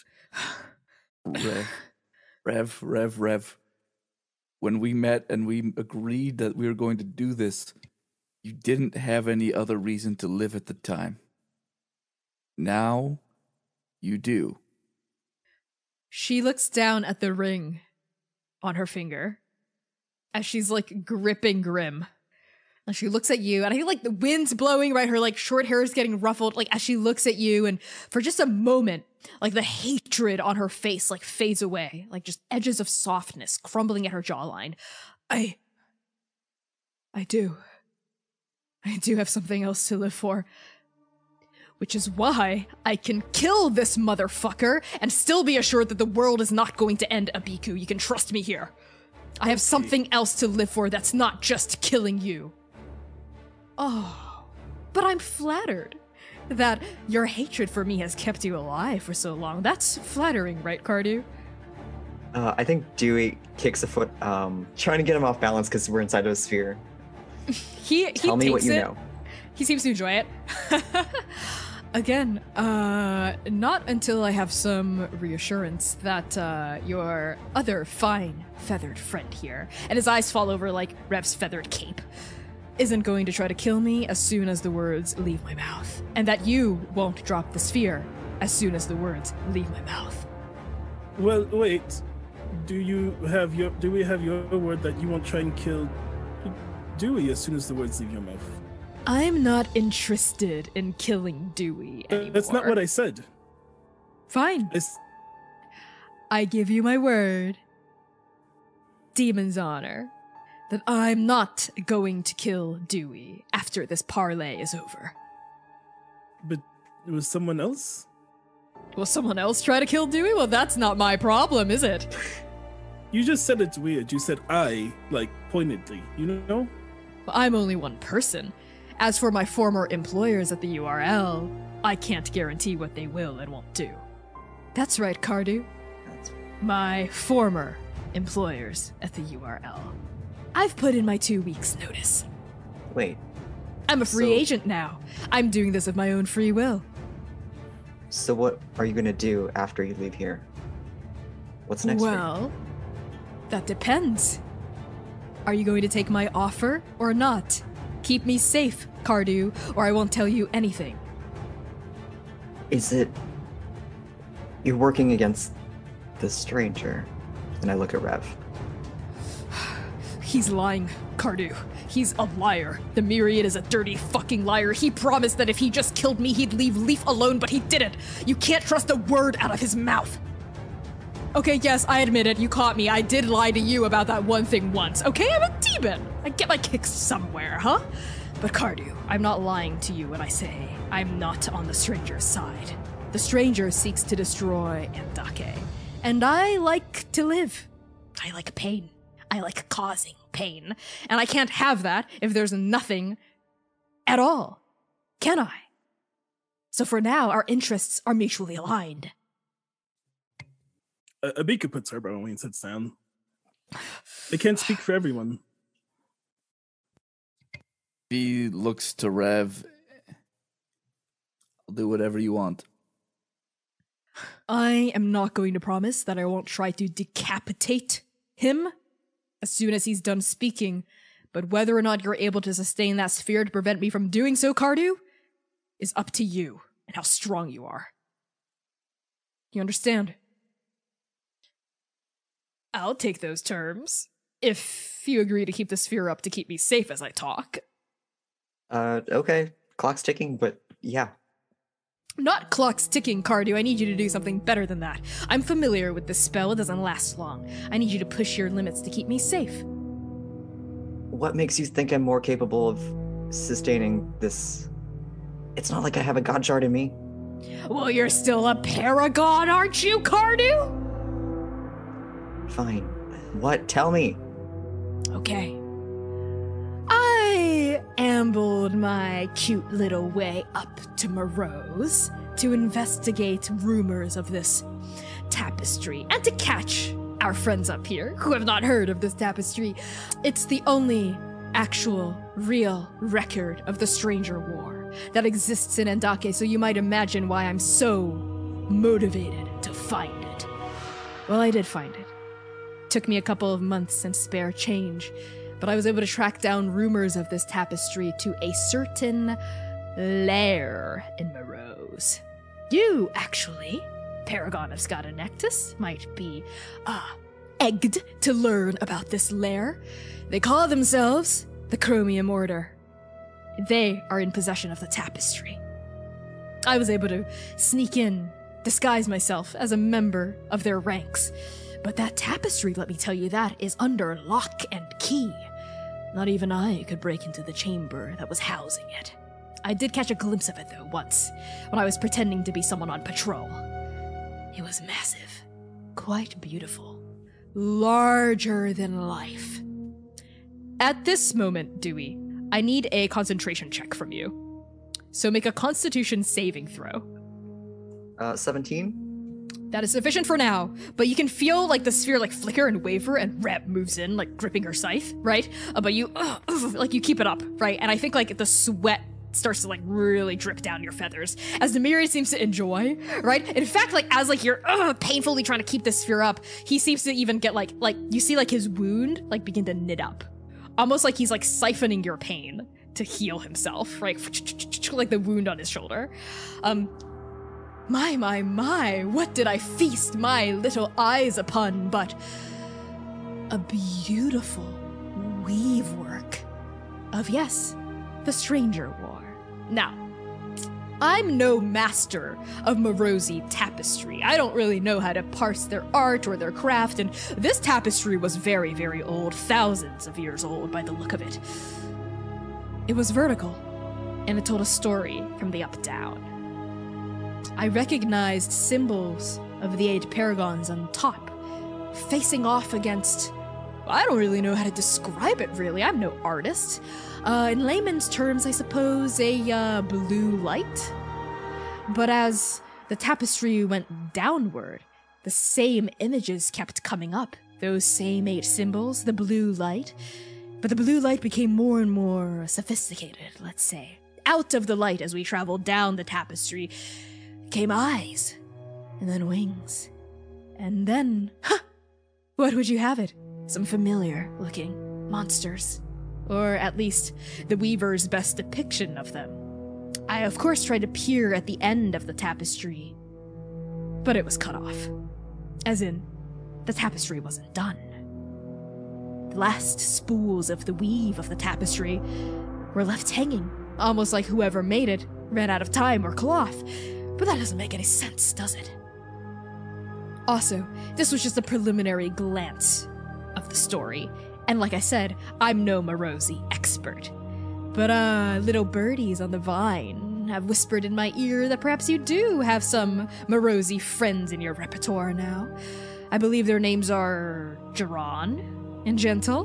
Rev. When we met and we agreed that we were going to do this, you didn't have any other reason to live at the time. Now, you do. She looks down at the ring on her finger as she's like gripping Grim. And she looks at you, and I feel like the wind's blowing, right? Her like short hair is getting ruffled, like as she looks at you, and for just a moment, like the hatred on her face like fades away, like just edges of softness crumbling at her jawline. I do have something else to live for. Which is why I can kill this motherfucker and still be assured that the world is not going to end, Abiku. You can trust me here. I have something else to live for that's not just killing you. Oh, but I'm flattered that your hatred for me has kept you alive for so long. That's flattering, right, Cardew? I think Dewey kicks a foot, trying to get him off balance because we're inside of a sphere. He Tell me what takes you it. know. He seems to enjoy it. Again, not until I have some reassurance that your other fine feathered friend here, and his eyes fall over like Rev's feathered cape, isn't going to try to kill me as soon as the words leave my mouth, and that you won't drop the sphere as soon as the words leave my mouth. Well, wait. Do we have your word that you won't try and kill Dewey as soon as the words leave your mouth? I'm not interested in killing Dewey anymore. That's not what I said. Fine. I give you my word, Demon's honor, that I'm not going to kill Dewey after this parlay is over. But it was someone else? Will someone else try to kill Dewey? Well, that's not my problem, is it? You just said it's weird. You said I, like, pointedly, you know? Well, I'm only one person. As for my former employers at the URL, I can't guarantee what they will and won't do. That's right, Cardew. My former employers at the URL. I've put in my 2 weeks' notice. Wait. I'm a free agent now. I'm doing this of my own free will. So what are you going to do after you leave here? What's next for you? Well, that depends. Are you going to take my offer or not? Keep me safe, Cardew, or I won't tell you anything. Is it... You're working against the stranger? And I look at Rev. He's lying, Cardew. He's a liar. The Myriad is a dirty fucking liar. He promised that if he just killed me, he'd leave Leaf alone, but he didn't. You can't trust a word out of his mouth. Okay, yes, I admit it. You caught me. I did lie to you about that one thing once. Okay, I'm a demon. I get my kicks somewhere, huh? But Cardew, I'm not lying to you when I say I'm not on the stranger's side. The stranger seeks to destroy Andake. And I like to live. I like pain. I like causing pain. And I can't have that if there's nothing at all. Can I? So for now, our interests are mutually aligned. Abiku puts her bow and sits down. They can't speak for everyone. He looks to Rev. I'll do whatever you want. I am not going to promise that I won't try to decapitate him as soon as he's done speaking, but whether or not you're able to sustain that sphere to prevent me from doing so, Cardew, is up to you and how strong you are. You understand? I'll take those terms, if you agree to keep the sphere up to keep me safe as I talk. Okay. Clock's ticking, but yeah. Not clock's ticking, Cardew. I need you to do something better than that. I'm familiar with this spell. It doesn't last long. I need you to push your limits to keep me safe. What makes you think I'm more capable of sustaining this? It's not like I have a god shard in me. Well, you're still a paragon, aren't you, Cardew? Fine. What? Tell me. Okay. I ambled my cute little way up to Morose to investigate rumors of this tapestry and to catch our friends up here who have not heard of this tapestry. It's the only actual, real record of the Stranger War that exists in Andake, so you might imagine why I'm so motivated to find it. Well, I did find it. Took me a couple of months and spare change, but I was able to track down rumors of this tapestry to a certain lair in Morose. You, actually, Paragon of Scotonectus, might be, egged to learn about this lair. They call themselves the Chromium Order. They are in possession of the tapestry. I was able to sneak in, disguise myself as a member of their ranks. But that tapestry, let me tell you that, is under lock and key. Not even I could break into the chamber that was housing it. I did catch a glimpse of it, though, once, when I was pretending to be someone on patrol. It was massive, quite beautiful, larger than life. At this moment, Dewey, I need a concentration check from you. So make a Constitution saving throw. 17? That is sufficient for now, but you can feel like the sphere like flicker and waver, and Reb moves in, like gripping her scythe, right? But you, like you keep it up, right? And I think like the sweat starts to like really drip down your feathers as the Myriad seems to enjoy, right? In fact, like as like you're painfully trying to keep the sphere up, he seems to even get like you see like his wound like begin to knit up, almost like he's like siphoning your pain to heal himself, right? Like the wound on his shoulder. My, what did I feast my little eyes upon but a beautiful weave work of, yes, the Stranger War. Now, I'm no master of Morose tapestry. I don't really know how to parse their art or their craft, and this tapestry was very, very old, thousands of years old by the look of it. It was vertical, and it told a story from the up down. I recognized symbols of the 8 Paragons on top, facing off against... I don't really know how to describe it, really. I'm no artist. In layman's terms, I suppose, a blue light. But as the tapestry went downward, the same images kept coming up. Those same 8 symbols, the blue light. But the blue light became more and more sophisticated, let's say. Out of the light as we traveled down the tapestry, came eyes, and then wings. And then, what would you have it? Some familiar-looking monsters. Or at least, the weaver's best depiction of them. I, of course, tried to peer at the end of the tapestry, but it was cut off. As in, the tapestry wasn't done. The last spools of the weave of the tapestry were left hanging, almost like whoever made it ran out of time or cloth. But that doesn't make any sense, does it? Also, this was just a preliminary glance of the story, and like I said, I'm no Morosi expert. But little birdies on the vine have whispered in my ear that perhaps you do have some Morosi friends in your repertoire now. I believe their names are Qaghan and Gentle.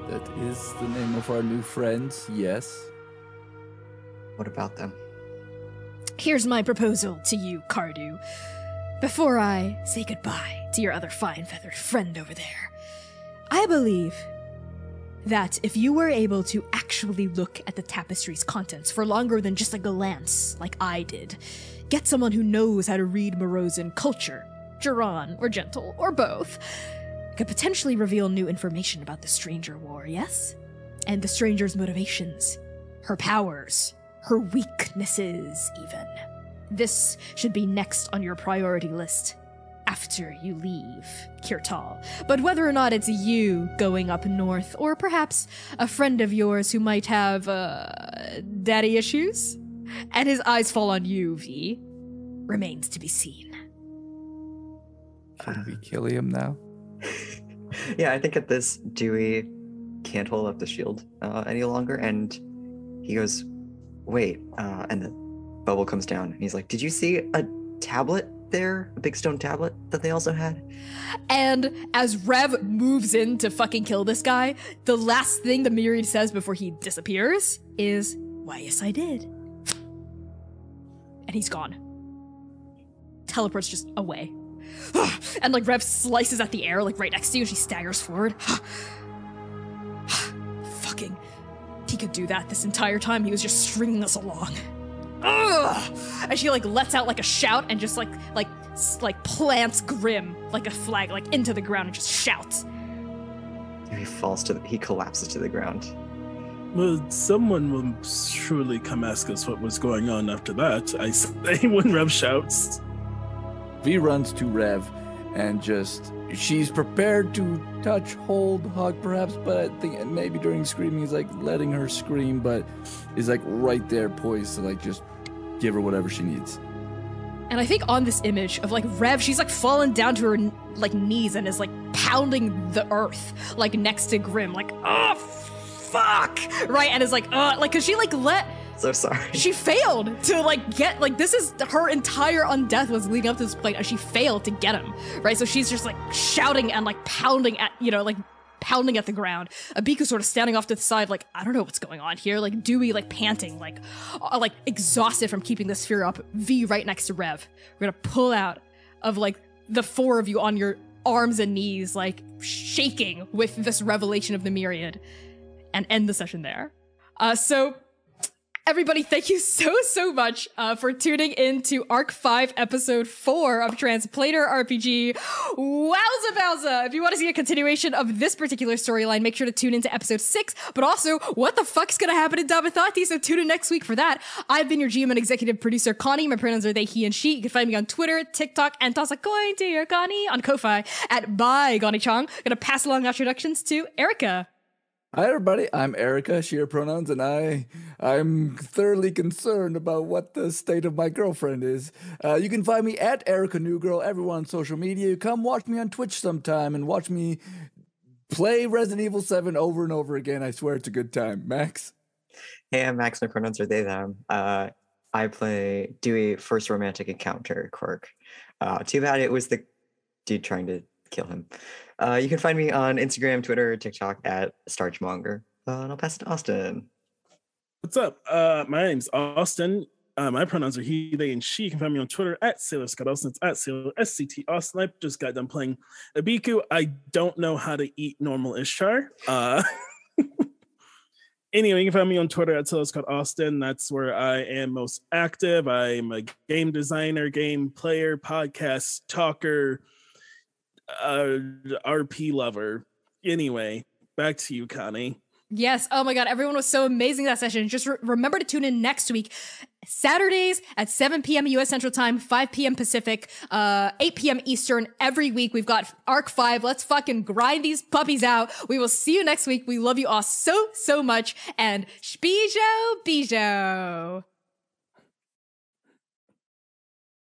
That is the name of our new friends, yes. What about them? Here's my proposal to you, Cardew. Before I say goodbye to your other fine feathered friend over there, I believe that if you were able to actually look at the tapestry's contents for longer than just a glance, like I did, get someone who knows how to read Morosan culture, Qaghan or Gentle, or both, could potentially reveal new information about the Stranger War, yes? And the Stranger's motivations, her powers, her weaknesses, even. This should be next on your priority list after you leave Kirtal. But whether or not it's you going up north, or perhaps a friend of yours who might have, daddy issues, and his eyes fall on you, V, remains to be seen. Should we kill him now? Yeah, I think at this, Dewey can't hold up the shield any longer, and he goes, wait, and the bubble comes down, and he's like, did you see a tablet there? A big stone tablet that they also had? And as Rev moves in to fucking kill this guy, the last thing the Myriad says before he disappears is, why, yes, I did. And he's gone. Teleports just away. And like Rev slices at the air, like right next to you, she staggers forward. Fucking, he could do that this entire time. He was just stringing us along. Ugh! And she like lets out like a shout and just like plants Grim like a flag like into the ground and just shouts. He collapses to the ground. Well, someone will surely come ask us what was going on after that, I say when Rev shouts. V runs to Rev and she's prepared to touch, hold, hug perhaps, but I think maybe during screaming he's like letting her scream, but is like right there poised to like just give her whatever she needs. And I think on this image of like Rev, she's like fallen down to her like knees and is like pounding the earth like next to Grim, like, oh fuck, right? And is like, cause she like so sorry. She failed to like get, like, this is her entire undeath was leading up to this point and she failed to get him, right? So she's just like shouting and like pounding at, pounding at the ground. Abiku sort of standing off to the side, like, I don't know what's going on here. Like Dewey, like panting, like exhausted from keeping this fear up. V right next to Rev. We're gonna pull out of like the four of you on your arms and knees, like shaking with this revelation of the Myriad, and end the session there. So everybody, thank you so much for tuning in to Arc 5, Episode 4 of Transplanar RPG. Wowza bowza! If you want to see a continuation of this particular storyline, make sure to tune into Episode 6, but also, what the fuck's gonna happen in Damathati, so tune in next week for that. I've been your GM and executive producer, Connie. My pronouns are they, he, and she. You can find me on Twitter, TikTok, and toss a coin to your Connie on Ko-Fi at Bye Connie Chong. Gonna pass along introductions to Erica. Hi everybody, I'm Erica, she, her pronouns, and I'm thoroughly concerned about what the state of my girlfriend is. You can find me at Erica New Girl everywhere on social media. Come watch me on Twitch sometime and watch me play Resident Evil 7 over and over again. I swear it's a good time. Max? Hey, I'm Max, my pronouns are they, them. I play Dewey first romantic encounter quirk. Too bad it was the dude trying to kill him. You can find me on Instagram, Twitter, TikTok at Starchmonger. And I'll pass it to Austin. What's up? My name's Austin. My pronouns are he, they, and she. You can find me on Twitter at Sailor Scott Austin. It's at Sailor SCT Austin. I just got done playing Abiku. I don't know how to eat normal Ishtar. Anyway, you can find me on Twitter at Austin. That's where I am most active. I'm a game designer, game player, podcast talker, RP lover. Anyway, back to you, Connie. Yes. Oh my God. Everyone was so amazing that session. Just remember to tune in next week, Saturdays at 7 p.m. U.S. Central Time, 5 p.m. Pacific, 8 p.m. Eastern. Every week we've got Arc 5. Let's fucking grind these puppies out. We will see you next week. We love you all so, so much. And Bijo, Bijo.